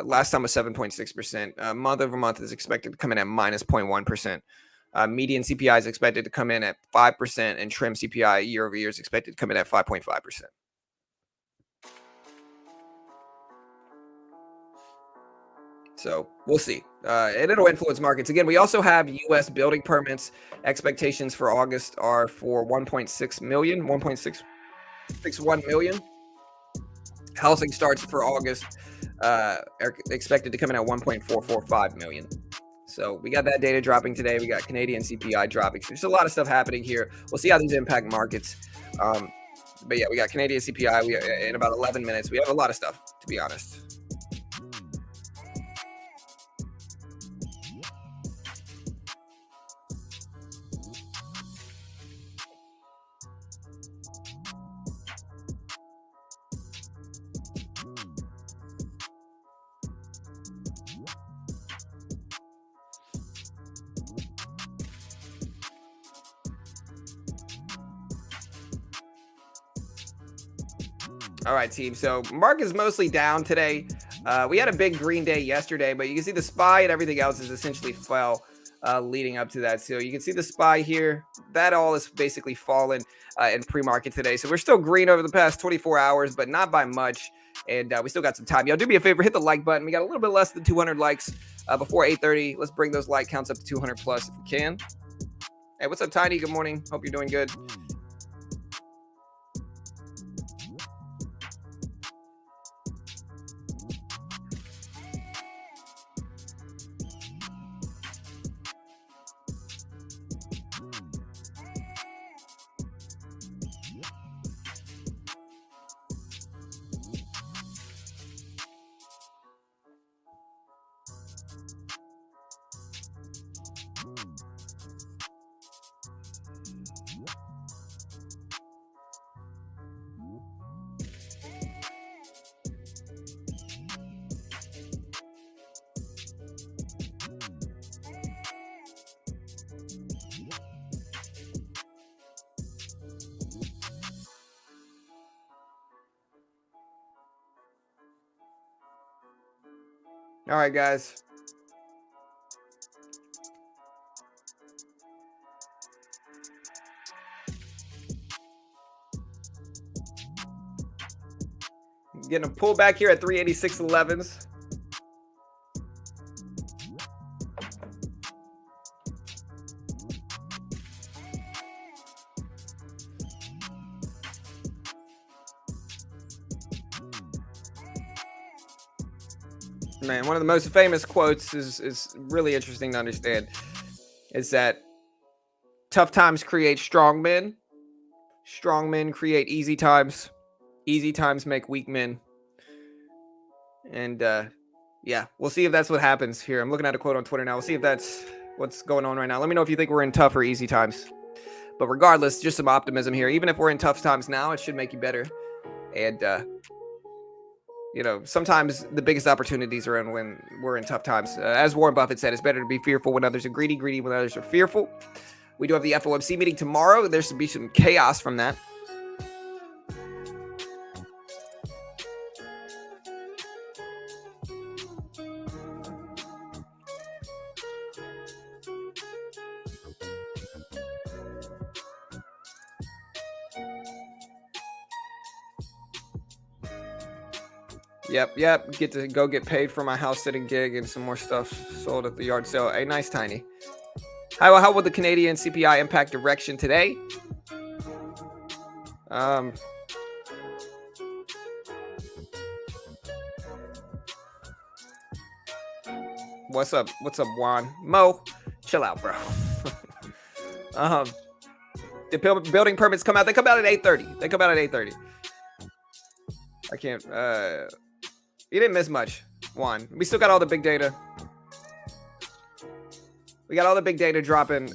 Last time was 7.6%. Month over month is expected to come in at minus 0.1%. Median CPI is expected to come in at 5%, and trim CPI year over year is expected to come in at 5.5%. So we'll see. And it'll influence markets. Again, we also have U.S. building permits. Expectations for August are for 1.6 million, 1.661 million. Housing starts for August are expected to come in at 1.445 million. So we got that data dropping today. We got Canadian CPI dropping. So there's a lot of stuff happening here. We'll see how these impact markets. But yeah, we got Canadian CPI in about 11 minutes. We have a lot of stuff, to be honest. All right, team. So market is mostly down today. We had a big green day yesterday, but you can see the SPY and everything else is essentially fell leading up to that. So you can see the SPY here. That all is basically fallen in pre-market today. So we're still green over the past 24 hours, but not by much. And we still got some time. Y'all do me a favor, hit the like button. We got a little bit less than 200 likes before 8:30. Let's bring those like counts up to 200 plus if we can. Hey, what's up, Tiny? Good morning. Hope you're doing good. All right, guys. Getting a pullback here at 386.11s. Man, one of the most famous quotes is really interesting to understand. Is that tough times create strong men create easy times make weak men. And yeah, we'll see if that's what happens here. I'm looking at a quote on Twitter now. We'll see if that's what's going on right now. Let me know if you think we're in tough or easy times. But regardless, just some optimism here. Even if we're in tough times now, it should make you better. And sometimes the biggest opportunities are in when we're in tough times. As Warren Buffett said, it's better to be fearful when others are greedy, greedy when others are fearful. We do have the FOMC meeting tomorrow. There should be some chaos from that. Yep. Get to go get paid for my house sitting gig and some more stuff sold at the yard sale. A nice tiny. How will the Canadian CPI impact direction today? What's up, Juan? Mo, chill out, bro. The building permits come out. They come out at 8:30. I can't. You didn't miss much, Juan. We still got all the big data. We got all the big data dropping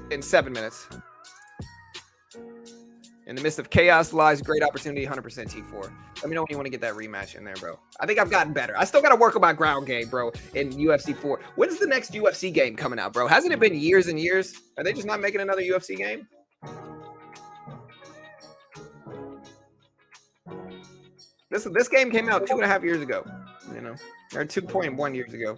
in 7 minutes. In the midst of chaos lies great opportunity. 100% T4. Let me know when you want to get that rematch in there, bro. I think I've gotten better. I still got to work on my ground game, bro, in UFC 4. When's the next UFC game coming out, bro? Hasn't it been years and years? Are they just not making another UFC game? This game came out 2.5 years ago, or 2.1 years ago.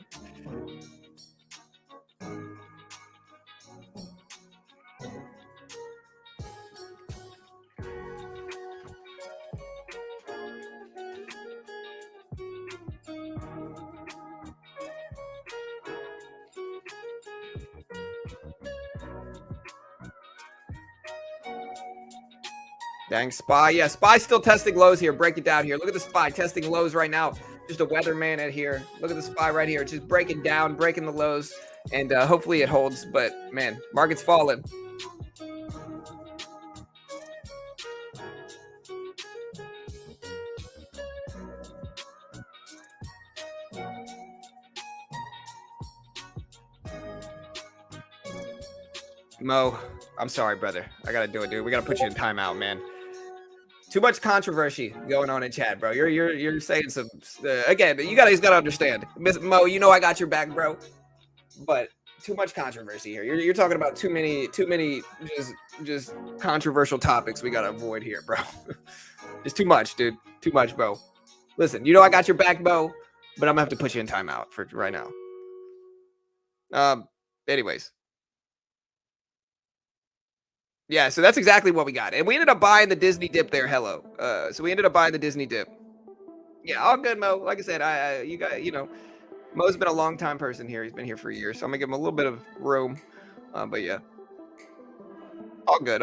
Dang, SPY. Yeah, SPY still testing lows here. Break it down here. Look at the SPY testing lows right now. Just a weatherman at here. Look at the SPY right here. Just breaking down, breaking the lows. And hopefully it holds. But, man, market's falling. Mo, I'm sorry, brother. I got to do it, dude. We got to put you in timeout, man. Too much controversy going on in chat, bro. You're saying some again. You guys got to understand, Mo. I got your back, bro. But too much controversy here. You're talking about too many just controversial topics we got to avoid here, bro. Just too much, dude. Too much, bro. Listen, I got your back, Mo. But I'm gonna have to put you in timeout for right now. Anyways. Yeah, so that's exactly what we got. And we ended up buying the Disney dip there. Hello. So we ended up buying the Disney dip. Yeah, all good, Mo. Like I said, you guys, Mo's been a long time person here. He's been here for years. So I'm gonna give him a little bit of room. But yeah. All good.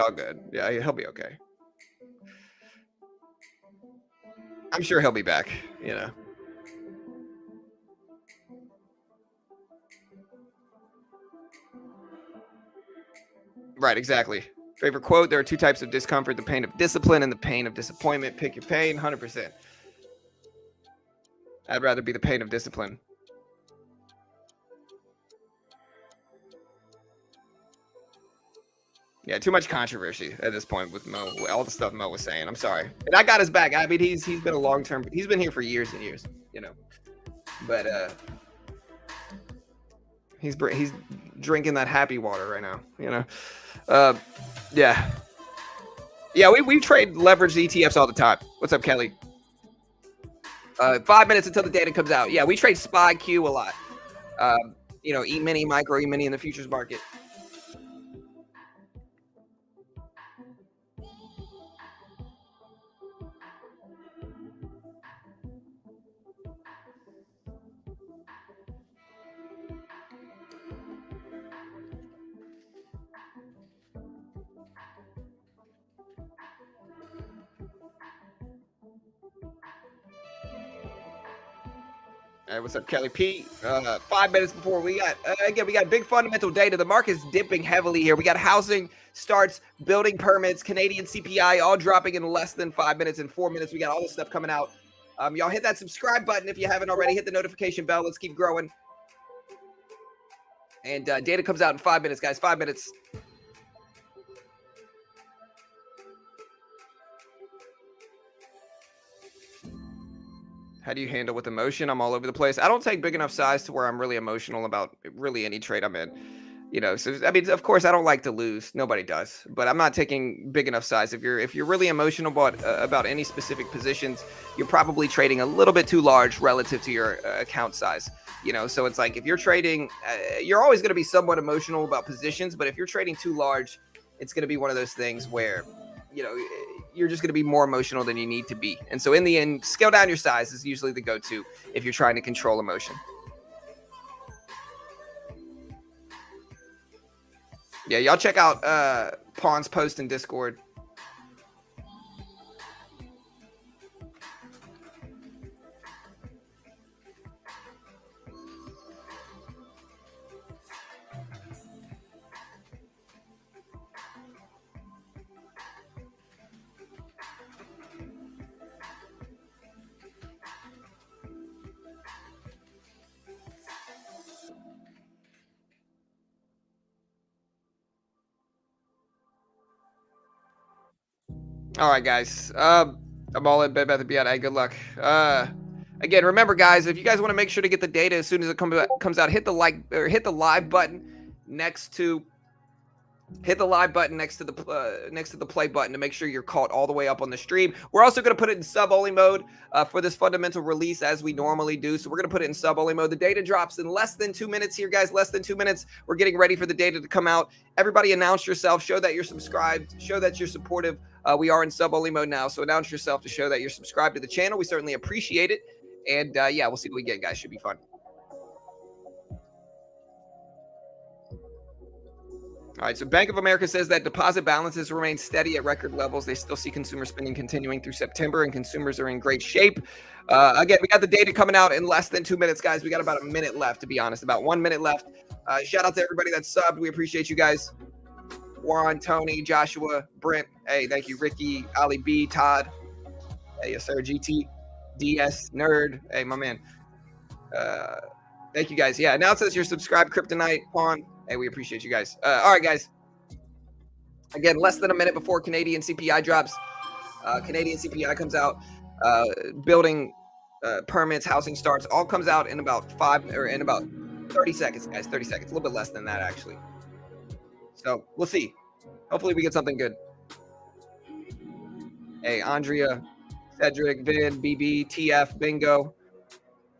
Yeah, he'll be okay. I'm sure he'll be back, Right, exactly. Favorite quote: there are two types of discomfort, the pain of discipline and the pain of disappointment. Pick your pain, 100%. I'd rather be the pain of discipline. Yeah, too much controversy at this point with Mo. All the stuff Mo was saying. I'm sorry. And I got his back. I mean, he's been a long-term. He's been here for years and years, But he's drinking that happy water right now, Yeah. Yeah, we trade leveraged ETFs all the time. What's up, Kelly? 5 minutes until the data comes out. Yeah, we trade SPY Q a lot. E-mini, micro, E-mini in the futures market. All right, what's up, Kelly P? 5 minutes before we got again, we got big fundamental data. The market's dipping heavily here. We got housing starts, building permits, Canadian CPI, all dropping in less than 5 minutes. In 4 minutes, we got all this stuff coming out. Y'all hit that subscribe button if you haven't already. Hit the notification bell. Let's keep growing. And data comes out in 5 minutes, guys. 5 minutes. How do you handle with emotion? I'm all over the place. I don't take big enough size to where I'm really emotional about really any trade I'm in. You know, so I mean, of course, I don't like to lose. Nobody does, but I'm not taking big enough size. If you're really emotional about any specific positions, you're probably trading a little bit too large relative to your account size. You know, so it's like if you're trading, you're always going to be somewhat emotional about positions, but if you're trading too large, it's going to be one of those things where, you know, you're just going to be more emotional than you need to be. And so in the end, scale down your size is usually the go-to if you're trying to control emotion. Yeah, y'all check out Pawn's post in Discord. All right, guys. I'm all in bed about to be out. Hey, good luck. Again, remember, guys, if you guys want to make sure to get the data as soon as it comes out, hit the like or hit the live button next to the play button to make sure you're caught all the way up on the stream. We're also going to put it in sub-only mode for this fundamental release as we normally do. So we're going to put it in sub-only mode. The data drops in less than 2 minutes here, guys. Less than 2 minutes. We're getting ready for the data to come out. Everybody announce yourself. Show that you're subscribed. Show that you're supportive. We are in sub-only mode now, so announce yourself to show that you're subscribed to the channel. We certainly appreciate it. And yeah, we'll see what we get, guys. Should be fun. All right, so Bank of America says that deposit balances remain steady at record levels. They still see consumer spending continuing through September, and consumers are in great shape. Again, we got the data coming out in less than 2 minutes, guys. We got about a minute left, to be honest, about 1 minute left. Shout out to everybody that subbed. We appreciate you guys. Warren, Tony, Joshua, Brent. Hey, thank you. Ricky, Ali B, Todd. Hey, yes, sir. GT, DS, Nerd. Hey, my man. Thank you, guys. Yeah, now it says you're subscribed, Kryptonite, Pawn. Hey, we appreciate you guys. All right, guys. Again, less than a minute before Canadian CPI drops. Canadian CPI comes out. Building permits, housing starts, all comes out in about 30 seconds, guys. 30 seconds. A little bit less than that, actually. So we'll see. Hopefully we get something good. Hey, Andrea, Cedric, Vin, BB, TF, Bingo.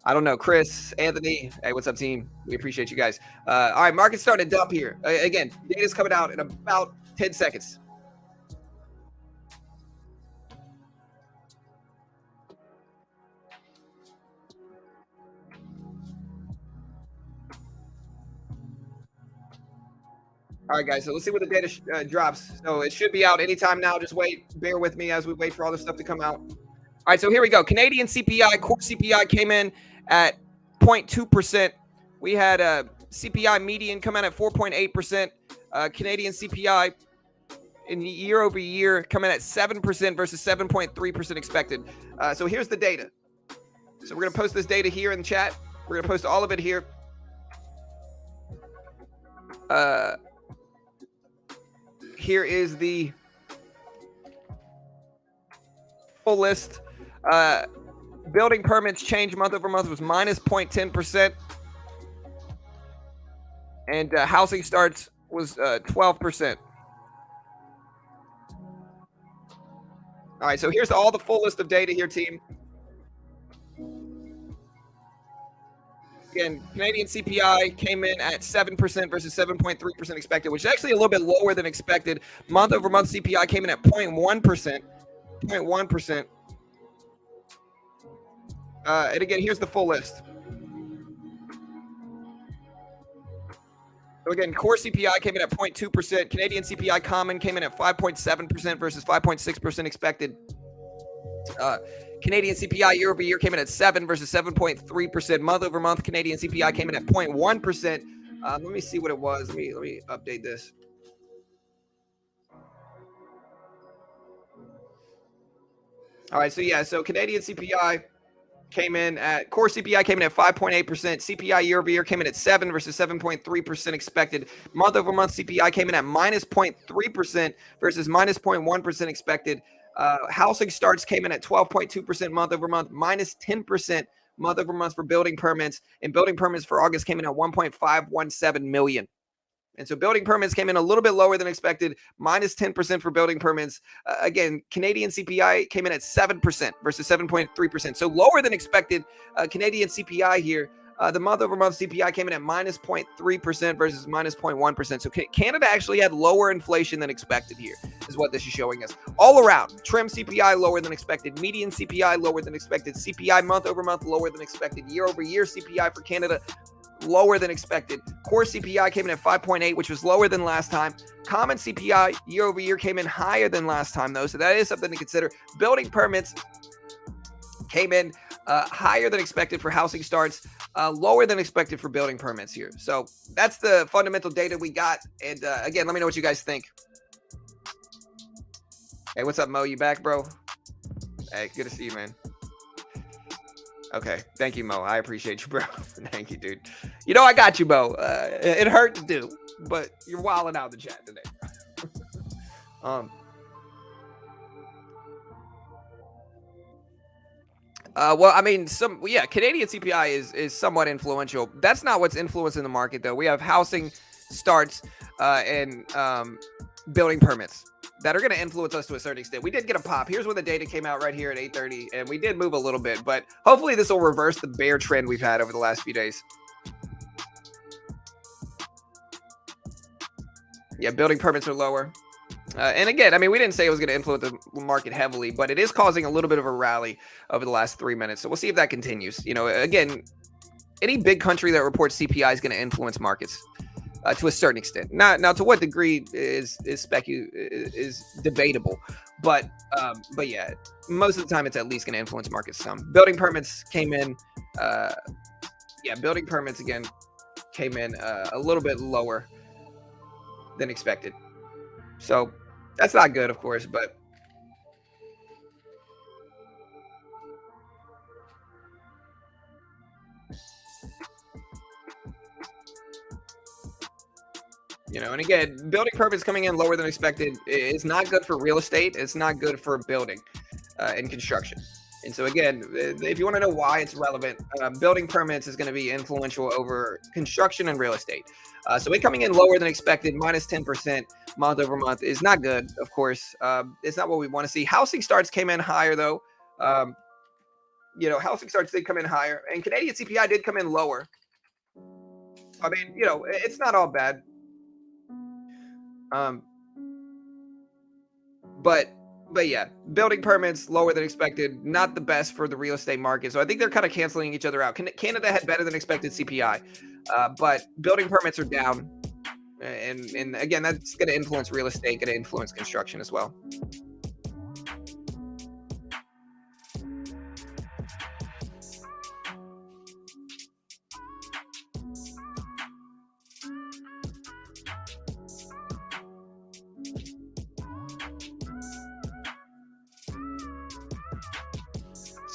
I don't know. Chris, Anthony. Hey, what's up, team? We appreciate you guys. All right, market's starting to dump here. Again, data's coming out in about 10 seconds. All right, guys, so let's see what the data drops. So it should be out anytime now. Just wait. Bear with me as we wait for all this stuff to come out. All right, so here we go. Canadian CPI, core CPI came in at 0.2%. We had a CPI median come in at 4.8%. Canadian CPI in year over year come in at 7% versus 7.3% expected. So here's the data. So we're going to post this data here in the chat. We're going to post all of it here. Here is the full list. Building permits change month over month was minus 0.10%. And housing starts was 12%. All right, so here's all the full list of data here, team. Again, Canadian CPI came in at 7% versus 7.3% expected, which is actually a little bit lower than expected. Month over month CPI came in at 0.1%. 0.1%. And again, here's the full list. So again, core CPI came in at 0.2%. Canadian CPI common came in at 5.7% versus 5.6% expected. Canadian CPI year over year came in at 7 versus 7.3%. Month over month, Canadian CPI came in at 0.1%. Let me see what it was. Let me update this. All right, so Canadian CPI came in at core CPI came in at 5.8%. CPI year over year came in at 7 versus 7.3% expected. Month over month CPI came in at minus 0.3% versus minus 0.1% expected. Housing starts came in at 12.2% month over month, minus 10% month over month for building permits, and building permits for August came in at 1.517 million. And so building permits came in a little bit lower than expected, minus 10% for building permits. Again, Canadian CPI came in at 7% versus 7.3%. So lower than expected. Canadian CPI here. The month over month CPI came in at minus 0.3% versus minus 0.1%. So Canada actually had lower inflation than expected here, is what this is showing us. All around, trim CPI lower than expected, median CPI lower than expected, CPI month over month lower than expected, year over year CPI for Canada lower than expected. Core CPI came in at 5.8, which was lower than last time. Common CPI year over year came in higher than last time, though, so that is something to consider. Building permits came in higher than expected for housing starts, lower than expected for building permits here. So that's the fundamental data we got. And again, let me know what you guys think. Hey, what's up, Mo? You back, bro? Hey, good to see you, man. Okay, thank you, Mo. I appreciate you, bro. Thank you, dude. You know I got you, Mo. It hurt to do, but you're wilding out in the chat today. Well, I mean, Canadian CPI is somewhat influential. That's not what's influencing the market, though. We have housing starts and building permits that are going to influence us to a certain extent. We did get a pop. Here's when the data came out right here at 8:30, and we did move a little bit, but hopefully this will reverse the bear trend we've had over the last few days. Yeah, building permits are lower. And again, I mean, we didn't say it was going to influence the market heavily, but it is causing a little bit of a rally over the last 3 minutes. So we'll see if that continues. You know, again, any big country that reports CPI is going to influence markets. To a certain extent. Now, to what degree is debatable, but yeah, most of the time it's at least going to influence markets some. Building permits came in, building permits again came in a little bit lower than expected. So that's not good, of course, but. You know, and again, building permits coming in lower than expected is not good for real estate. It's not good for building and construction. And so again, if you want to know why it's relevant, building permits is going to be influential over construction and real estate. So it coming in lower than expected, minus 10% month over month is not good, of course. It's not what we want to see. Housing starts came in higher, though. Housing starts did come in higher. And Canadian CPI did come in lower. I mean, it's not all bad. But yeah, building permits lower than expected, not the best for the real estate market. So I think they're kind of canceling each other out. Canada had better than expected CPI, but building permits are down. And again, that's going to influence real estate, going to influence construction as well.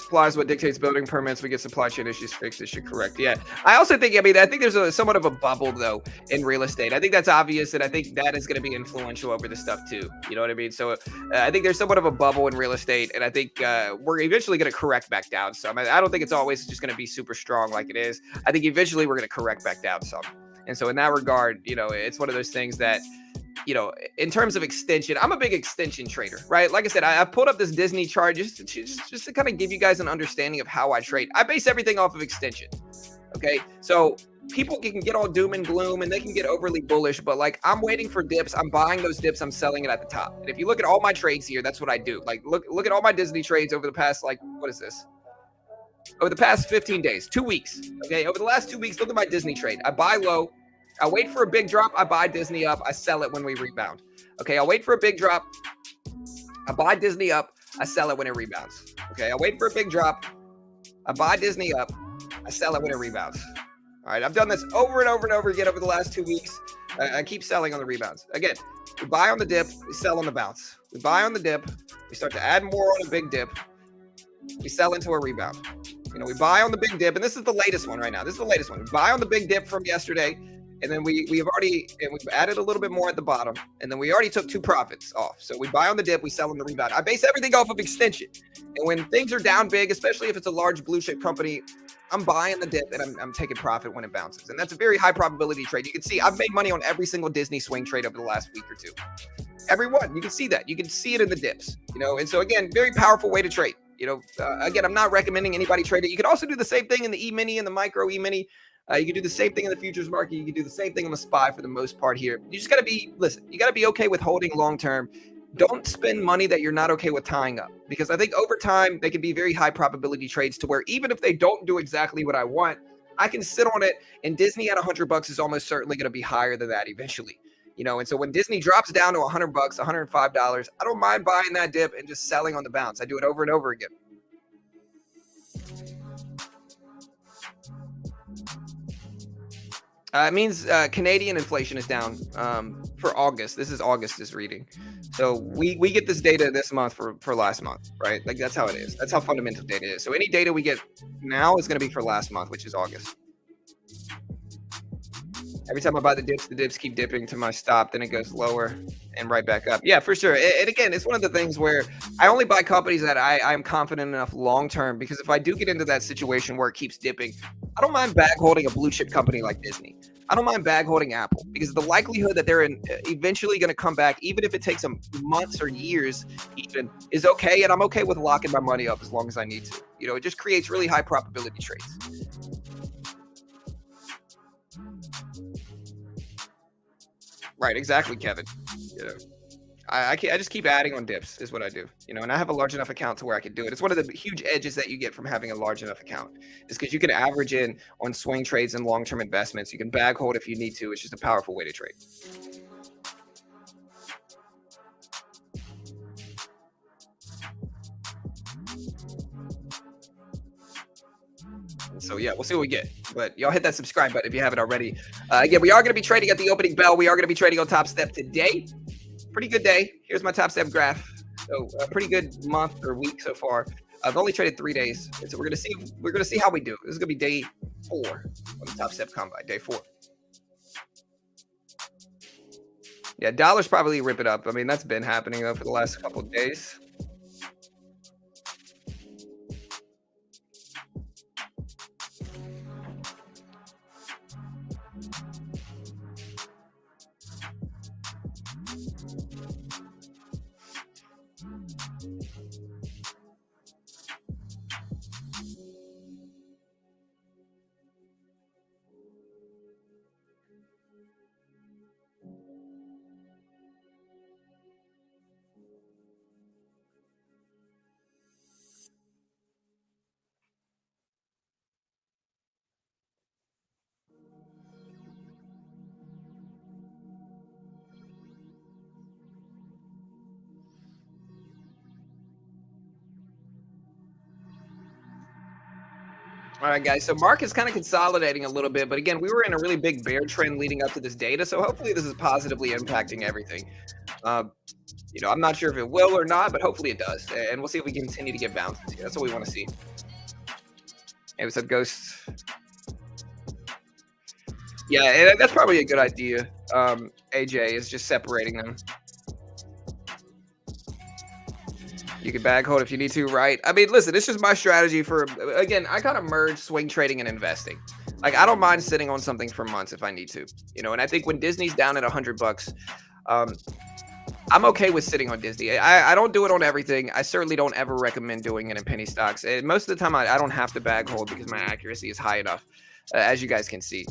Supply is what dictates building permits. We get supply chain issues fixed. This should correct. Yeah. I also think, I think there's somewhat of a bubble, though, in real estate. I think that's obvious, and I think that is going to be influential over this stuff, too. You know what I mean? So I think there's somewhat of a bubble in real estate, and I think we're eventually going to correct back down some. I don't think it's always just going to be super strong like it is. I think eventually we're going to correct back down some. And so in that regard, it's one of those things that, in terms of extension, I'm a big extension trader, right? Like I said, I pulled up this Disney chart just to kind of give you guys an understanding of how I trade. I base everything off of extension. Okay. So people can get all doom and gloom and they can get overly bullish, but like I'm waiting for dips. I'm buying those dips. I'm selling it at the top. And if you look at all my trades here, that's what I do. Like look at all my Disney trades over the past, what is this? Over the past 15 days, 2 weeks. Okay. Over the last 2 weeks, look at my Disney trade. I buy low. I wait for a big drop. I buy Disney up. I sell it when we rebound. Okay, I'll wait for a big drop. I buy Disney up. I sell it when it rebounds. Okay, I wait for a big drop. I buy Disney up. I sell it when it rebounds. All right, I've done this over and over and over again over the last 2 weeks. I keep selling on the rebounds. Again, we buy on the dip, we sell on the bounce. We buy on the dip, we start to add more on a big dip, we sell into a rebound. We buy on the big dip, and this is the latest one right now. This is the latest one. We buy on the big dip from yesterday, and then we've added a little bit more at the bottom, and then we already took 2 profits off. So we buy on the dip, we sell on the rebound. I base everything off of extension, and when things are down big, especially if it's a large blue chip company, I'm buying the dip and I'm taking profit when it bounces, and that's a very high probability trade. You can see I've made money on every single Disney swing trade over the last week or two. Every one, you can see that. You can see it in the dips, and so again, very powerful way to trade. Again, I'm not recommending anybody trade it. You can also do the same thing in the E-mini and the micro E-mini. You can do the same thing in the futures market. You can do the same thing on the SPY for the most part here. You just got to be, listen, you got to be okay with holding long-term. Don't spend money that you're not okay with tying up, because I think over time, they can be very high probability trades to where even if they don't do exactly what I want, I can sit on it, and Disney at $100 is almost certainly going to be higher than that eventually. And so when Disney drops down to $100, $105, I don't mind buying that dip and just selling on the bounce. I do it over and over again. It means Canadian inflation is down for August. This is August's reading. So we get this data this month for last month, right? Like that's how it is. That's how fundamental data is. So any data we get now is going to be for last month, which is August. Every time I buy the dips keep dipping to my stop, then it goes lower and right back up. Yeah, for sure. And again, it's one of the things where I only buy companies that I'm confident enough long-term, because if I do get into that situation where it keeps dipping, I don't mind bag holding a blue chip company like Disney. I don't mind bag holding Apple, because the likelihood that they're eventually going to come back, even if it takes them months or years even, is okay. And I'm okay with locking my money up as long as I need to. It just creates really high probability trades. Right, exactly, Kevin. I just keep adding on dips is what I do. And I have a large enough account to where I can do it. It's one of the huge edges that you get from having a large enough account, is because you can average in on swing trades and long-term investments. You can bag hold if you need to. It's just a powerful way to trade. So yeah, we'll see what we get. But y'all hit that subscribe button if you haven't already. Again, we are going to be trading at the opening bell. We are going to be trading on Top Step today. Pretty good day. Here's my Top Step graph. So a pretty good month or week so far. I've only traded 3 days, and so we're going to see how we do. This is going to be day 4 on the Top Step Combine. Day 4. Yeah, dollars probably rip it up. I mean, that's been happening though for the last couple of days. All right, guys. So market's kind of consolidating a little bit, but again, we were in a really big bear trend leading up to this data. So hopefully this is positively impacting everything. I'm not sure if it will or not, but hopefully it does. And we'll see if we continue to get bounces here. That's what we want to see. Hey, what's up, Ghost? Yeah, that's probably a good idea. AJ is just separating them. You can bag hold if you need to, right? I mean, listen, it's just my strategy for, again, I kind of merge swing trading and investing. Like, I don't mind sitting on something for months if I need to, and I think when Disney's down at $100, I'm okay with sitting on Disney. I don't do it on everything. I certainly don't ever recommend doing it in penny stocks. And most of the time, I don't have to bag hold because my accuracy is high enough, as you guys can see.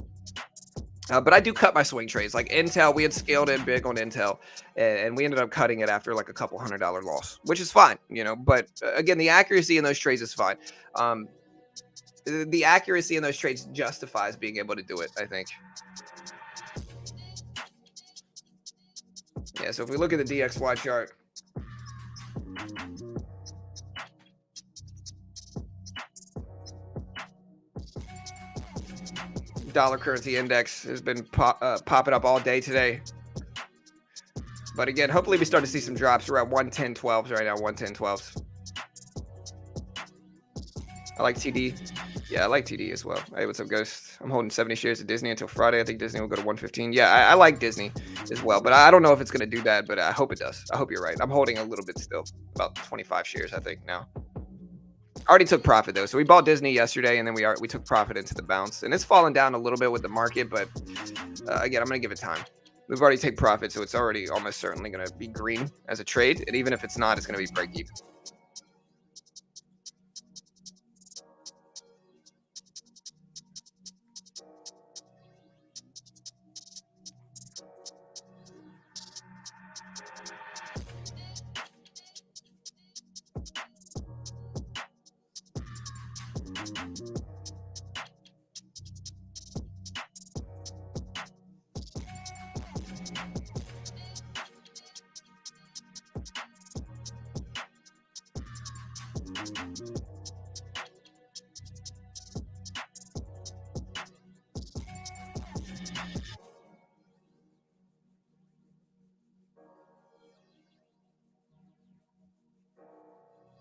But I do cut my swing trades. Like Intel, we had scaled in big on Intel, and we ended up cutting it after like a couple $100 loss, which is fine, But again, the accuracy in those trades is fine. The accuracy in those trades justifies being able to do it, I think. Yeah, so if we look at the DXY chart, Dollar currency index has been popping up all day today. But again, hopefully we start to see some drops. We're at 110.12s right now, 110.12s. I like TD. Yeah, I like TD as well. Hey, what's up, Ghost? I'm holding 70 shares of Disney until Friday. I think Disney will go to 115. Yeah, I like Disney as well, but I don't know if it's going to do that, but I hope it does. I hope you're right. I'm holding a little bit still, about 25 shares, I think, now. Already took profit, though. So we bought Disney yesterday, and then we took profit into the bounce. And it's fallen down a little bit with the market, but again, I'm going to give it time. We've already taken profit, so it's already almost certainly going to be green as a trade. And even if it's not, it's going to be break even.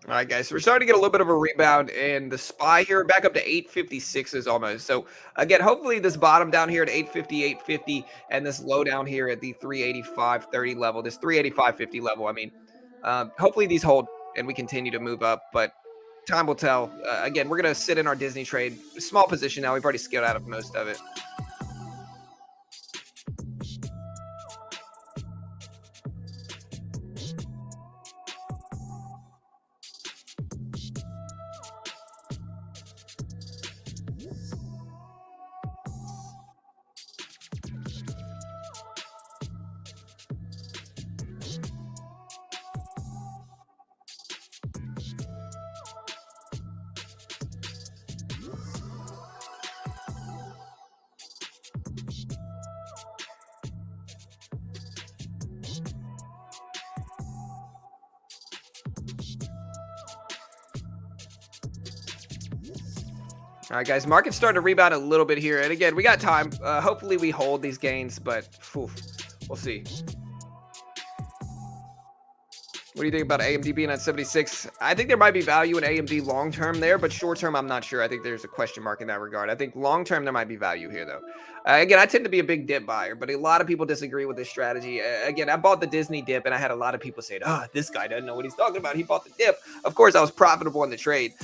All right, guys. So we're starting to get a little bit of a rebound, and the SPY here back up to 856s almost. So again, hopefully this bottom down here at 850, 850, and this low down here at the 385.30 level, this 385.50 level. I mean, hopefully these hold and we continue to move up, but time will tell. Again, we're gonna sit in our Disney trade, small position now. We've already scaled out of most of it. All right, guys, market's starting to rebound a little bit here. And again, we got time. Hopefully we hold these gains, but we'll see. What do you think about AMD being at 76? I think there might be value in AMD long term there, but short term, I'm not sure. I think there's a question mark in that regard. I think long term, there might be value here, though. Again, I tend to be a big dip buyer, but a lot of people disagree with this strategy. Again, I bought the Disney dip, and I had a lot of people saying, this guy doesn't know what he's talking about. He bought the dip. Of course, I was profitable in the trade,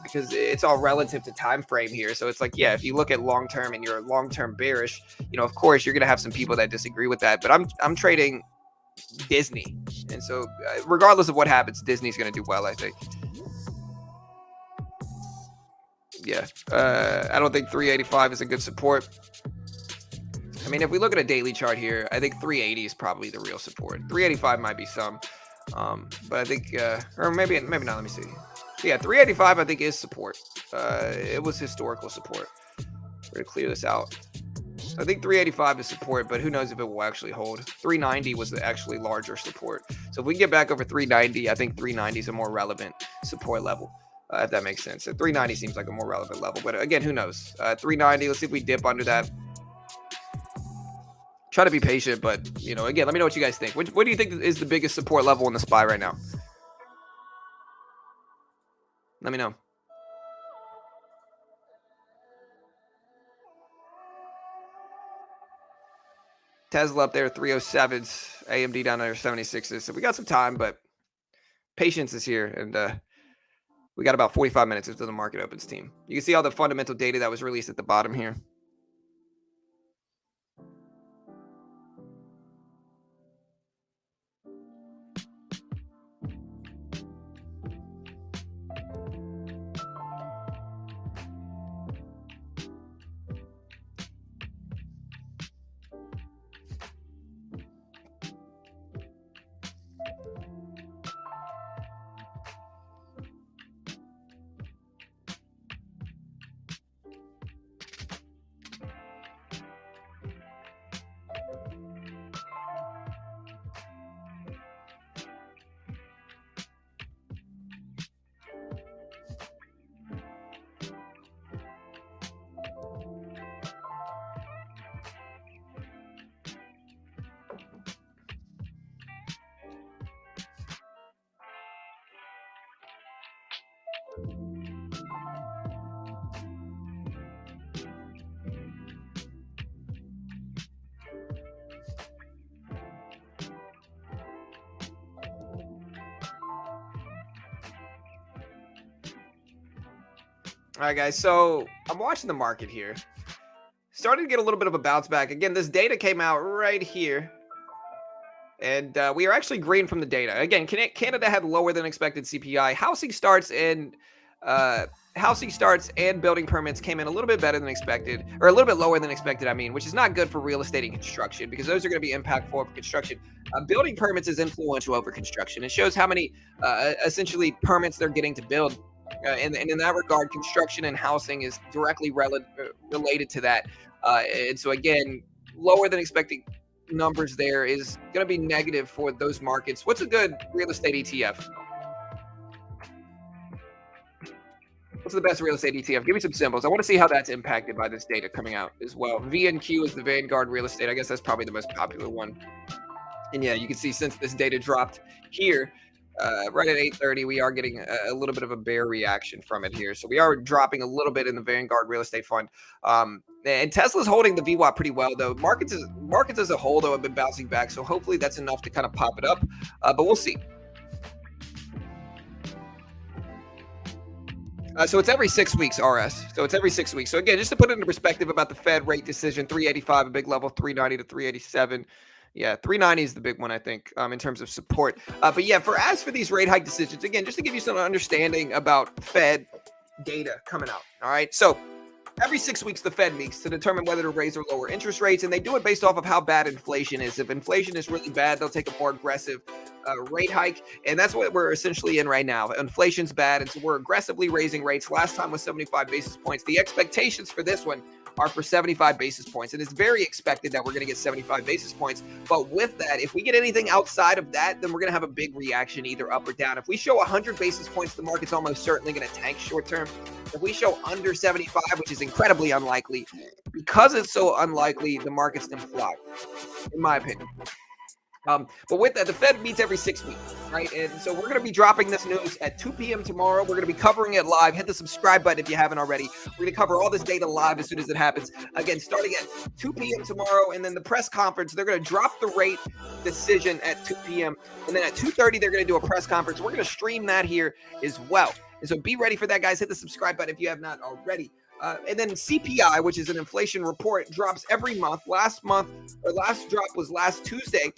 because it's all relative to time frame here. So it's like, yeah, if you look at long term and you're long term bearish, of course you're gonna have some people that disagree with that. But I'm trading Disney, and so regardless of what happens, Disney's gonna do well, I think. Yeah, I don't think 385 is a good support. I mean, if we look at a daily chart here, I think 380 is probably the real support. 385 might be some, but I think, or maybe not. Let me see. Yeah, 385 I think is support. It was historical support. We're gonna clear this out. So I think 385 is support, but who knows if it will actually hold. 390 was the actually larger support. So if we can get back over 390, I think 390 is a more relevant support level, if that makes sense. So 390 seems like a more relevant level, but again, who knows? 390. Let's see if we dip under that. Try to be patient, but again, let me know what you guys think. What do you think is the biggest support level in the SPY right now? Let me know. Tesla up there, 307s. AMD down there, 76s. So we got some time, but patience is here. And we got about 45 minutes until the market opens, team. You can see all the fundamental data that was released at the bottom here. All right, guys. So I'm watching the market here. Starting to get a little bit of a bounce back. Again, this data came out right here. And we are actually green from the data. Again, Canada had lower than expected CPI. Uh, housing starts and building permits came in a little bit better than expected, or a little bit lower than expected. I mean, which is not good for real estate and construction because those are going to be impactful for construction. Building permits is influential over construction. It shows how many essentially permits they're getting to build. And in that regard, construction and housing is directly related to that. And so again, lower than expected numbers there is going to be negative for those markets. What's a good real estate ETF? What's the best real estate ETF? Give me some symbols. I want to see how that's impacted by this data coming out as well. VNQ is the Vanguard real estate. I guess that's probably the most popular one. And yeah, you can see since this data dropped here, right at 8:30, we are getting a little bit of a bear reaction from it here. So we are dropping a little bit in the Vanguard real estate fund. And Tesla's holding the VWAP pretty well, though. Markets as a whole, though, have been bouncing back. So hopefully that's enough to kind of pop it up. But we'll see. So it's every 6 weeks, RS. So it's every 6 weeks. So again, just to put it into perspective about the Fed rate decision, 385, a big level, 390 to 387. Yeah, 390 is the big one, I think, in terms of support. But yeah, as for these rate hike decisions, again, just to give you some understanding about Fed data coming out. All right. So every 6 weeks, the Fed meets to determine whether to raise or lower interest rates. And they do it based off of how bad inflation is. If inflation is really bad, they'll take a more aggressive rate hike. And that's what we're essentially in right now. Inflation's bad. And so we're aggressively raising rates. Last time was 75 basis points. The expectations for this one are for 75 basis points. And it's very expected that we're going to get 75 basis points. But with that, if we get anything outside of that, then we're going to have a big reaction either up or down. If we show 100 basis points, the market's almost certainly going to tank short term. If we show under 75, which is incredibly unlikely, because it's so unlikely, the market's going to fly, in my opinion. But with that, the Fed meets every 6 weeks, right? And so we're going to be dropping this news at 2 p.m. tomorrow. We're going to be covering it live. Hit the subscribe button if you haven't already. We're going to cover all this data live as soon as it happens. Again, starting at 2 p.m. tomorrow, and then the press conference, they're going to drop the rate decision at 2 p.m. And then at 2:30, they're going to do a press conference. We're going to stream that here as well. And so be ready for that, guys. Hit the subscribe button if you have not already. And then CPI, which is an inflation report, drops every month. Last drop was last Tuesday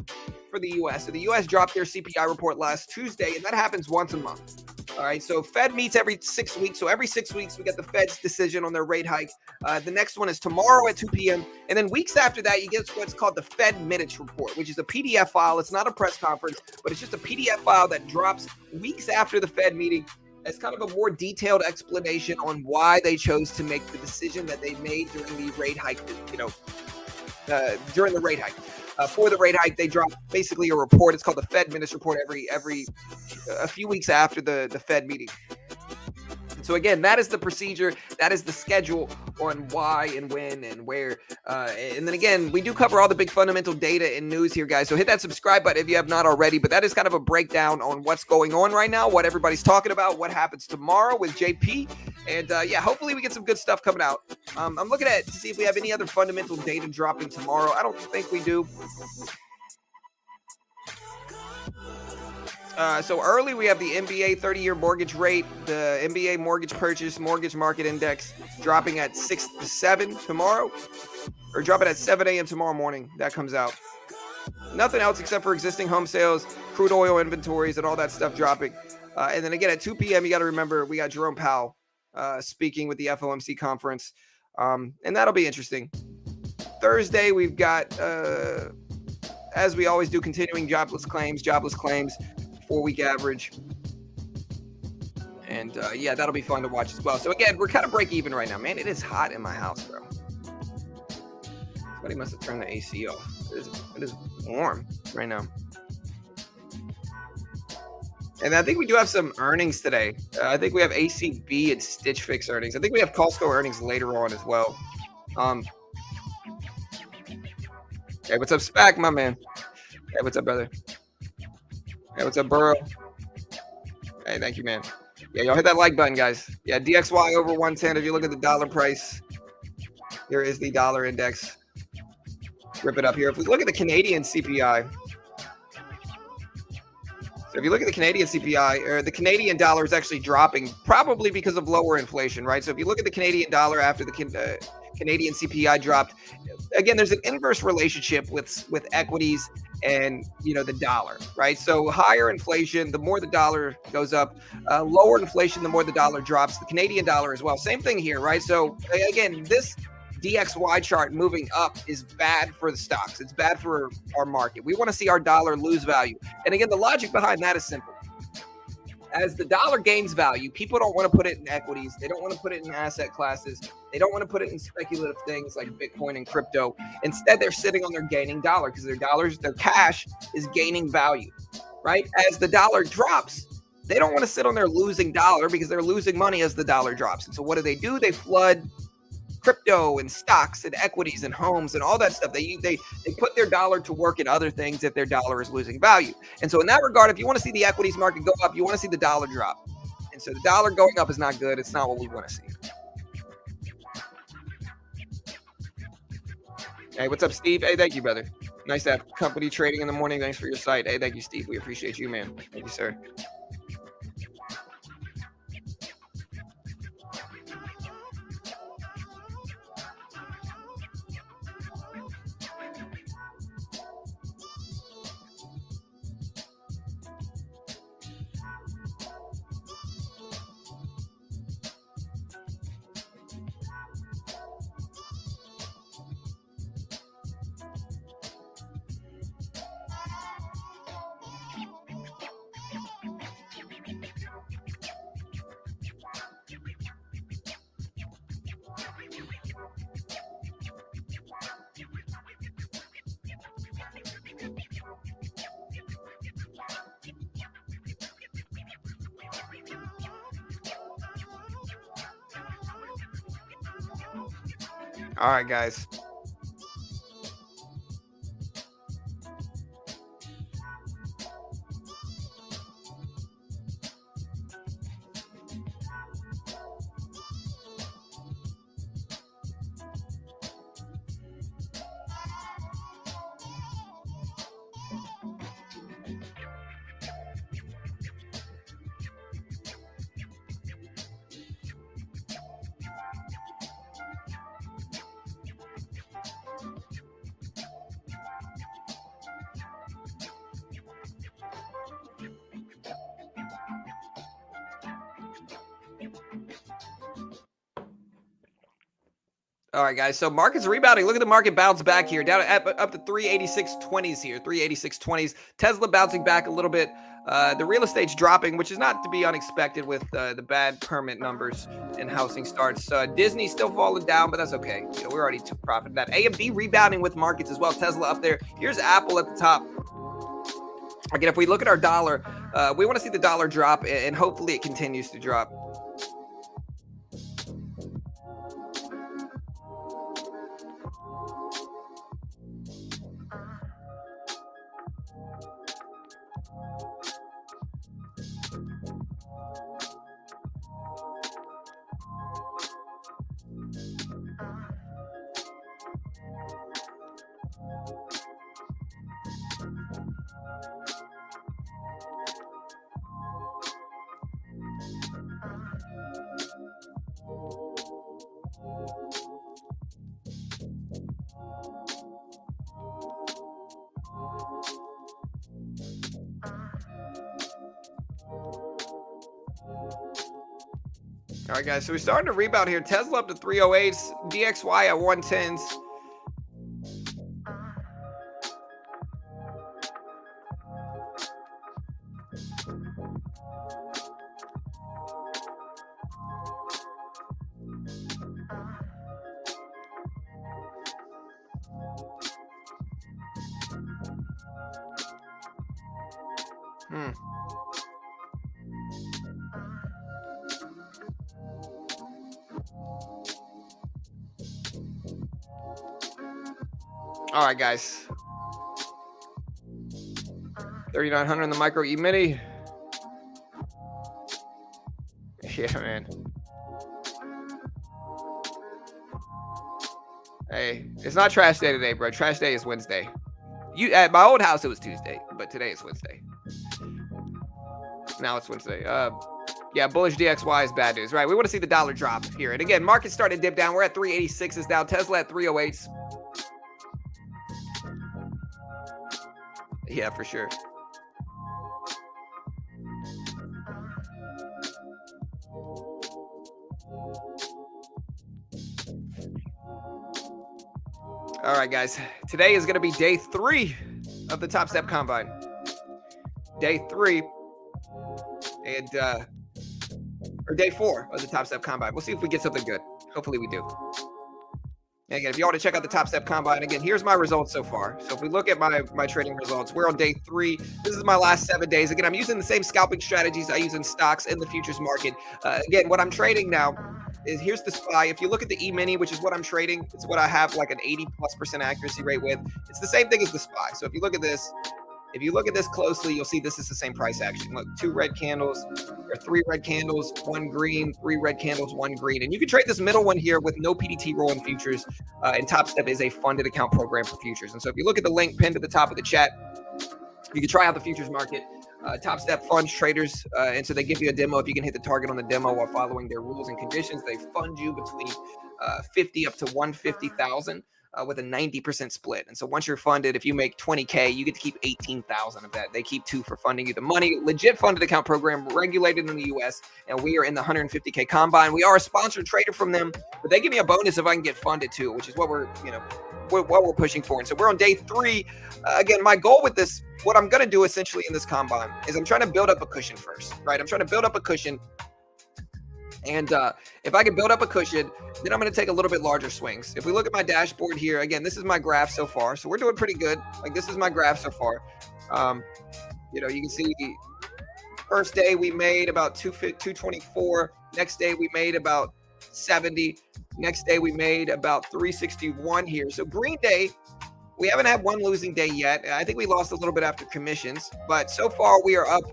for the U.S. So the U.S. dropped their CPI report last Tuesday, and that happens once a month. All right, so Fed meets every 6 weeks. So every 6 weeks, we get the Fed's decision on their rate hike. The next one is tomorrow at 2 p.m. And then weeks after that, you get what's called the Fed Minutes Report, which is a PDF file. It's not a press conference, but it's just a PDF file that drops weeks after the Fed meeting. As kind of a more detailed explanation on why they chose to make the decision that they made during the rate hike, during the rate hike. For the rate hike, they drop basically a report. It's called the Fed Minutes Report every a few weeks after the Fed meeting. So again, that is the procedure. That is the schedule on why and when and where. And then again, we do cover all the big fundamental data and news here, guys. So hit that subscribe button if you have not already. But that is kind of a breakdown on what's going on right now, what everybody's talking about, what happens tomorrow with JP. And yeah, hopefully we get some good stuff coming out. I'm looking at to see if we have any other fundamental data dropping tomorrow. I don't think we do. So early, we have the NBA 30-year mortgage rate, the NBA mortgage purchase mortgage market index dropping at 6 to 7 tomorrow, or dropping at 7 a.m. tomorrow morning. That comes out. Nothing else except for existing home sales, crude oil inventories, and all that stuff dropping. And then again, at 2 p.m., you got to remember, we got Jerome Powell speaking with the FOMC conference, and that'll be interesting. Thursday, we've got, as we always do, continuing jobless claims, 4-week average. And yeah, that'll be fun to watch as well. So again, we're kind of break even right now. Man, it is hot in my house, bro. Somebody must have turned the AC off. It is warm right now. And I think we do have some earnings today. I think we have ACB and Stitch Fix earnings. I think we have Costco earnings later on as well. Hey, what's up, Spac, my man? Hey, what's up, brother? Hey, what's up, Burrow? Hey, thank you, man. Yeah, y'all hit that like button, guys. Yeah, DXY over 110. If you look at the dollar price, here is the dollar index. Rip it up here. If we look at the Canadian CPI, so if you look at the Canadian CPI, or the Canadian dollar is actually dropping, probably because of lower inflation, right? So if you look at the Canadian dollar after the Canadian CPI dropped, again, there's an inverse relationship with equities and the dollar, right? So higher inflation, the more the dollar goes up. Lower inflation, the more the dollar drops. The Canadian dollar as well. Same thing here, right? So again, this DXY chart moving up is bad for the stocks. It's bad for our market. We want to see our dollar lose value. And again, the logic behind that is simple. As the dollar gains value, people don't want to put it in equities. They don't want to put it in asset classes. They don't want to put it in speculative things like Bitcoin and crypto. Instead, they're sitting on their gaining dollar because their cash is gaining value, right? As the dollar drops, they don't want to sit on their losing dollar because they're losing money as the dollar drops. And so what do? They flood crypto and stocks and equities and homes and all that stuff. They put their dollar to work in other things if their dollar is losing value. And so in that regard, if you want to see the equities market go up, you want to see the dollar drop. And so the dollar going up is not good. It's not what we want to see. Hey, what's up, Steve? Hey, thank you, brother. Nice to have company trading in the morning. Thanks for your site. Hey, thank you, Steve. We appreciate you, man. Thank you, sir. All right, guys. All right, guys. So market's rebounding. Look at the market bounce back here, down up to 386.20s here, 386.20s. Tesla bouncing back a little bit. The real estate's dropping, which is not to be unexpected with the bad permit numbers and housing starts. Disney's still falling down, but that's okay. We already took profit of that. AMD rebounding with markets as well. Tesla up there. Here's Apple at the top. Again, if we look at our dollar, we want to see the dollar drop, and hopefully it continues to drop. All right, guys. So we're starting to rebound here. Tesla up to 308s, DXY at 110s. All right, guys. 3,900 in the micro E-mini. Yeah, man. Hey, it's not trash day today, bro. Trash day is Wednesday. You at my old house it was Tuesday, but today is Wednesday. Now it's Wednesday. Yeah, bullish DXY is bad news, right? We want to see the dollar drop here. And again, market started to dip down. We're at 386s now. Tesla at 308s. Yeah, for sure. All right, guys. Today is going to be day 3 of the Top Step Combine. Day 3. And or day 4 of the Top Step Combine. We'll see if we get something good. Hopefully we do. And again, if you want to check out the Top Step Combine, again, here's my results so far. So if we look at my trading results, we're on day 3. This is my last 7 days. Again, I'm using the same scalping strategies I use in stocks in the futures market. Again, what I'm trading now is here's the SPY. If you look at the E-mini, which is what I'm trading, it's what I have like an 80+% accuracy rate with. It's the same thing as the SPY. So if you look at this, closely, you'll see this is the same price action. Look, 2 red candles, or 3 red candles, 1 green, 3 red candles, 1 green. And you can trade this middle one here with no PDT roll in futures. And Top Step is a funded account program for futures. And so if you look at the link pinned at the top of the chat, you can try out the futures market. Top Step funds traders, and so they give you a demo. If you can hit the target on the demo while following their rules and conditions, they fund you between 50 up to 150,000 with a 90% split. And so once you're funded, if you make 20K, you get to keep 18,000 of that. They keep 2 for funding you the money. Legit funded account program, regulated in the U.S., and we are in the 150K combine. We are a sponsored trader from them, but they give me a bonus if I can get funded too, which is what we're pushing for. And so we're on day 3. Again, my goal with this, what I'm going to do essentially in this combine is I'm trying to build up a cushion first, right? I'm trying to build up a cushion. And if I can build up a cushion, then I'm going to take a little bit larger swings. If we look at my dashboard here, again, this is my graph so far. So we're doing pretty good. Like this is my graph so far. You can see first day we made about 224. Next day we made about 70. Next day we made about 361 here. So green day, we haven't had one losing day yet. I think we lost a little bit after commissions, but so far we are up.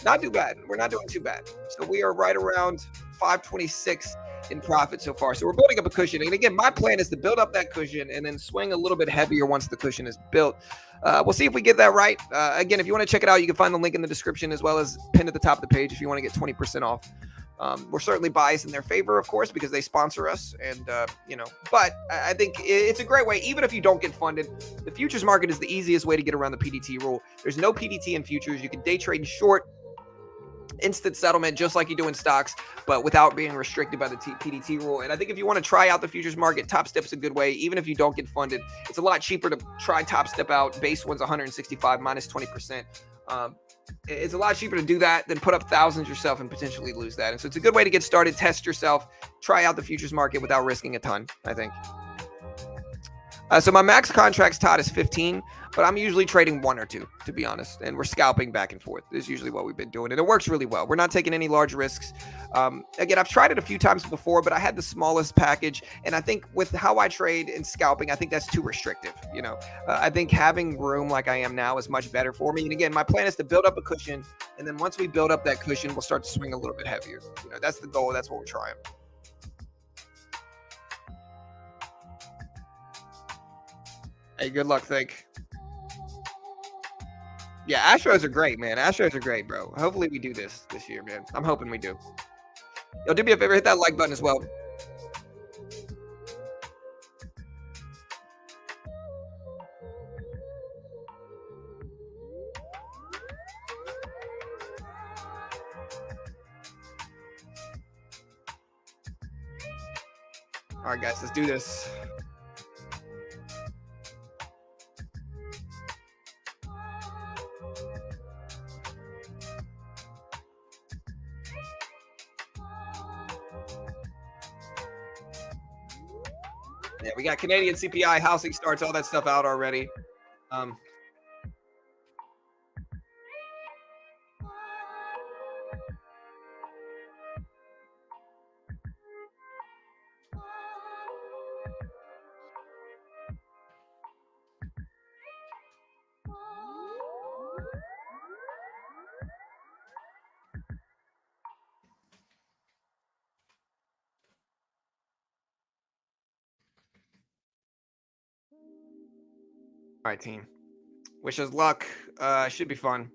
Not too bad. We're not doing too bad. So we are right around 526 in profit so far. So we're building up a cushion. And again, my plan is to build up that cushion and then swing a little bit heavier once the cushion is built. We'll see if we get that right. Again, if you want to check it out, you can find the link in the description as well as pinned at the top of the page if you want to get 20% off. We're certainly biased in their favor, of course, because they sponsor us. And, but I think it's a great way. Even if you don't get funded, the futures market is the easiest way to get around the PDT rule. There's no PDT in futures. You can day trade short, instant settlement, just like you do in stocks, but without being restricted by the PDT rule. And I think if you want to try out the futures market, Top Step's a good way. Even if you don't get funded, it's a lot cheaper to try Top Step out. Base one's 165 minus 20%. It's a lot cheaper to do that than put up thousands yourself and potentially lose that. And so it's a good way to get started, test yourself, try out the futures market without risking a ton, I think. So my max contracts, Todd, is 15, but I'm usually trading 1 or 2, to be honest. And we're scalping back and forth. This is usually what we've been doing. And it works really well. We're not taking any large risks. Again, I've tried it a few times before, but I had the smallest package. And I think with how I trade in scalping, I think that's too restrictive. I think having room like I am now is much better for me. And again, my plan is to build up a cushion. And then once we build up that cushion, we'll start to swing a little bit heavier. That's the goal. That's what we're trying. Hey, good luck, think. Yeah, Astros are great, man. Astros are great, bro. Hopefully we do this year, man. I'm hoping we do. Yo, do me a favor, hit that like button as well. All right, guys, let's do this. Yeah, we got Canadian CPI, housing starts, all that stuff out already. All right, team. Wish us luck. Should be fun.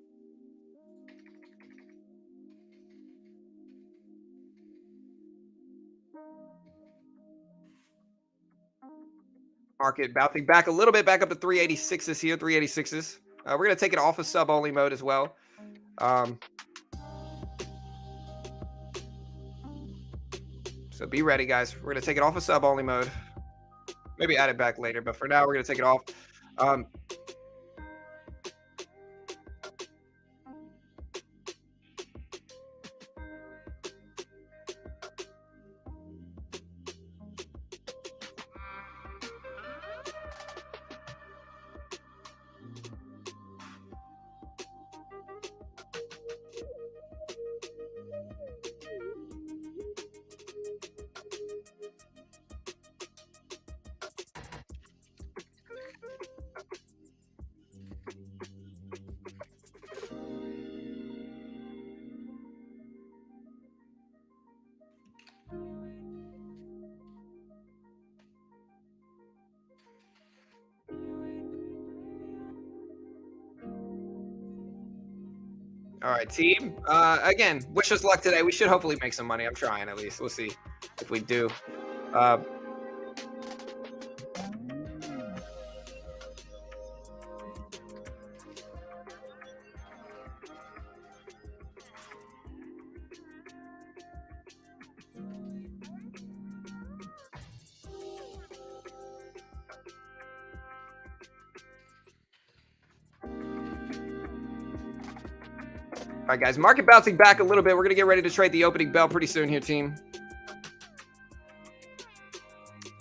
Market bouncing back a little bit, back up to 386s here, 386s. We're gonna take it off of sub only mode as well. Um, so be ready, guys. We're gonna take it off of sub only mode. Maybe add it back later, but for now we're gonna take it off. Um, all right, team. Again, wish us luck today. We should hopefully make some money. I'm trying at least. We'll see if we do. Uh, all right, guys. Market bouncing back a little bit. We're gonna get ready to trade the opening bell pretty soon here, team.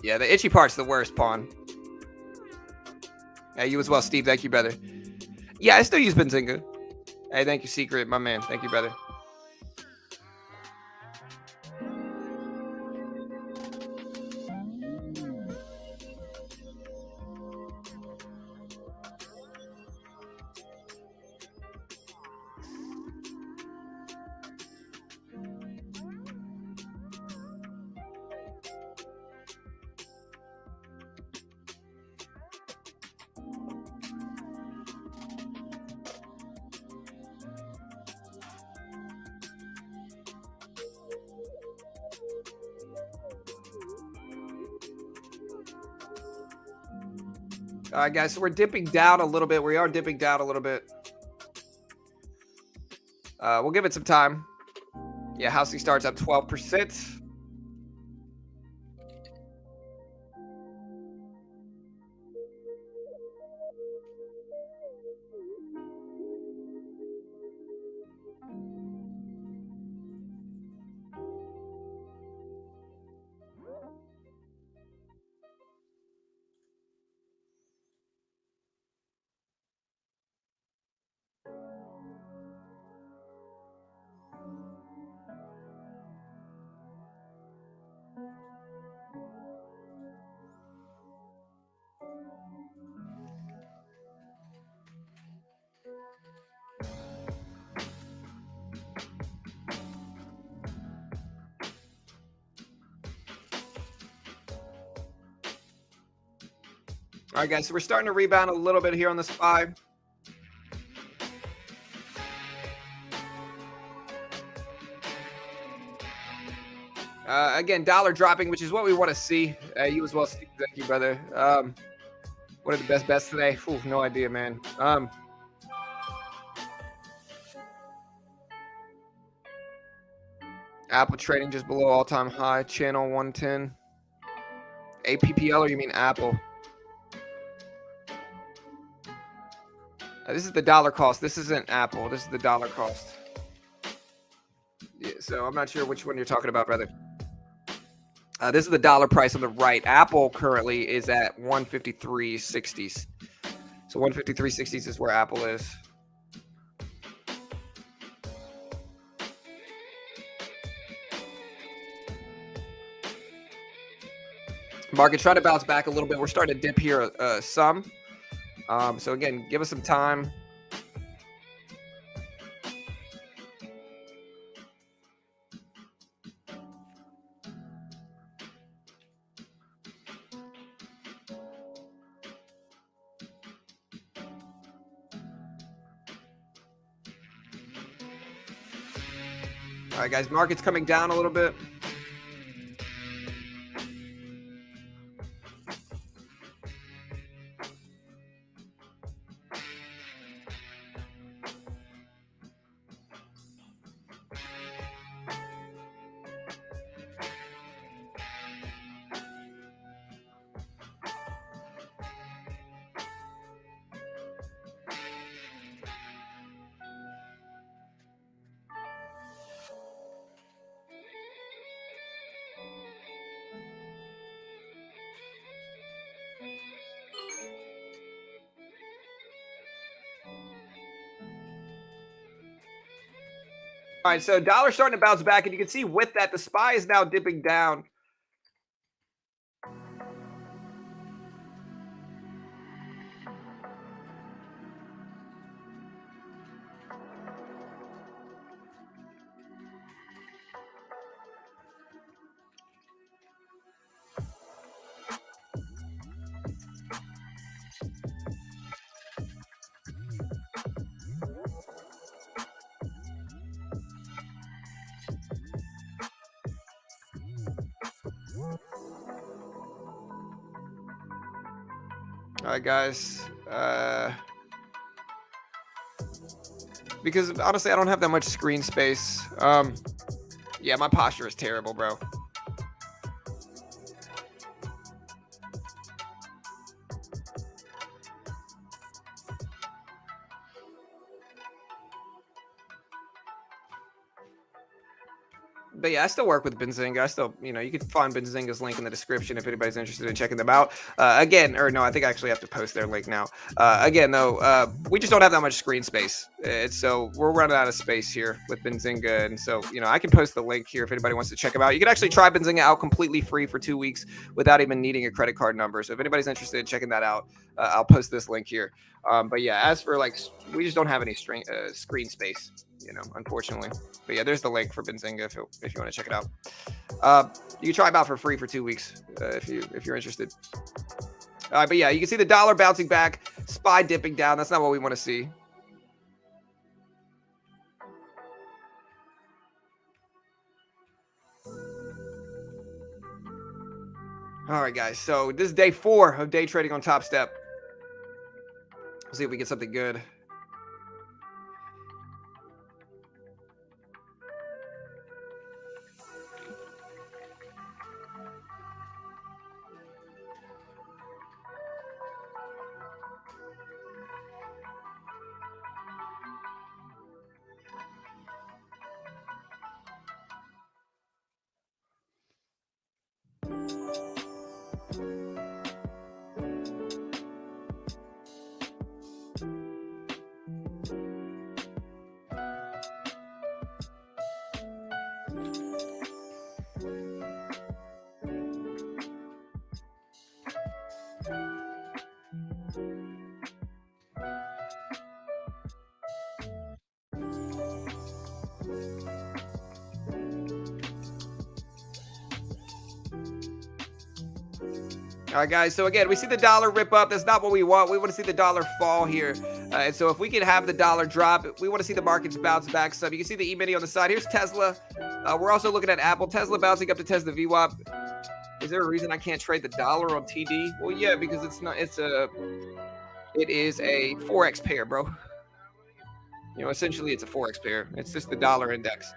Yeah, the itchy part's the worst, pawn. Hey, you as well, Steve. Thank you, brother. Yeah, I still use Benzinga. Hey, thank you, Secret, my man. Thank you, brother. All right, guys. So we're dipping down a little bit. We are dipping down a little bit. We'll give it some time. Yeah, housing starts up 12%. All right, guys. So we're starting to rebound a little bit here on the SPY. Again, dollar dropping, which is what we want to see. You as well, Steve. Thank you, brother. What are the best bets today? Ooh, no idea, man. Apple trading just below all-time high. Channel 110. APPL, or you mean Apple? This is the dollar cost. This isn't Apple. This is the dollar cost. Yeah, so I'm not sure which one you're talking about, brother. This is the dollar price on the right. Apple currently is at 153.60s. So 153.60s is where Apple is. Market trying to bounce back a little bit. We're starting to dip here some. So again, give us some time. All right, guys, market's coming down a little bit. All right, so dollar starting to bounce back, and you can see with that, the SPY is now dipping down. All right, guys. Because honestly, I don't have that much screen space. Yeah, my posture is terrible, bro. But yeah, I still work with Benzinga. I still, you can find Benzinga's link in the description if anybody's interested in checking them out. Again, or no, I think I actually have to post their link now. Again, though, we just don't have that much screen space. So we're running out of space here with Benzinga. And so, I can post the link here if anybody wants to check them out. You can actually try Benzinga out completely free for 2 weeks without even needing a credit card number. So if anybody's interested in checking that out, I'll post this link here. But yeah, as for we just don't have any screen space, unfortunately. But yeah, there's the link for Benzinga if you want to check it out. You can try them out for free for 2 weeks if you're interested. But yeah, you can see the dollar bouncing back, SPY dipping down. That's not what we want to see. All right, guys. So this is day 4 of day trading on Top Step. Let's see if we get something good. All right, guys. So again, we see the dollar rip up. That's not what we want. We want to see the dollar fall here. And so if we can have the dollar drop, we want to see the markets bounce back some. You can see the E-mini on the side. Here's Tesla. We're also looking at Apple. Tesla bouncing up to Tesla VWAP. Is there a reason I can't trade the dollar on TD? Well, yeah, because it is a Forex pair, bro. Essentially it's a Forex pair. It's just the dollar index.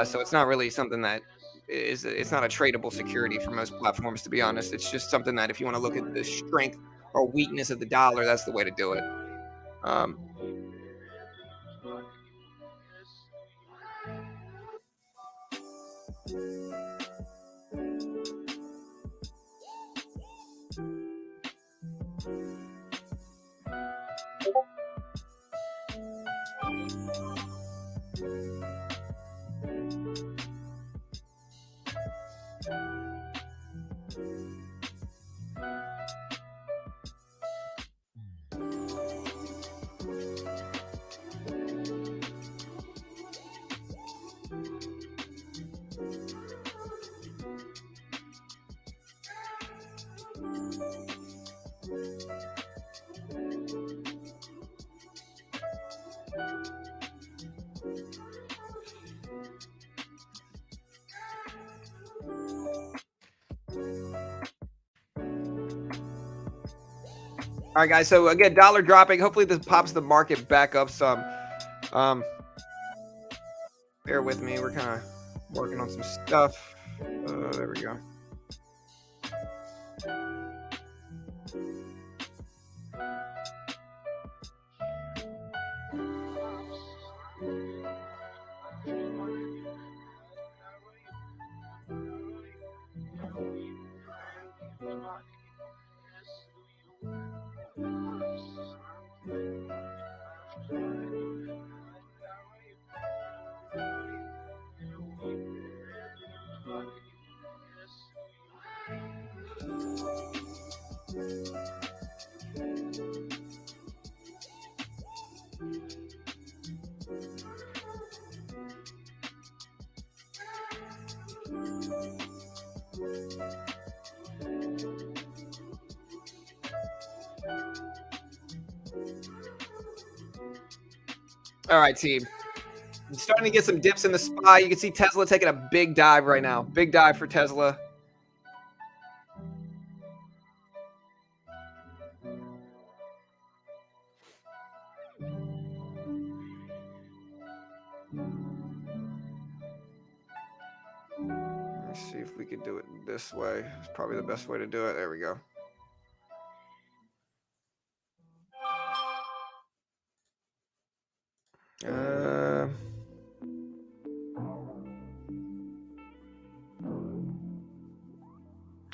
So it's not really something that it's not a tradable security for most platforms, to be honest. It's just something that if you want to look at the strength or weakness of the dollar, that's the way to do it. All right, guys. So again, dollar dropping. Hopefully this pops the market back up some. Um, bear with me. We're kind of working on some stuff. There we go. All right, team. I'm starting to get some dips in the SPY. You can see Tesla taking a big dive right now. Big dive for Tesla. Let's see if we could do it this way. It's probably the best way to do it. There we go.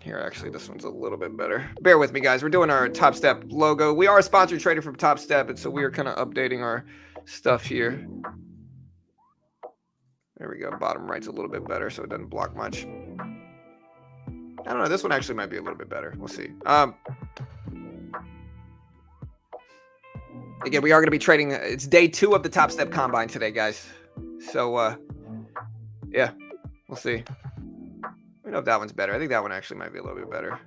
Here, actually, this one's a little bit better. Bear with me, guys. We're doing our Top Step logo. We are a sponsored trader from Top Step, and so we are kind of updating our stuff here. There we go. Bottom right's a little bit better, so it doesn't block much. I don't know. This one actually might be a little bit better. We'll see. Again, we are going to be trading. It's day 2 of the Top Step Combine today, guys. So, yeah, we'll see. I don't know if that one's better. I think that one actually might be a little bit better.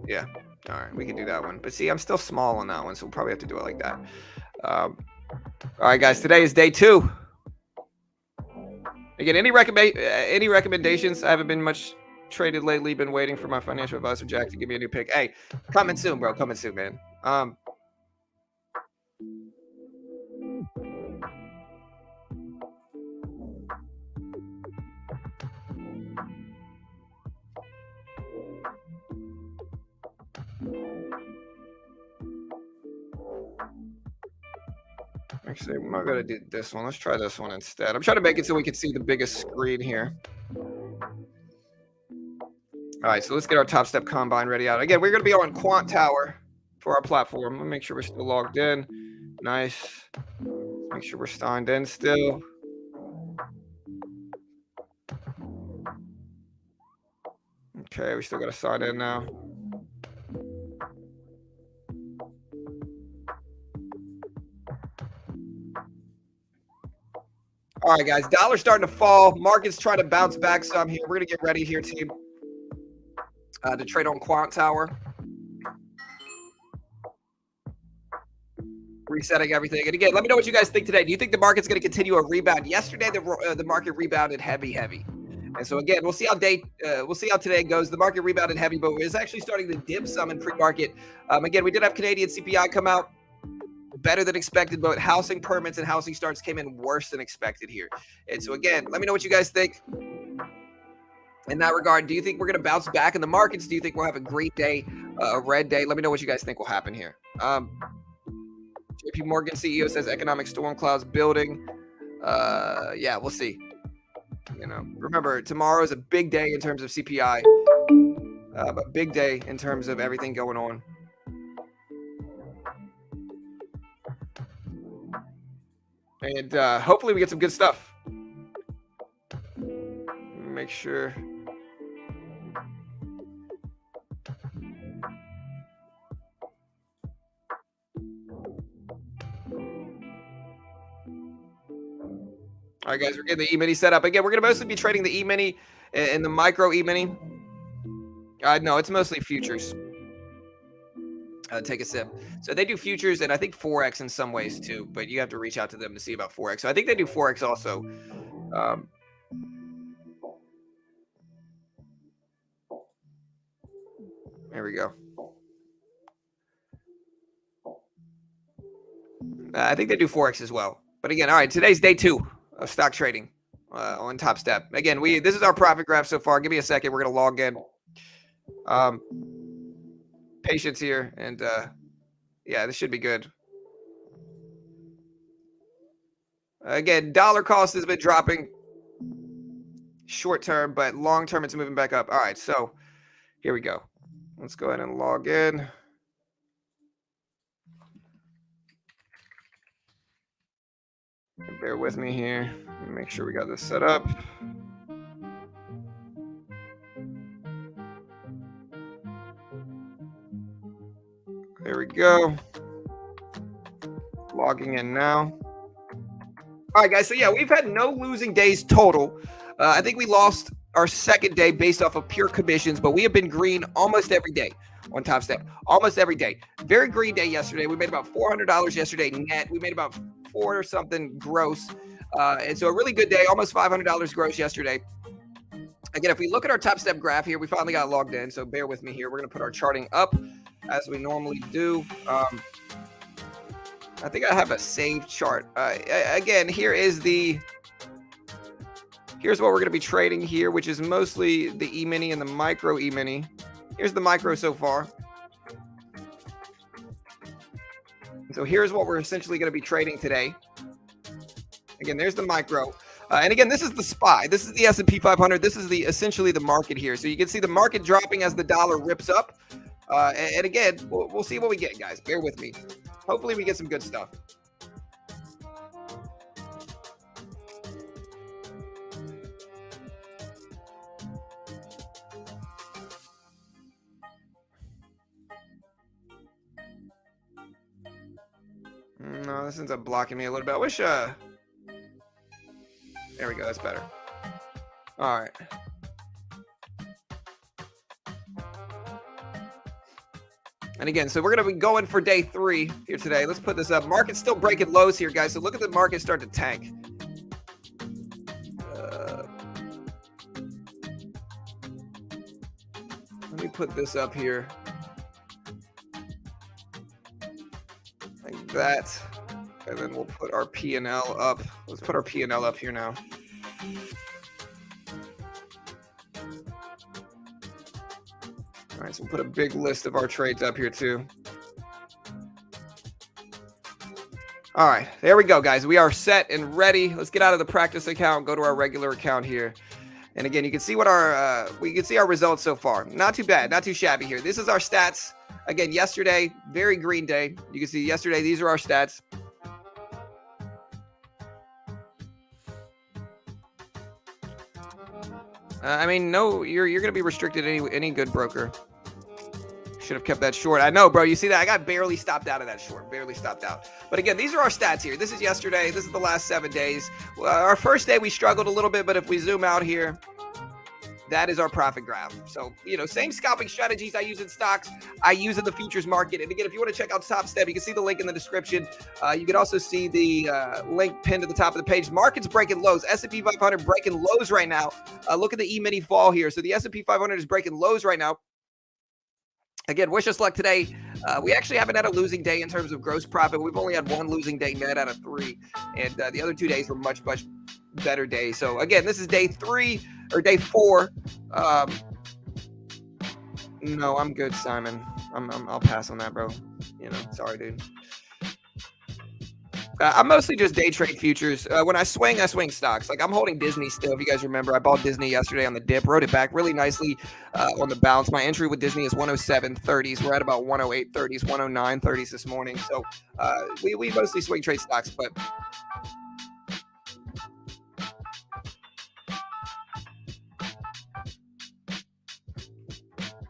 Yeah. All right, we can do that one. But see, I'm still small on that one, so we'll probably have to do it like that. All right, guys, today is day 2. Again, any recommendations? I haven't been much traded lately. Been waiting for my financial advisor, Jack, to give me a new pick. Hey, coming soon, bro. Coming soon, man. Actually, I'm not gonna do this one. Let's try this one instead. I'm trying to make it so we can see the biggest screen here. All right, so let's get our Top Step Combine ready out. Again, we're gonna be on Quant Tower for our platform. Let me make sure we're still logged in. Nice. Make sure we're signed in still. Okay, we still gotta sign in now. All right, guys, dollar's starting to fall. Market's trying to bounce back some here. We're gonna get ready here, team, to trade on Quant Tower. Resetting everything. And again, let me know what you guys think today. Do you think the market's going to continue a rebound? Yesterday, the market rebounded heavy. And so again, we'll see how today goes. The market rebounded heavy, but it's actually starting to dip some in pre-market. Again, we did have Canadian CPI come out better than expected, but housing permits and housing starts came in worse than expected here. And so again, let me know what you guys think in that regard. Do you think we're going to bounce back in the markets? Do you think we'll have a great day, a red day? Let me know what you guys think will happen here. JP Morgan CEO says economic storm clouds building. Yeah, we'll see. Remember, tomorrow is a big day in terms of CPI, but big day in terms of everything going on. And hopefully we get some good stuff. Make sure. All right, guys, we're getting the E-mini set up. Again, we're going to mostly be trading the E-mini and the micro E-mini. No, it's mostly futures. Take a sip. So they do futures and I think Forex in some ways too, but you have to reach out to them to see about Forex. So I think they do Forex also. There we go. I think they do Forex as well. But again, all right, today's day 2 of stock trading on Top Step. Again, this is our profit graph so far. Give me a second. We're going to log in. Patience here. And yeah, this should be good. Again, dollar cost has been dropping short term, but long term it's moving back up. All right, so here we go. Let's go ahead and log in. Bear with me here. Make sure we got this set up. There we go. Logging in now. All right, guys. So yeah, we've had no losing days total. I think we lost our second day based off of pure commissions, but we have been green almost every day on Top Step. Almost every day. Very green day yesterday. We made about $400 yesterday net. We made about 4 or something gross. And so a really good day, almost $500 gross yesterday. Again, if we look at our Top Step graph here, we finally got logged in. So bear with me here. We're going to put our charting up as we normally do. I think I have a saved chart. Again, here's what we're going to be trading here, which is mostly the E-mini and the micro E-mini. Here's the micro so far. So here's what we're essentially going to be trading today. Again, there's the micro. And again, this is the SPY. This is the S&P 500. This is essentially the market here. So you can see the market dropping as the dollar rips up. And again, we'll see what we get, guys. Bear with me. Hopefully we get some good stuff. No, this ends up blocking me a little bit. I wish, there we go. That's better. All right. And again, so we're going to be going for day 3 here today. Let's put this up. Market's still breaking lows here, guys. So look at the market start to tank. Let me put this up here. Like that. And then we'll put our P&L up. Let's put our P&L up here now. All right, so we'll put a big list of our trades up here too. All right, there we go, guys. We are set and ready. Let's get out of the practice account, go to our regular account here. And again, you can see what our results so far. Not too bad, not too shabby here. This is our stats. Again, yesterday, very green day. You can see yesterday, these are our stats. I mean, no, you're going to be restricted any good broker. Should have kept that short. I know, bro. You see that? I got barely stopped out of that short. Barely stopped out. But again, these are our stats here. This is yesterday. This is the last 7 days. Our first day, we struggled a little bit. But if we zoom out here, that is our profit graph. So, same scalping strategies I use in stocks, I use in the futures market. And again, if you want to check out Top Step, you can see the link in the description. You can also see the link pinned to the top of the page. Market's breaking lows. S&P 500 breaking lows right now. Look at the E-mini fall here. So the S&P 500 is breaking lows right now. Again, wish us luck today. We actually haven't had a losing day in terms of gross profit. We've only had 1 losing day net out of 3. And the other 2 days were much, much better days. So again, this is day 3 or day 4. No, I'm good, Simon. I'll pass on that, bro. Sorry, dude. I'm mostly just day trade futures. When I swing stocks. Like I'm holding Disney still. If you guys remember, I bought Disney yesterday on the dip, rode it back really nicely on the bounce. My entry with Disney is 107.30s. We're at about 108.30s, 109.30s this morning. So we mostly swing trade stocks, but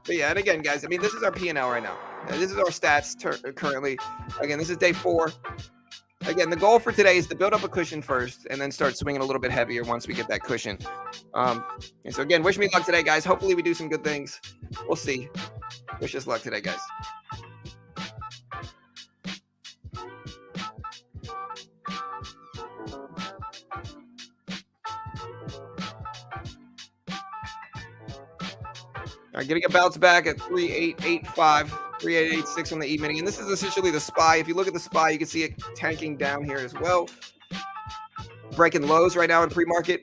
yeah, and again, guys, I mean, this is our P&L right now. This is our stats currently. Again, this is day 4. Again, the goal for today is to build up a cushion first and then start swinging a little bit heavier once we get that cushion. And so again, wish me luck today, guys. Hopefully we do some good things. We'll see. Wish us luck today, guys. All right, getting a bounce back at 3885. 3886 on the E-mini, and this is essentially the SPY. If you look at the SPY, you can see it tanking down here as well, breaking lows right now in pre-market.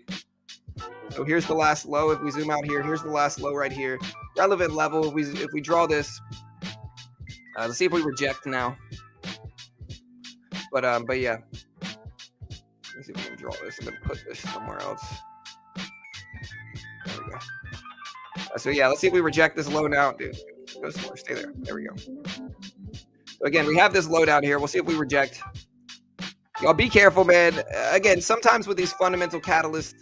So here's the last low. If we zoom out here, here's the last low right here. Relevant level. If we draw this, let's see if we reject now. But yeah, let's see if we can draw this. I'm gonna put this somewhere else. There we go. So yeah, let's see if we reject this low now, dude. Go somewhere. Stay there. There we go. So again, we have this low down here. We'll see if we reject. Y'all be careful, man. Again, sometimes with these fundamental catalysts,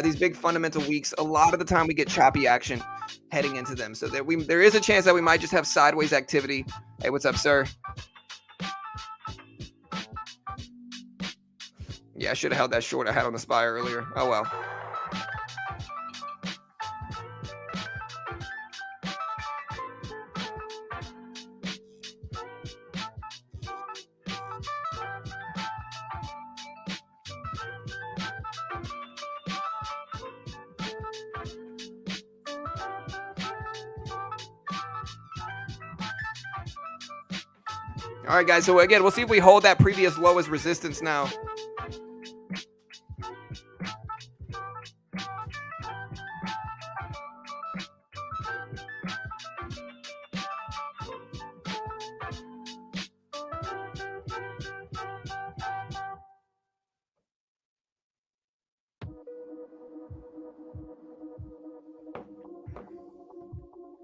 these big fundamental weeks, a lot of the time we get choppy action heading into them. So there is a chance that we might just have sideways activity. Hey, what's up, sir? Yeah, I should have held that short I had on the SPY earlier. Oh, well. All right, guys. So again, we'll see if we hold that previous low as resistance now.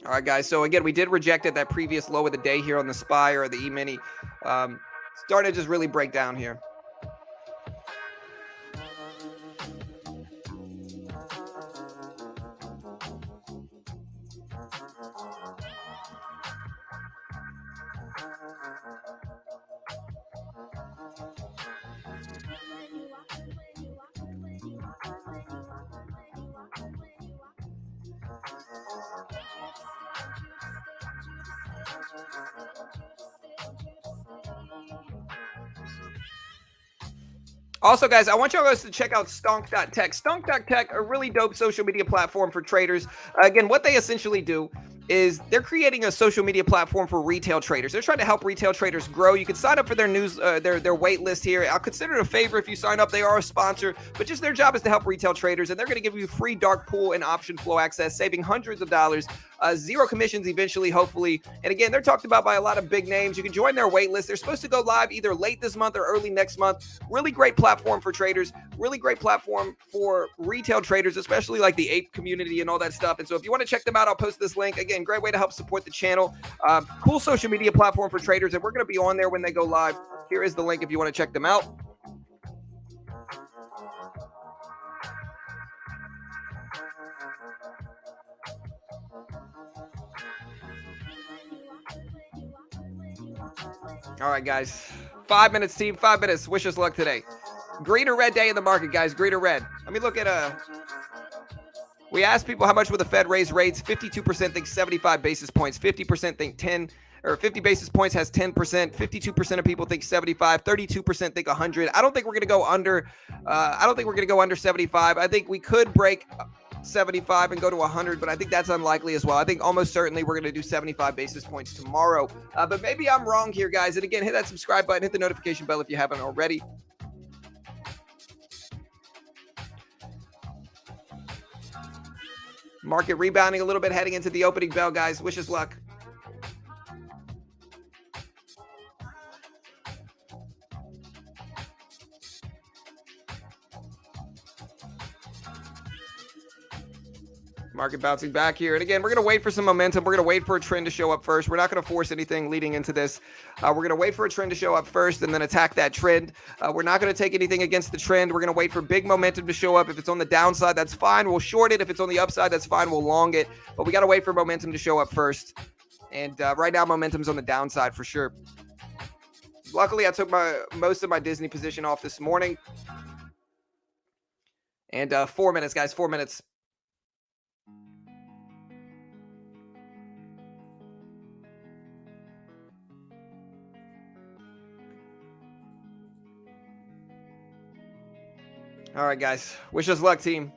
All right, guys. So again, we did reject at that previous low of the day here on the SPY or the E-mini. Starting to just really break down here. Also, guys, I want you guys to check out stonk.tech. Stonk.tech, a really dope social media platform for traders. Again, what they essentially do is they're creating a social media platform for retail traders. They're trying to help retail traders grow. You can sign up for their their wait list here. I'll consider it a favor if you sign up. They are a sponsor, but just their job is to help retail traders, and they're going to give you free dark pool and option flow access, saving hundreds of dollars, zero commissions eventually, hopefully. And again, they're talked about by a lot of big names. You can join their wait list. They're supposed to go live either late this month or early next month. Really great platform for traders. Really great platform for retail traders, especially like the ape community and all that stuff. And so if you want to check them out, I'll post this link. Again, great way to help support the channel. Cool social media platform for traders, and we're going to be on there when they go live. Here is the link if you want to check them out. All right, guys. 5 minutes, team. 5 minutes. Wish us luck today. Green or red day in the market, guys. Green or red. Let me look at we asked people how much will the Fed raise rates. 52% think 75 basis points. 50% think 10 or 50 basis points has 10%. 52% of people think 75. 32% think 100. I don't think we're going to go under. I don't think we're going to go under 75. I think we could break 75 and go to 100, but I think that's unlikely as well. I think almost certainly we're going to do 75 basis points tomorrow. But maybe I'm wrong here, guys. And again, hit that subscribe button, hit the notification bell if you haven't already. Market rebounding a little bit heading into the opening bell, guys. Wish us luck. Market bouncing back here. And again, we're going to wait for some momentum. We're going to wait for a trend to show up first. We're not going to force anything leading into this. We're going to wait for a trend to show up first and then attack that trend. We're not going to take anything against the trend. We're going to wait for big momentum to show up. If it's on the downside, that's fine. We'll short it. If it's on the upside, that's fine. We'll long it. But we got to wait for momentum to show up first. And right now, momentum's on the downside for sure. Luckily, I took most of my Disney position off this morning. And 4 minutes, guys. 4 minutes. All right, guys. Wish us luck, team.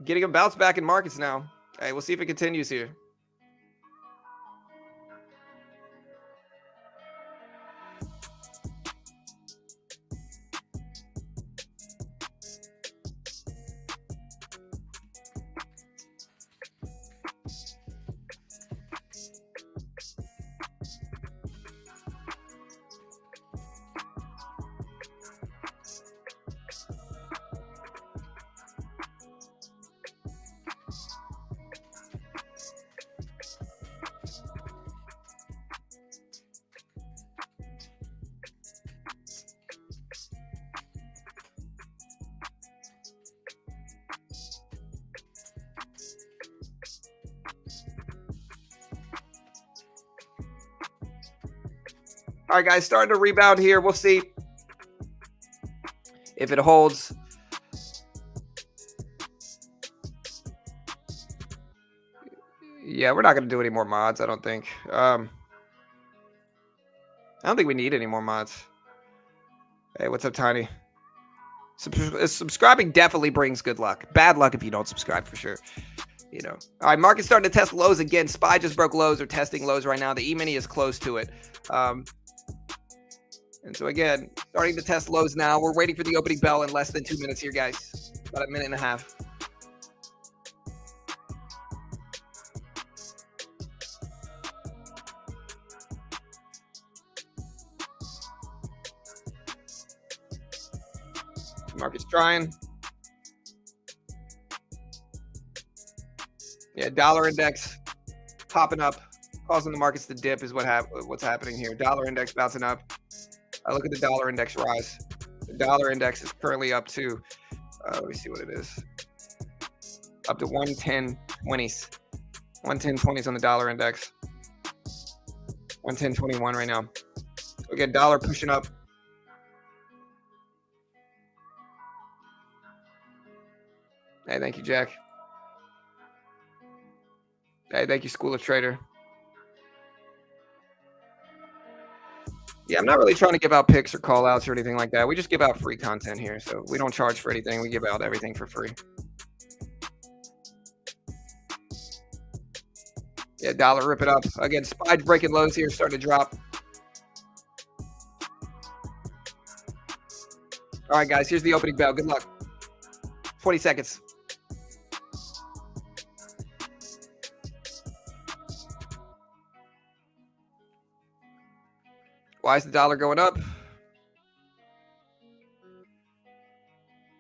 Getting a bounce back in markets now. Hey, we'll see if it continues here. All right, guys, starting to rebound here. We'll see if it holds. Yeah, we're not going to do any more mods, I don't think. I don't think we need any more mods. Hey, what's up, Tiny? Subscribing definitely brings good luck. Bad luck if you don't subscribe, for sure. You know. All right, market's starting to test lows again. SPY just broke lows or testing lows right now. The E-mini is close to it. And so, again, starting to test lows now. We're waiting for the opening bell in less than 2 minutes here, guys. About a minute and a half. Market's trying. Yeah, dollar index popping up, causing the markets to dip is what's happening here. Dollar index bouncing up. Look at the dollar index rise. The dollar index is currently up to, let me see what it is. Up to 110.20s. 110.20s on the dollar index. 110.21 right now. So again, dollar pushing up. Hey, thank you, Jack. Hey, thank you, School of Trader. Yeah, I'm not really trying to give out picks or call outs or anything like that. We just give out free content here. So we don't charge for anything. We give out everything for free. Yeah, dollar rip it up. Again, SPY breaking lows here, starting to drop. All right, guys, here's the opening bell. Good luck. 20 seconds. Why is the dollar going up?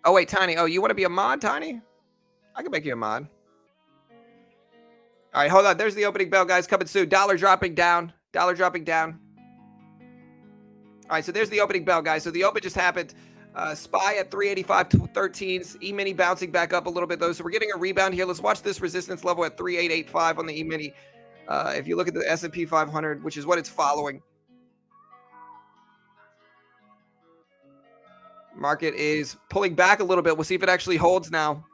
Oh, wait, Tiny. Oh, you want to be a mod, Tiny? I can make you a mod. All right, hold on. There's the opening bell, guys. Coming soon. Dollar dropping down. Dollar dropping down. All right, so there's the opening bell, guys. So the open just happened. SPY at 385.13s. E-mini bouncing back up a little bit, though. So we're getting a rebound here. Let's watch this resistance level at 3885 on the E-mini. If you look at the S&P 500, which is what it's following. Market is pulling back a little bit. We'll see if it actually holds now.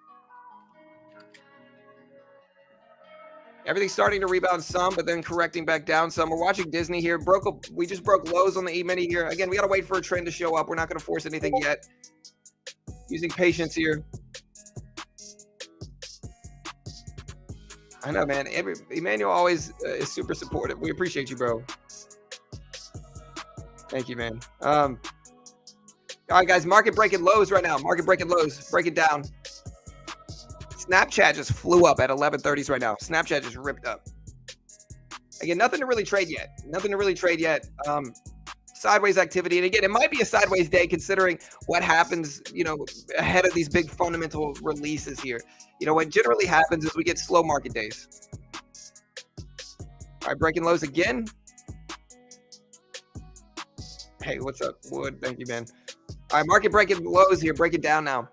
Everything's starting to rebound some, but then correcting back down some. We're watching Disney here. We just broke lows on the E-mini here. Again, we got to wait for a trend to show up. We're not going to force anything yet. Using patience here. I know, man. Emmanuel always is super supportive. We appreciate you, bro. Thank you, man. All right, guys. Market breaking lows right now. Market breaking lows. Break it down. Snapchat just flew up at 11:30s right now. Snapchat just ripped up. Again, nothing to really trade yet. Nothing to really trade yet. Sideways activity. And again, it might be a sideways day considering what happens, ahead of these big fundamental releases here. What generally happens is we get slow market days. All right, breaking lows again. Hey, what's up, Wood? Thank you, man. All right, market breaking lows here. Break it down now.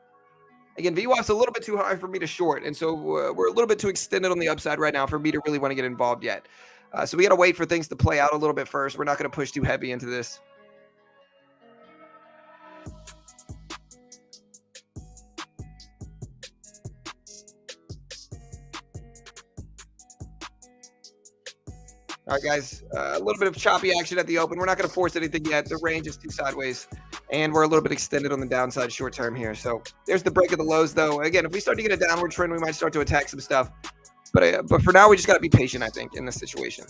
Again, VWAP's a little bit too high for me to short, and so we're a little bit too extended on the upside right now for me to really want to get involved yet. So we got to wait for things to play out a little bit first. We're not going to push too heavy into this. All right, guys, a little bit of choppy action at the open. We're not going to force anything yet. The range is too sideways. And we're a little bit extended on the downside short term here. So there's the break of the lows, though. Again, if we start to get a downward trend, we might start to attack some stuff. But for now, we just got to be patient, I think, in this situation.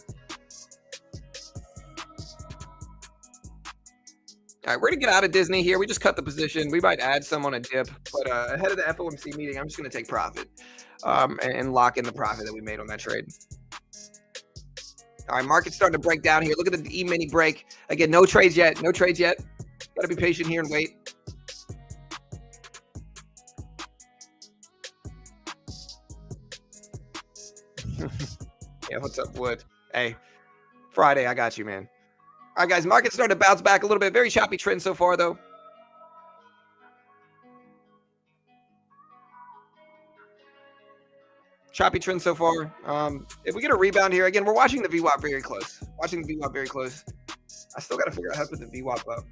All right, we're going to get out of Disney here. We just cut the position. We might add some on a dip. But ahead of the FOMC meeting, I'm just going to take profit and lock in the profit that we made on that trade. All right, market's starting to break down here. Look at the E-mini break. Again, no trades yet. No trades yet. Got to be patient here and wait. Yeah, what's up, Wood? Hey, Friday, I got you, man. All right, guys, market's starting to bounce back a little bit. Very choppy trend so far, though. Choppy trend so far. If we get a rebound here, again, we're watching the VWAP very close. Watching the VWAP very close. I still got to figure out how to put the VWAP up.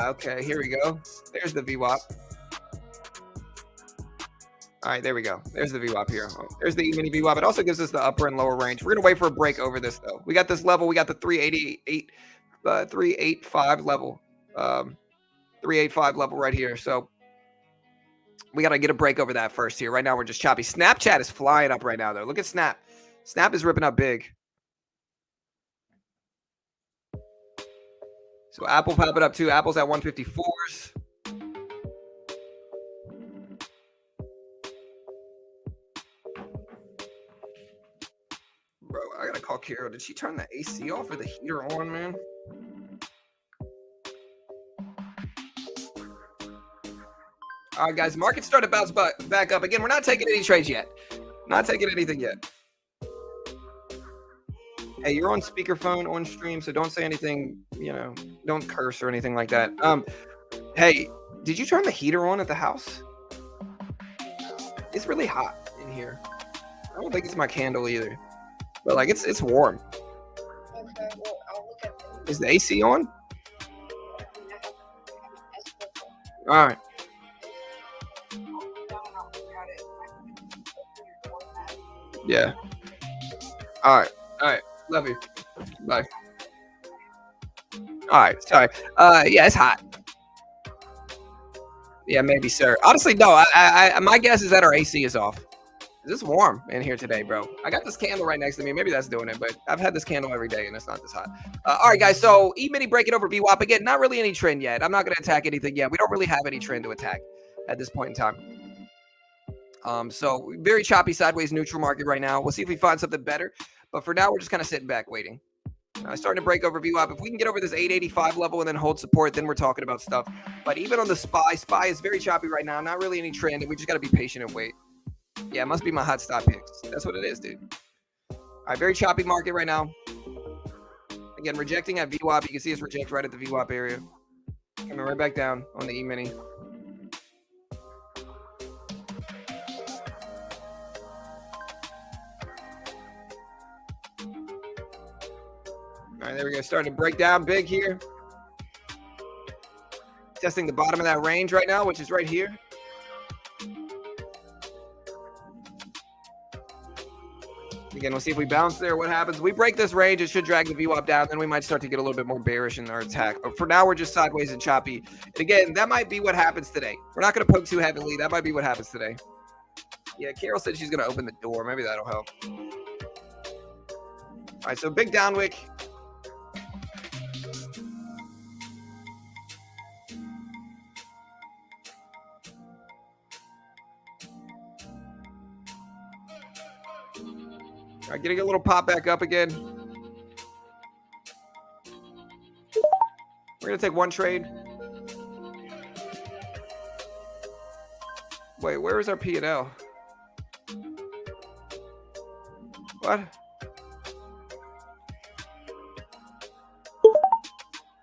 Okay, here we go. There's the VWAP. All right, there we go. There's the VWAP here. There's the E-mini VWAP. It also gives us the upper and lower range. We're going to wait for a break over this, though. We got this level. We got the 388, 385 level. 385 level right here. So we got to get a break over that first here. Right now, we're just choppy. Snapchat is flying up right now, though. Look at Snap. Snap is ripping up big. So Apple popping up, too. Apple's at 154s. Bro, I gotta call Carol. Did she turn the AC off or the heater on, man? All right, guys. Market started to bounce back up. Again, we're not taking any trades yet. Not taking anything yet. Hey, you're on speakerphone on stream, so don't say anything, don't curse or anything like that. Hey, did you turn the heater on at the house? It's really hot in here. I don't think it's my candle either. But like it's warm. Okay, well, I'll look at Is the AC on? All right. Yeah. All right. All right. Love you. Bye. All right. Sorry. Yeah, it's hot. Yeah, maybe, sir. Honestly, no. My guess is that our AC is off. It's warm in here today, bro. I got this candle right next to me. Maybe that's doing it, but I've had this candle every day, and it's not this hot. All right, guys. So E-mini breaking over VWAP again. Not really any trend yet. I'm not going to attack anything yet. We don't really have any trend to attack at this point in time. So very choppy sideways neutral market right now. We'll see if we find something better. But for now, we're just kind of sitting back waiting. Starting to break over VWAP. If we can get over this 885 level and then hold support, then we're talking about stuff. But even on the SPY is very choppy right now. Not really any trend, and we just got to be patient and wait. Yeah, it must be my hot stop picks. That's what it is, dude. All right, very choppy market right now. Again, rejecting at VWAP. You can see us reject right at the VWAP area. Coming right back down on the E-mini. All right, there we go. Starting to break down big here. Testing the bottom of that range right now, which is right here. Again, we'll see if we bounce there. What happens? We break this range. It should drag the VWAP down. Then we might start to get a little bit more bearish in our attack. But for now, we're just sideways and choppy. And again, that might be what happens today. We're not going to poke too heavily. That might be what happens today. Yeah, Carol said she's going to open the door. Maybe that'll help. All right, so big downwick. All right, getting a little pop back up again. We're going to take one trade. Wait, where is our P&L? What?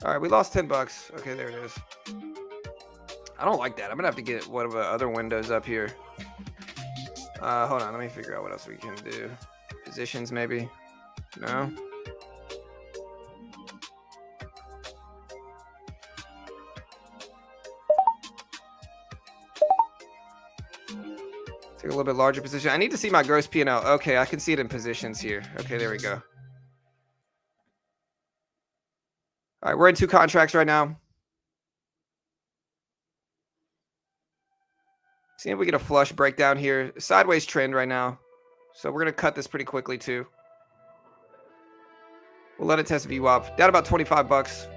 All right, we lost 10 bucks. Okay, there it is. I don't like that. I'm going to have to get one of the other windows up here. Hold on. Let me figure out what else we can do. Positions, maybe? No? Take a little bit larger position. I need to see my gross P&L. Okay, I can see it in positions here. Okay, there we go. All right, we're in 2 contracts right now. See if we get a flush breakdown here. Sideways trend right now. So we're going to cut this pretty quickly too. We'll let it test VWAP. Down about 25 bucks.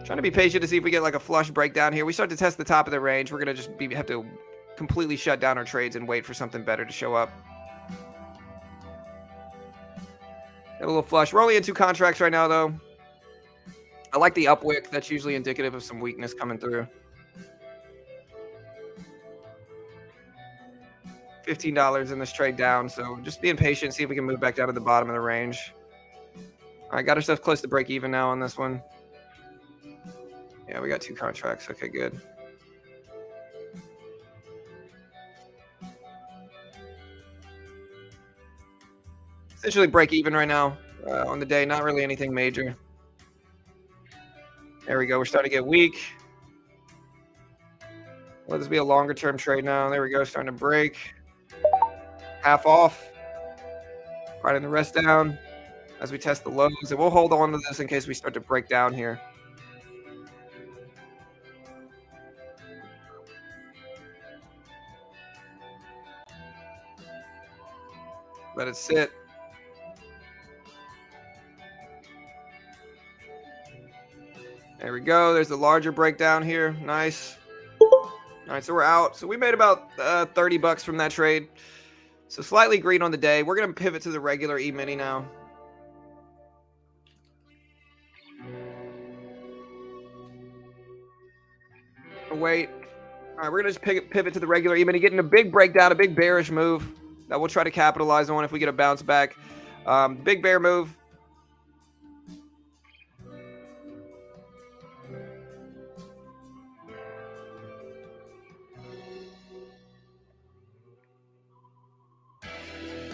Trying to be patient to see if we get like a flush breakdown here. We start to test the top of the range. We're going to just have to completely shut down our trades and wait for something better to show up. Got a little flush. We're only in 2 contracts right now, though. I like the upwick. That's usually indicative of some weakness coming through. $15 in this trade down. So just being patient, see if we can move back down to the bottom of the range. All right, got ourselves close to break even now on this one. Yeah, we got 2 contracts. Okay, good. Essentially break even right now on the day. Not really anything major. There we go. We're starting to get weak. Let this be a longer term trade now. There we go. Starting to break. Half off. Writing the rest down as we test the lows. And we'll hold on to this in case we start to break down here. Let it sit. There we go. There's the larger breakdown here. Nice. All right, so we're out. So we made about 30 bucks from that trade. So slightly green on the day. We're going to pivot to the regular E-mini now. Wait. All right, we're going to just pivot to the regular E-mini, getting a big breakdown, a big bearish move that we'll try to capitalize on if we get a bounce back. Big bear move.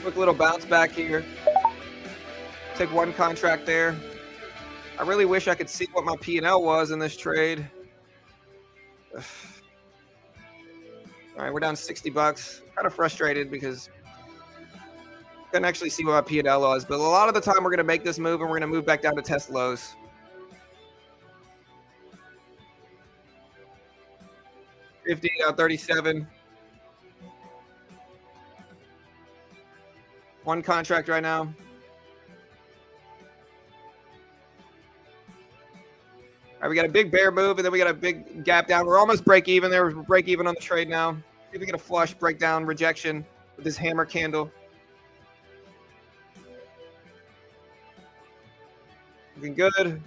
Quick little bounce back here. Take 1 contract there. I really wish I could see what my P&L was in this trade. All right, we're down 60 bucks. Kind of frustrated because I couldn't actually see what my P&L was. But a lot of the time we're going to make this move and we're going to move back down to test lows. $50, now 37. 1 contract right now. All right, we got a big bear move, and then we got a big gap down. We're almost break even there. We're break even on the trade now. See if we get a flush, breakdown, rejection with this hammer candle. Looking good.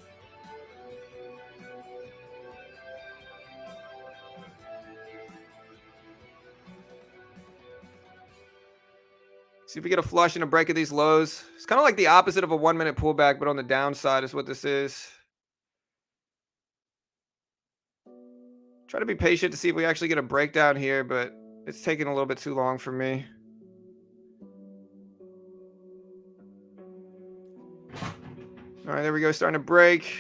See if we get a flush and a break of these lows. It's kind of like the opposite of a 1-minute pullback, but on the downside is what this is. Try to be patient to see if we actually get a breakdown here, but it's taking a little bit too long for me. All right, there we go. Starting to break.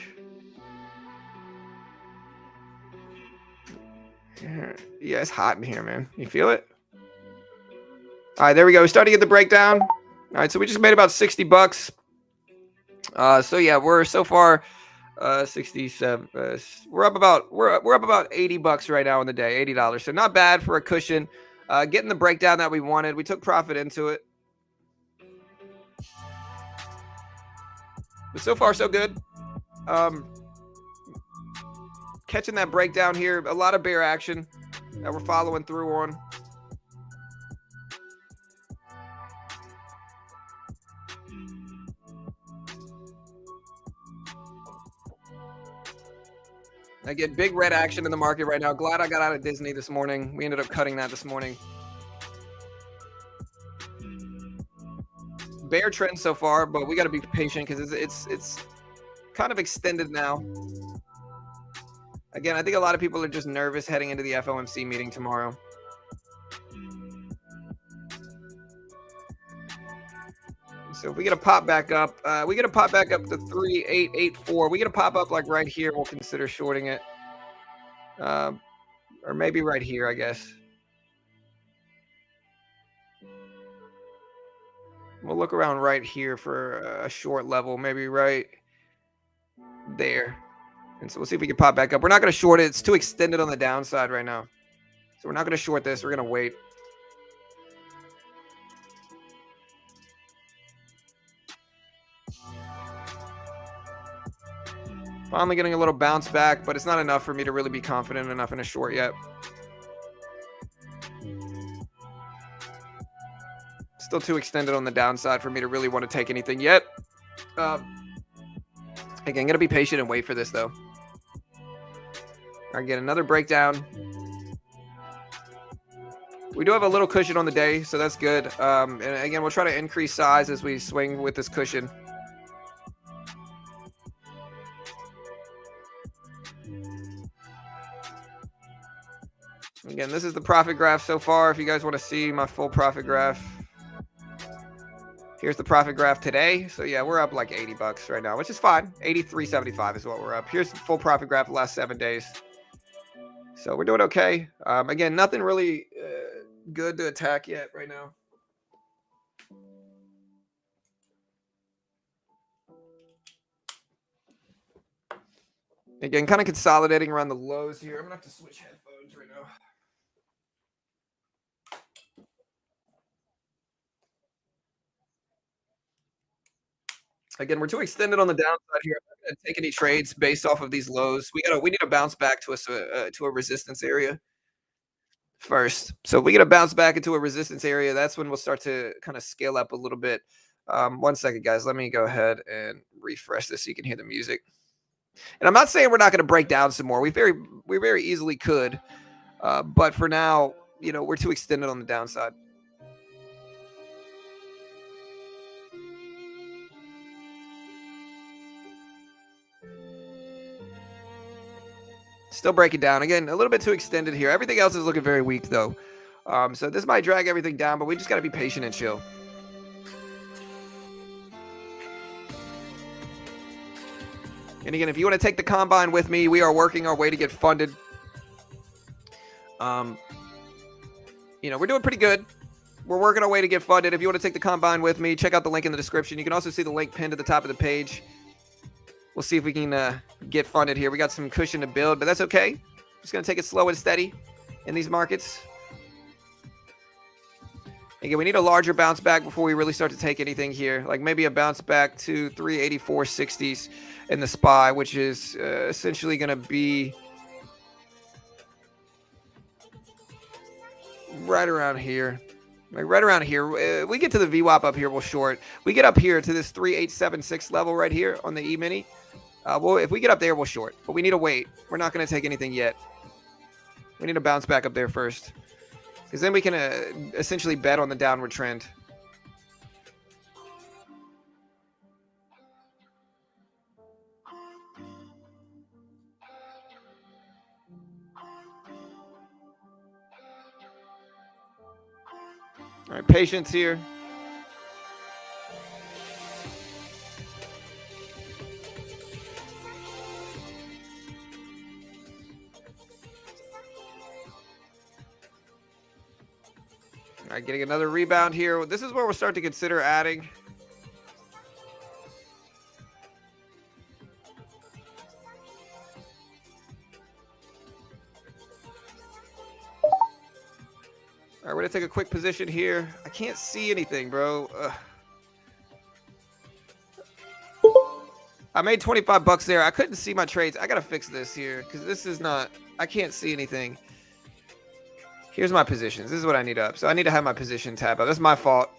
Yeah, it's hot in here, man. You feel it? All right, there we go. We started to get the breakdown. All right, so we just made about 60 bucks. So yeah, we're so far 67. We're up about 80 bucks right now in the day, $80. So not bad for a cushion. Getting the breakdown that we wanted. We took profit into it. But so far so good. Catching that breakdown here. A lot of bear action that we're following through on. I get big red action in the market right now. Glad I got out of Disney this morning. We ended up cutting that this morning. Bear trend so far, but we got to be patient because it's kind of extended now. Again, I think a lot of people are just nervous heading into the FOMC meeting tomorrow. So if we get a pop back up, we get a pop back up to 3884. We get a pop up like right here. We'll consider shorting it. Or maybe right here, I guess. We'll look around right here for a short level, maybe right there. And so we'll see if we can pop back up. We're not going to short it. It's too extended on the downside right now. So we're not going to short this. We're going to wait. Finally getting a little bounce back, but it's not enough for me to really be confident enough in a short yet. Still too extended on the downside for me to really want to take anything yet. Again, going to be patient and wait for this, though. All right, get another breakdown. We do have a little cushion on the day, so that's good. And again, we'll try to increase size as we swing with this cushion. Again, this is the profit graph so far. If you guys want to see my full profit graph, here's the profit graph today. So yeah, we're up like 80 bucks right now, which is fine. 83.75 is what we're up. Here's the full profit graph the last 7 days. So we're doing okay. Again, nothing really good to attack yet right now. Again, kind of consolidating around the lows here. I'm going to have to switch headphones right now. Again, we're too extended on the downside here. I'm not going to take any trades based off of these lows. We need to bounce back to a resistance area first. So if we get a bounce back into a resistance area, that's when we'll start to kind of scale up a little bit. 1 second, guys. Let me go ahead and refresh this so you can hear the music. And I'm not saying we're not going to break down some more. We very easily could, but for now, we're too extended on the downside. Still breaking down. Again, a little bit too extended here. Everything else is looking very weak, though. So this might drag everything down, but we just got to be patient and chill. And again, if you want to take the combine with me, we are working our way to get funded. We're doing pretty good. We're working our way to get funded. If you want to take the combine with me, check out the link in the description. You can also see the link pinned at the top of the page. We'll see if we can get funded here. We got some cushion to build, but that's okay. Just going to take it slow and steady in these markets. Again, we need a larger bounce back before we really start to take anything here. Like maybe a bounce back to 384.60s in the SPY, which is essentially going to be right around here. Like right around here. We get to the VWAP up here, we'll short. We get up here to this 3876 level right here on the E-mini. Well, if we get up there, we'll short. But we need to wait. We're not going to take anything yet. We need to bounce back up there first. Because then we can essentially bet on the downward trend. All right, patience here. All right, getting another rebound here. This is where we'll start to consider adding. All right, we're going to take a quick position here. I can't see anything, bro. I made 25 bucks there. I couldn't see my trades. I got to fix this here because this is not, I can't see anything. Here's my positions. This is what I need up. So I need to have my position tab up. That's my fault.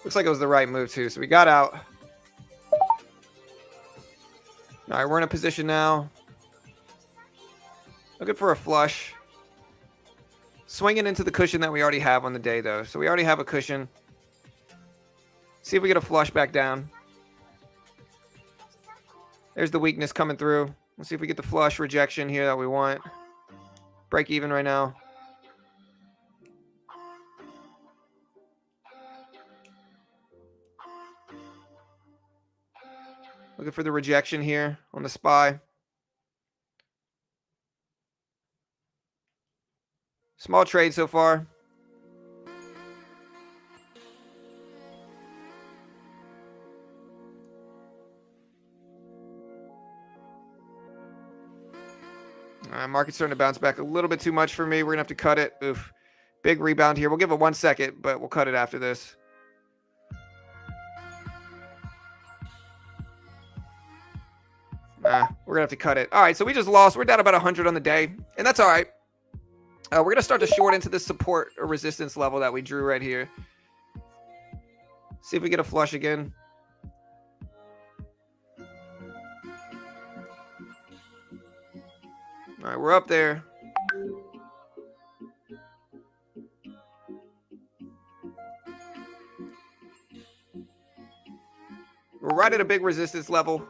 Looks like it was the right move too. So we got out. All right, we're in a position now. Looking for a flush. Swinging into the cushion that we already have on the day though. So we already have a cushion. See if we get a flush back down. There's the weakness coming through. Let's see if we get the flush rejection here that we want. Break even right now. Looking for the rejection here on the SPY. Small trade so far. Market's starting to bounce back a little bit too much for me. We're going to have to cut it. Oof. Big rebound here. We'll give it 1 second, but we'll cut it after this. We're going to have to cut it. All right, so we just lost. We're down about 100 on the day, and that's all right. We're going to start to short into this support or resistance level that we drew right here. See if we get a flush again. All right, we're up there. We're right at a big resistance level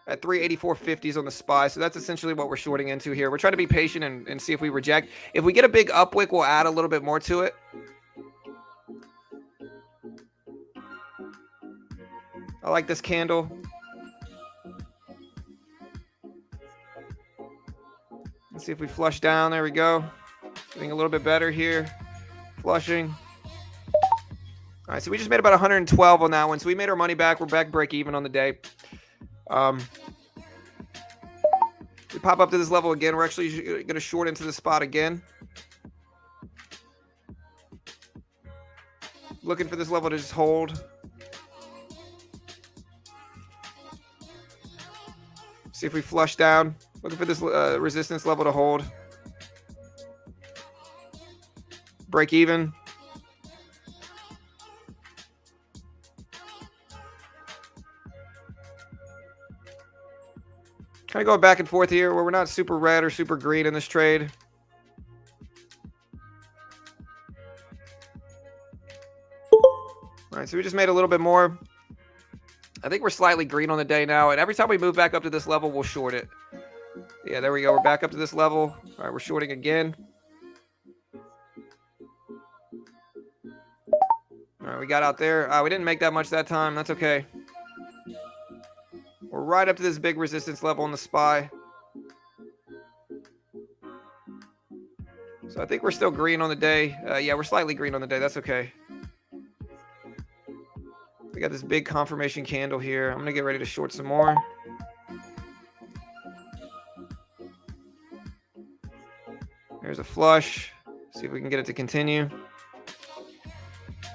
at 384.50s on the SPY. So that's essentially what we're shorting into here. We're trying to be patient and see if we reject. If we get a big upwick, we'll add a little bit more to it. I like this candle. Let's see if we flush down. There we go. Getting a little bit better here. Flushing. All right, so we just made about 112 on that one. So we made our money back. We're back break even on the day. We pop up to this level again. We're actually going to short into the spot again. Looking for this level to just hold. See if we flush down. Looking for this resistance level to hold. Break even. Kind of going back and forth here where we're not super red or super green in this trade. All right, so we just made a little bit more. I think we're slightly green on the day now, and every time we move back up to this level, we'll short it. Yeah, there we go. We're back up to this level. All right, we're shorting again. All right, we got out there. We didn't make that much that time. That's okay. We're right up to this big resistance level on the SPY. So I think we're still green on the day. Yeah, we're slightly green on the day. That's okay. We got this big confirmation candle here. I'm going to get ready to short some more. There's a flush. See if we can get it to continue.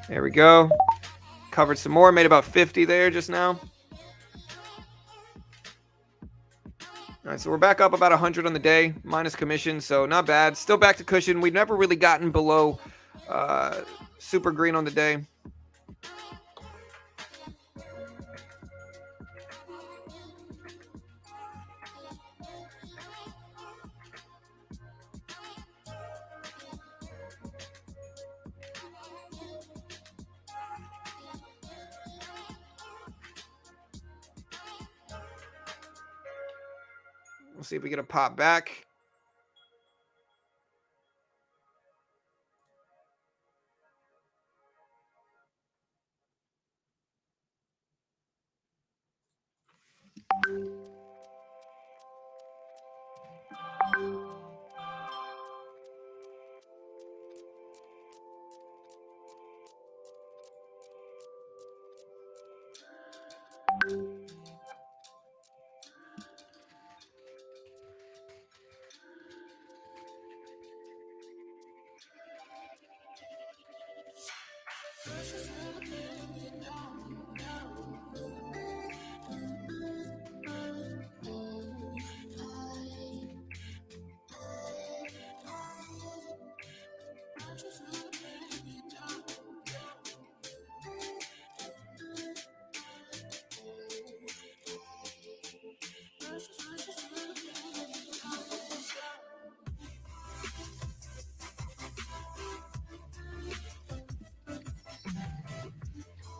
There we go. Covered some more. Made about 50 there just now. All right, so we're back up about 100 on the day, minus commission, so not bad. Still back to cushion. We've never really gotten below super green on the day. We'll see if we get a pop back.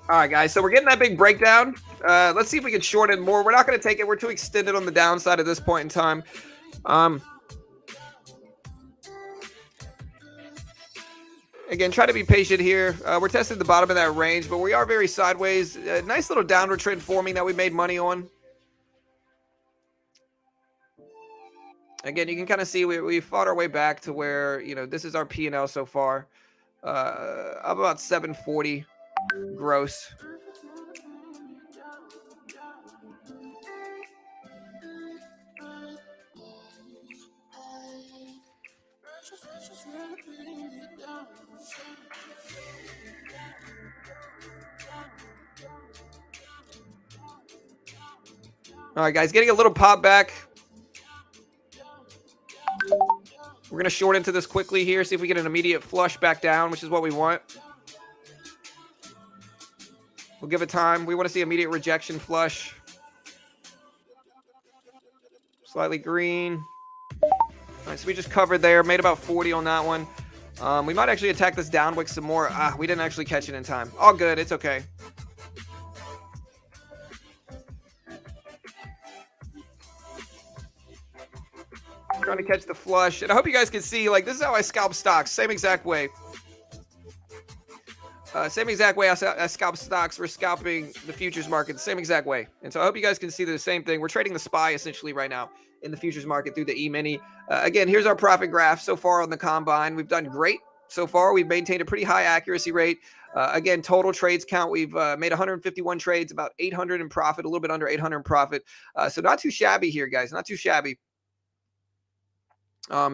All right, guys, so we're getting that big breakdown. Let's see if we can short it more. We're not going to take it. We're too extended on the downside at this point in time. Again, try to be patient here. We're testing the bottom of that range, but we are very sideways. Nice little downward trend forming that we made money on. Again, you can kind of see we fought our way back to where, this is our P&L so far. Up about 740 gross. All right, guys, getting a little pop back. We're going to short into this quickly here, see if we get an immediate flush back down, which is what we want. We'll give it time. We want to see immediate rejection flush. Slightly green. All right, so we just covered there, made about 40 on that one. We might actually attack this downwick some more. We didn't actually catch it in time. All good. It's okay. Trying to catch the flush. And I hope you guys can see, like, this is how I scalp stocks. Same exact way. Same exact way I scalp stocks. We're scalping the futures market the same exact way. And so I hope you guys can see the same thing. We're trading the SPY essentially right now in the futures market through the E-mini. Again, here's our profit graph so far on the combine. We've done great so far. We've maintained a pretty high accuracy rate. Again, total trades count. We've made 151 trades, about 800 in profit, a little bit under 800 in profit. So not too shabby here, guys. Not too shabby.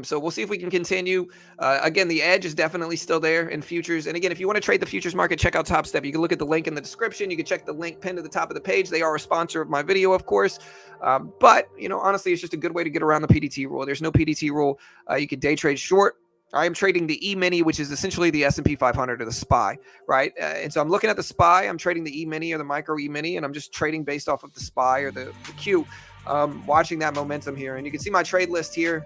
So we'll see if we can continue. Again, the edge is definitely still there in futures. And again, if you want to trade the futures market, check out Top Step. You can look at the link in the description. You can check the link pinned to the top of the page. They are a sponsor of my video, of course. But, honestly, it's just a good way to get around the PDT rule. There's no PDT rule. You can day trade short. I am trading the E-mini, which is essentially the S&P 500 or the SPY, right? And so I'm looking at the SPY. I'm trading the E-mini or the micro E-mini, and I'm just trading based off of the SPY or the Q, watching that momentum here. And you can see my trade list here.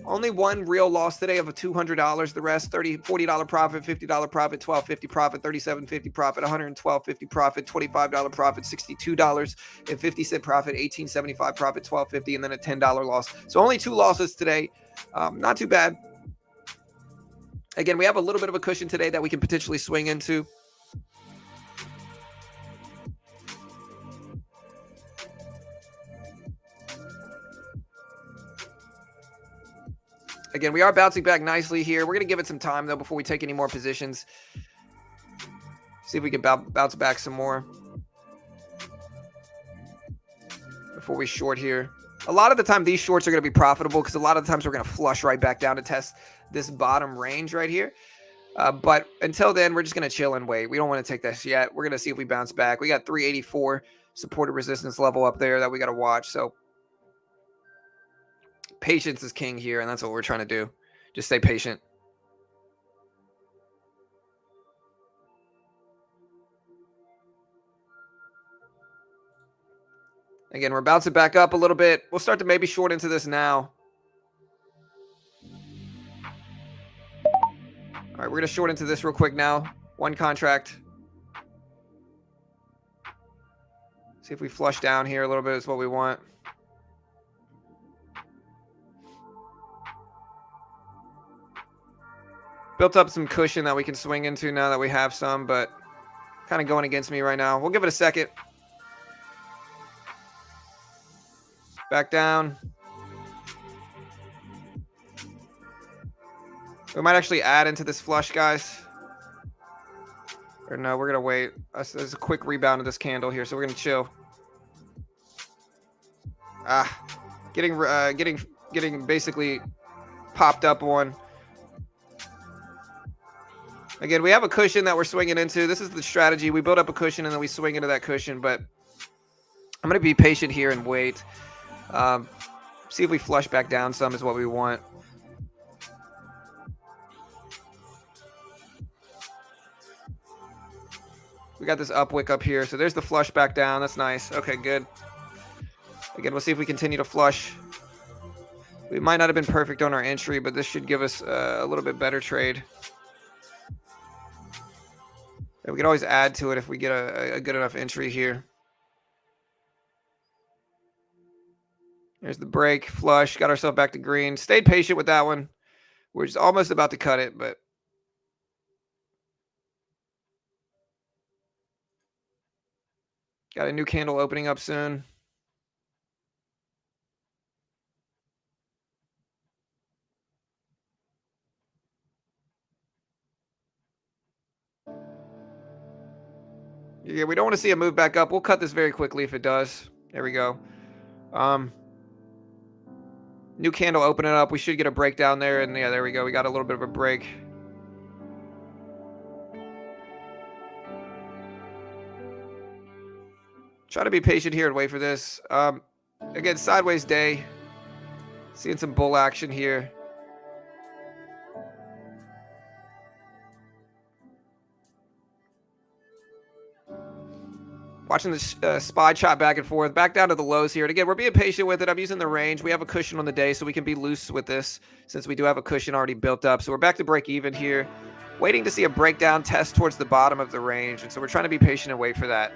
Only one real loss today of a $200. The rest, $40 profit, $50 profit, $12.50 profit, $37.50 profit, $112.50 profit, $25 profit, $62.50 profit, $18.75 profit, $12.50, and then a $10 loss. So only 2 losses today. Not too bad. Again, we have a little bit of a cushion today that we can potentially swing into. Again, we are bouncing back nicely here. We're going to give it some time, though, before we take any more positions. See if we can bounce back some more before we short here. A lot of the time, these shorts are going to be profitable because a lot of the times we're going to flush right back down to test this bottom range right here. But until then, we're just going to chill and wait. We don't want to take this yet. We're going to see if we bounce back. We got 384 supported resistance level up there that we got to watch. So patience is king here, and that's what we're trying to do. Just stay patient. Again, we're bouncing back up a little bit. We'll start to maybe short into this now. All right, we're going to short into this real quick now. One contract. See if we flush down here a little bit is what we want. Built up some cushion that we can swing into now that we have some, but kind of going against me right now. We'll give it a second. Back down. We might actually add into this flush, guys. Or no, we're going to wait. There's a quick rebound of this candle here, so we're going to chill. Getting basically popped up on. Again, we have a cushion that we're swinging into. This is the strategy. We build up a cushion and then we swing into that cushion, but I'm going to be patient here and wait. See if we flush back down some is what we want. We got this upwick up here. So there's the flush back down. That's nice. Okay, good. Again, we'll see if we continue to flush. We might not have been perfect on our entry, but this should give us a little bit better trade. And we can always add to it if we get a good enough entry here. There's the break, flush, got ourselves back to green. Stayed patient with that one. We're just almost about to cut it, but got a new candle opening up soon. Yeah, we don't want to see a move back up. We'll cut this very quickly if it does. There we go. New candle opening up. We should get a breakdown there. And yeah, there we go. We got a little bit of a break. Try to be patient here and wait for this. Again, sideways day. Seeing some bull action here. Watching the SPY chop back and forth, back down to the lows here. And again, we're being patient with it. I'm using the range. We have a cushion on the day, so we can be loose with this since we do have a cushion already built up. So we're back to break even here. Waiting to see a breakdown test towards the bottom of the range. And so we're trying to be patient and wait for that.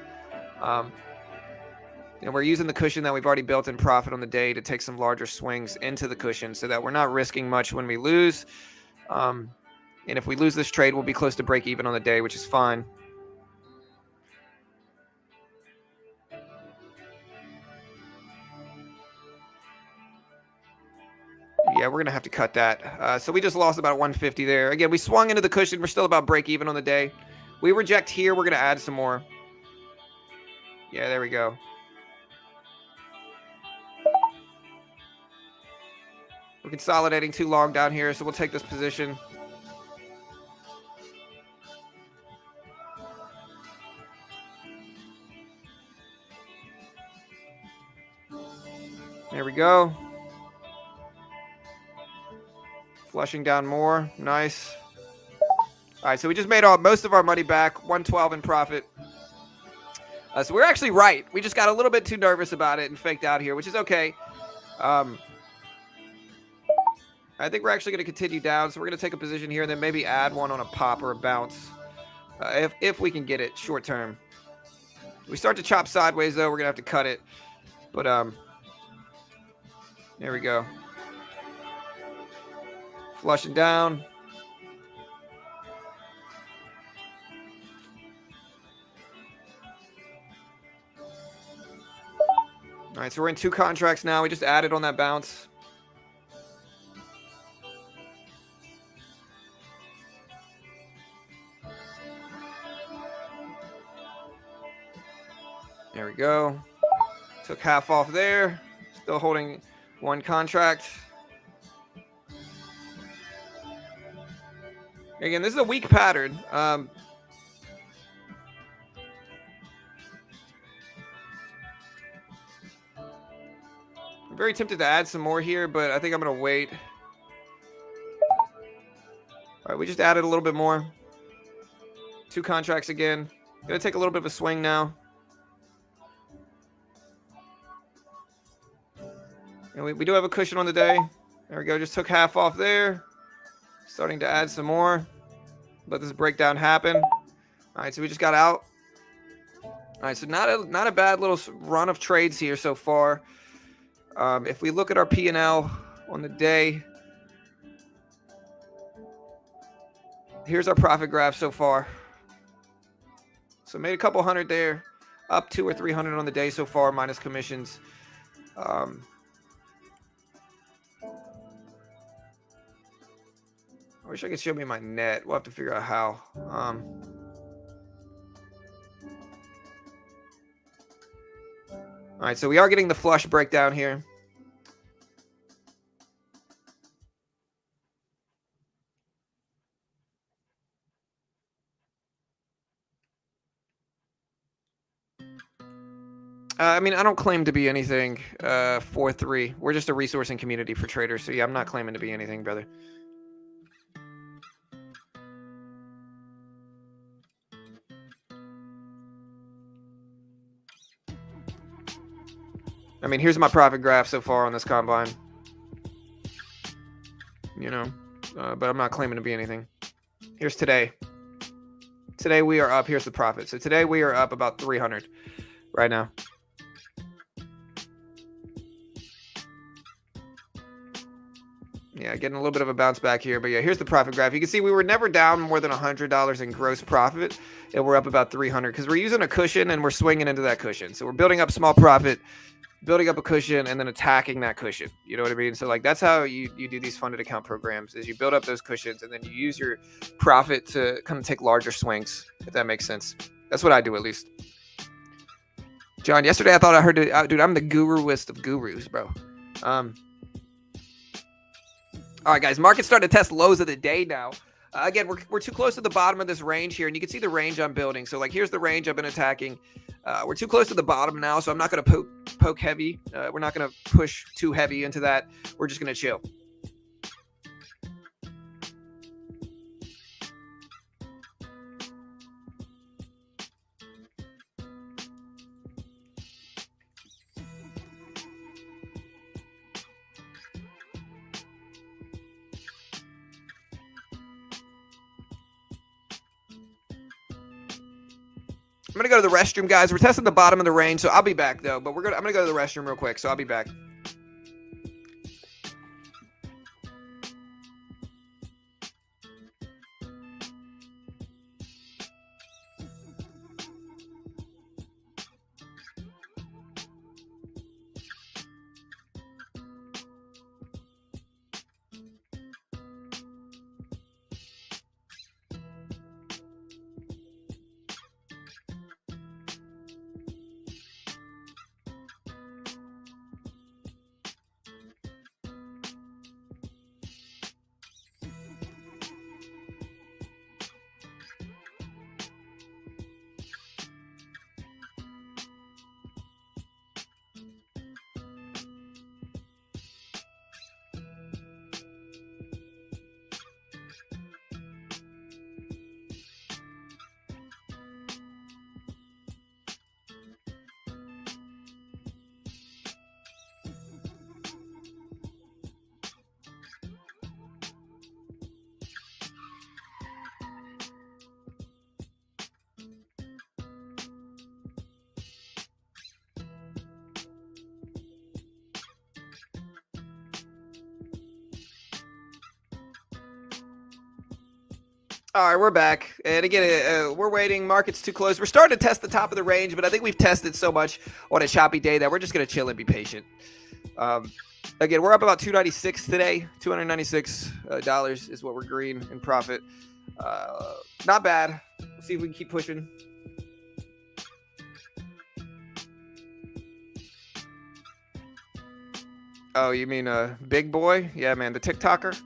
And we're using the cushion that we've already built in profit on the day to take some larger swings into the cushion so that we're not risking much when we lose. And if we lose this trade, we'll be close to break even on the day, which is fine. Yeah, we're going to have to cut that. So we just lost about 150 there. Again, we swung into the cushion. We're still about break even on the day. We reject here. We're going to add some more. Yeah, there we go. We're consolidating too long down here, so we'll take this position. There we go. Flushing down more. Nice. All right, so we just made most of our money back. 112 in profit. So we're actually right. We just got a little bit too nervous about it and faked out here, which is okay. I think we're actually going to continue down. So we're going to take a position here and then maybe add one on a pop or a bounce. If we can get it short term. If we start to chop sideways, though, we're going to have to cut it. But there we go. Flushing down. All right, so we're in 2 contracts now. We just added on that bounce. There we go. Took half off there. Still holding 1 contract. Again, this is a weak pattern. I'm very tempted to add some more here, but I think I'm going to wait. All right, we just added a little bit more. 2 contracts again. Going to take a little bit of a swing now. And we do have a cushion on the day. There we go. Just took half off there. Starting to add some more. Let this breakdown happen. All right, so we just got out. All right, so not a bad little run of trades here so far. If we look at our P&L on the day, here's our profit graph so far. So made a couple hundred there, up 200 or 300 on the day so far, minus commissions. I wish I could show me my net. We'll have to figure out how. All right, so we are getting the flush breakdown here. I mean, I don't claim to be anything 4-3. We're just a resourcing community for traders. So yeah, I'm not claiming to be anything, brother. I mean, here's my profit graph so far on this combine. You know, but I'm not claiming to be anything. Here's today. Today we are up. Here's the profit. So today we are up about 300 right now. Yeah, getting a little bit of a bounce back here. But yeah, here's the profit graph. You can see we were never down more than $100 in gross profit. And we're up about 300 because we're using a cushion and we're swinging into that cushion. So we're building up small profit, building up a cushion, and then attacking that cushion. You know what I mean? So like that's how you do these funded account programs is you build up those cushions and then you use your profit to kind of take larger swings, if that makes sense. That's what I do, at least. John, yesterday I thought I heard it. Dude, I'm the guruest of gurus, bro. All right, guys. Market's starting to test lows of the day now. Again, we're too close to the bottom of this range here, and you can see the range I'm building. So, like, here's the range I've been attacking. We're too close to the bottom now, so I'm not going to poke heavy. We're not going to push too heavy into that. We're just going to chill. I'm gonna go to the restroom, guys. We're testing the bottom of the range, so I'll be back though. But I'm gonna go to the restroom real quick, so I'll be back. All right, we're back. And again, we're waiting. Market's too close. We're starting to test the top of the range, but I think we've tested so much on a choppy day that we're just going to chill and be patient. Again, we're up about 296 today. $296 is what we're green in profit. Not bad. We'll see if we can keep pushing. Oh, you mean Big Boy? Yeah, man, the TikToker.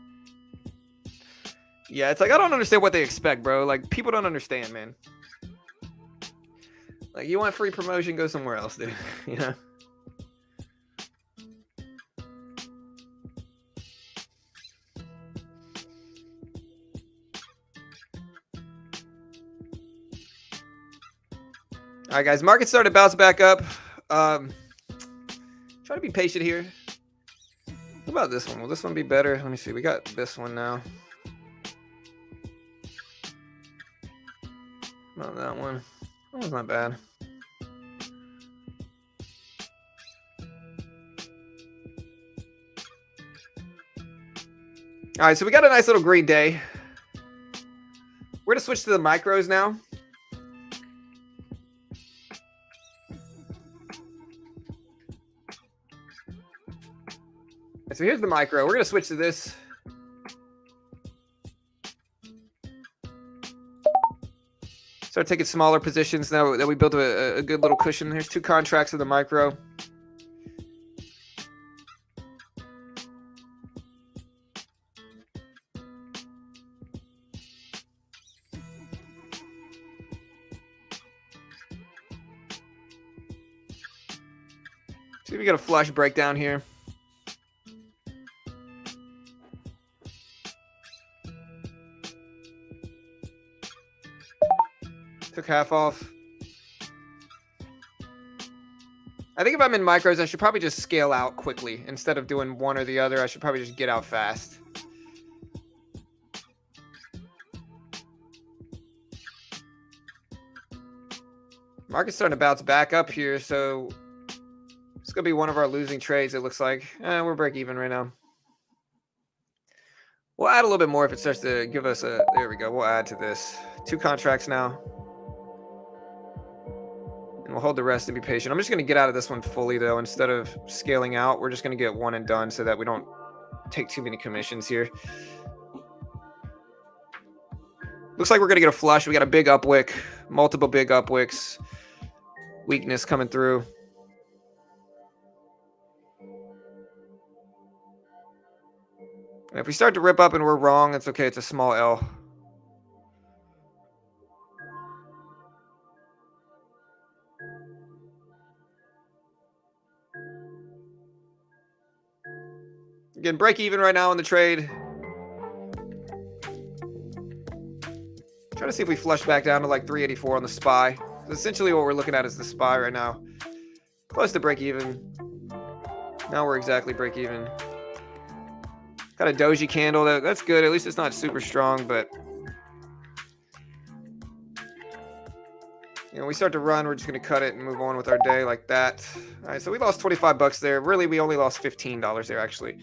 Yeah, it's like I don't understand what they expect, bro. Like, people don't understand, man. Like, you want free promotion, go somewhere else, dude. You know? All right, guys. Market started to bounce back up. Try to be patient here. What about this one? Will this one be better? Let me see. We got this one now. Not that one. That one's not bad. All right, so we got a nice little green day. We're gonna switch to the micros now. So here's the micro. We're gonna switch to this. Start taking smaller positions now that we built a good little cushion. Here's 2 contracts in the micro. See if we get a flush breakdown here. Took half off. I think if I'm in micros, I should probably just scale out quickly. Instead of doing one or the other, I should probably just get out fast. Market's starting to bounce back up here, so it's going to be one of our losing trades, it looks like. We're break even right now. We'll add a little bit more if it starts to give us a... There we go. We'll add to this. 2 contracts now. And we'll hold the rest and be patient. I'm just going to get out of this one fully, though. Instead of scaling out, we're just going to get one and done so that we don't take too many commissions here. Looks like we're going to get a flush. We got a big upwick, multiple big upwicks, weakness coming through. And if we start to rip up and we're wrong, it's okay. It's a small L. Again, break even right now in the trade. Trying to see if we flush back down to like 384 on the SPY. Essentially what we're looking at is the SPY right now. Close to break even. Now we're exactly break even. Got a doji candle. That's good. At least it's not super strong, but you know, we start to run, we're just going to cut it and move on with our day like that. All right, so we lost 25 bucks there. Really, we only lost $15 there, actually.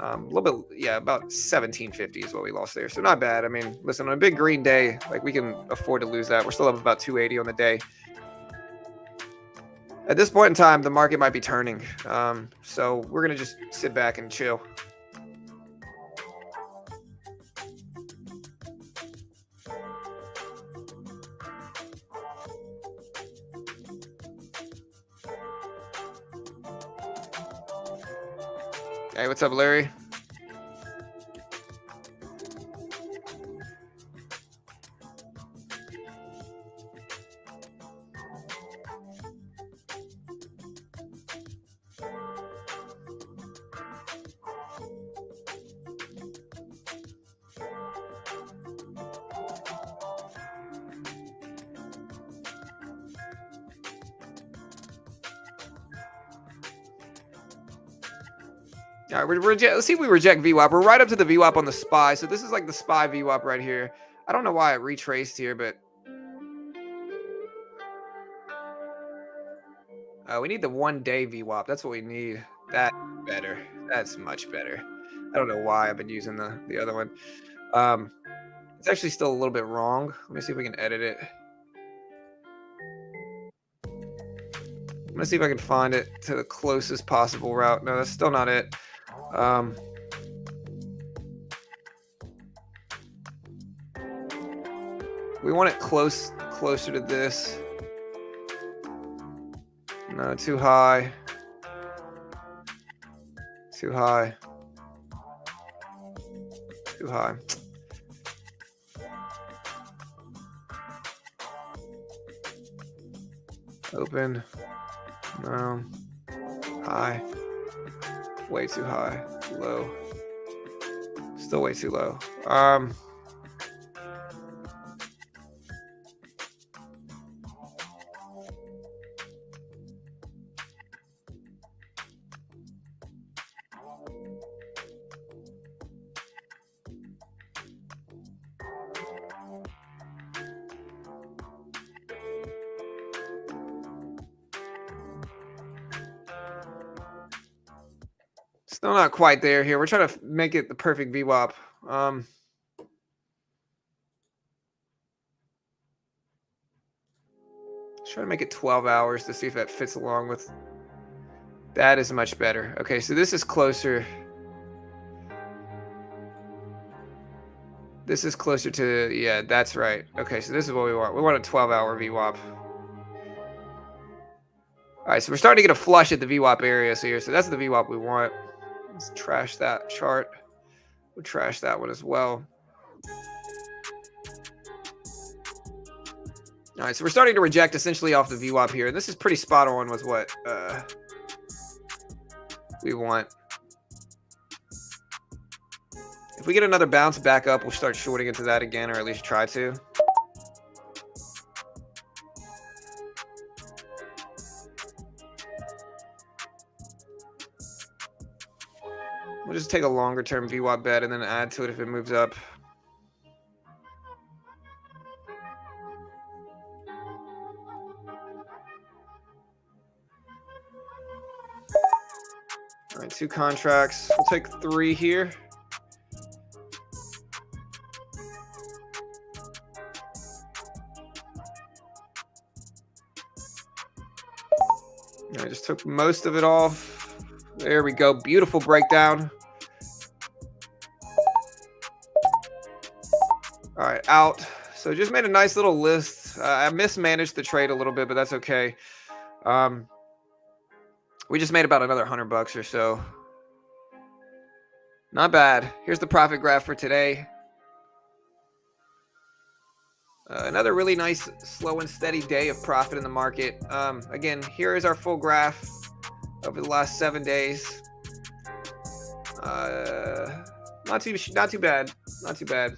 A little bit, yeah, about $17.50 is what we lost there. So not bad. I mean, listen, on a big green day, like we can afford to lose that. We're still up about 280 on the day. At this point in time, the market might be turning. So we're going to just sit back and chill. Hey, what's up, Larry? All right, let's see if we reject VWAP. We're right up to the VWAP on the SPY. So this is like the SPY VWAP right here. I don't know why it retraced here, but we need the 1 day VWAP. That's what we need. That's better. That's much better. I don't know why I've been using the other one. It's actually still a little bit wrong. Let me see if we can edit it. I'm gonna see if I can find it to the closest possible route. No, that's still not it. We want it closer to this. No, too high. Too high. Too high. Open. No. High. Way too high. Low. Still way too low. Still not quite there here. We're trying to make it the perfect VWAP. Try to make it 12 hours to see if that fits along with. That is much better. Okay, so this is closer. This is closer to, yeah, that's right. Okay, so this is what we want. We want a 12-hour VWAP. All right, so we're starting to get a flush at the VWAP area here. So that's the VWAP we want. Let's trash that chart. We'll trash that one as well. All right, so we're starting to reject essentially off the VWAP here. And this is pretty spot on with what we want. If we get another bounce back up, we'll start shorting into that again, or at least try to. We'll just take a longer term VWAP bet and then add to it if it moves up. All right, 2 contracts. We'll take 3 here. I just took most of it off. There we go. Beautiful breakdown. All right, out. So just made a nice little list. I mismanaged the trade a little bit, but that's okay. We just made about another $100 or so. Not bad. Here's the profit graph for today. Another really nice, slow and steady day of profit in the market. Again, here is our full graph over the last 7 days. Not too bad. Not too bad.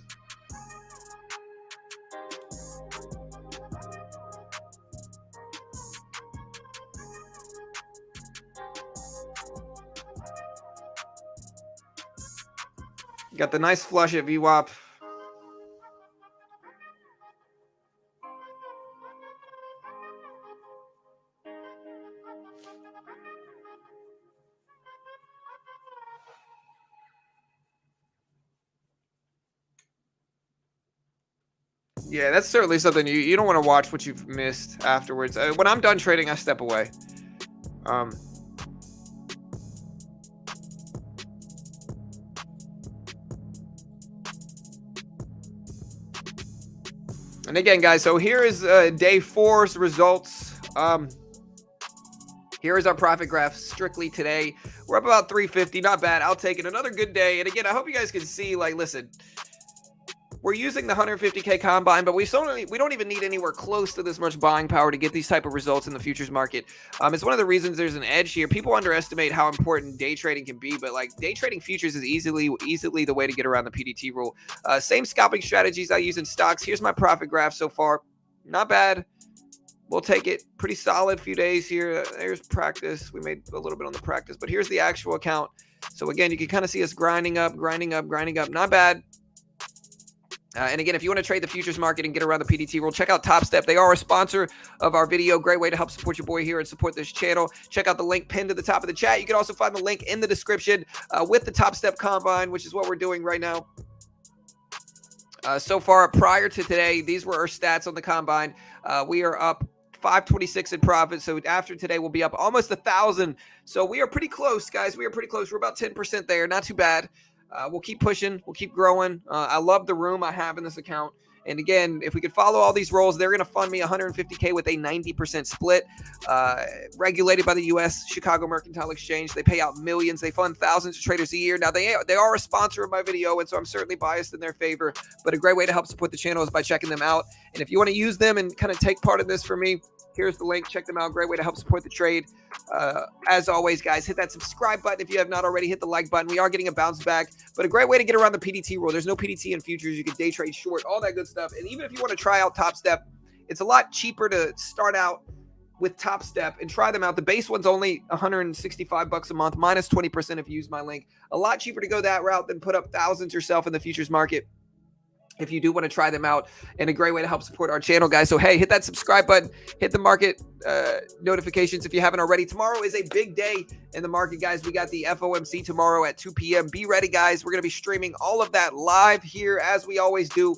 Got the nice flush at VWAP. Yeah, that's certainly something you don't want to watch what you've missed afterwards. When I'm done trading, I step away. And again, guys, so here is day 4's results. Here is our profit graph strictly today. We're up about 350. Not bad. I'll take it. Another good day. And again, I hope you guys can see, like, listen, we're using the 150K combine, but we don't even need anywhere close to this much buying power to get these type of results in the futures market. It's one of the reasons there's an edge here. People underestimate how important day trading can be, but like day trading futures is easily the way to get around the PDT rule. Same scalping strategies I use in stocks. Here's my profit graph so far. Not bad. We'll take it. Pretty solid few days here. There's practice. We made a little bit on the practice, but here's the actual account. So again, you can kind of see us grinding up. Not bad. And again, if you want to trade the futures market and get around the PDT rule, check out Top Step. They are a sponsor of our video. Great way to help support your boy here and support this channel. Check out the link pinned to the top of the chat. You can also find the link in the description with the Top Step Combine, which is what we're doing right now. So far, prior to today, these were our stats on the Combine. We are up 526 in profit. So after today, we'll be up almost 1,000. So we are pretty close, guys. We are pretty close. We're about 10% there. Not too bad. We'll keep pushing. We'll keep growing. I love the room I have in this account. And again, if we could follow all these roles, they're going to fund me 150K with a 90% split. Regulated by the U.S. Chicago Mercantile Exchange. They pay out millions. They fund thousands of traders a year. Now, they are a sponsor of my video, and so I'm certainly biased in their favor. But a great way to help support the channel is by checking them out. And if you want to use them and kind of take part of this for me, here's the link. Check them out. Great way to help support the trade. As always, guys, hit that subscribe button if you have not already. Hit the like button. We are getting a bounce back, but a great way to get around the PDT rule. There's no PDT in futures. You can day trade short, all that good stuff. And even if you want to try out Top Step, it's a lot cheaper to start out with Top Step and try them out. The base one's only $165 a month, minus 20% if you use my link. A lot cheaper to go that route than put up thousands yourself in the futures market, if you do want to try them out, and a great way to help support our channel, guys. So, hey, hit that subscribe button, hit the market notifications if you haven't already. Tomorrow is a big day in the market, guys. We got the FOMC tomorrow at 2 p.m. Be ready, guys. We're going to be streaming all of that live here, as we always do.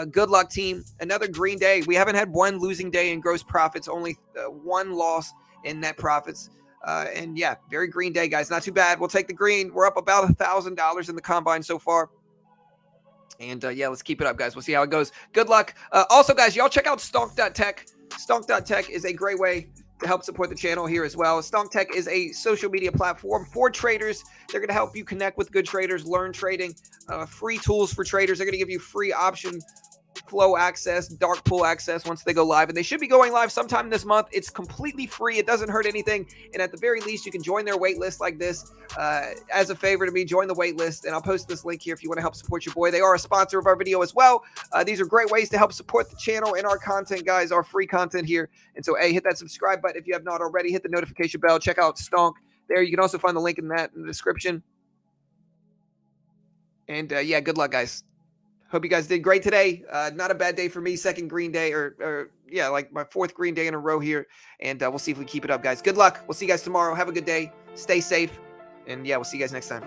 Good luck, team. Another green day. We haven't had one losing day in gross profits, only one loss in net profits. And yeah, very green day, guys. Not too bad. We'll take the green. We're up about $1,000 in the combine so far. And yeah, let's keep it up, guys. We'll see how it goes. Good luck. Also, guys, y'all check out stonk.tech. Stonk.tech is a great way to help support the channel here as well. StonkTech is a social media platform for traders. They're going to help you connect with good traders, learn trading, free tools for traders. They're going to give you free option flow access, dark pool access once they go live, and they should be going live sometime this month. It's completely free. It doesn't hurt anything, and at the very least, you can join their wait list like this. As a favor to me, join the wait list, and I'll post this link here if you want to help support your boy. They are a sponsor of our video as well. These are great ways to help support the channel and our content, guys, our free content here. And so, hey, hit that subscribe button if you have not already. Hit the notification bell. Check out Stonk there. You can also find the link in the description. And yeah, good luck, guys. Hope you guys did great today. Not a bad day for me. Second green day, or yeah, like my fourth green day in a row here. And we'll see if we keep it up, guys. Good luck. We'll see you guys tomorrow. Have a good day. Stay safe. And yeah, we'll see you guys next time.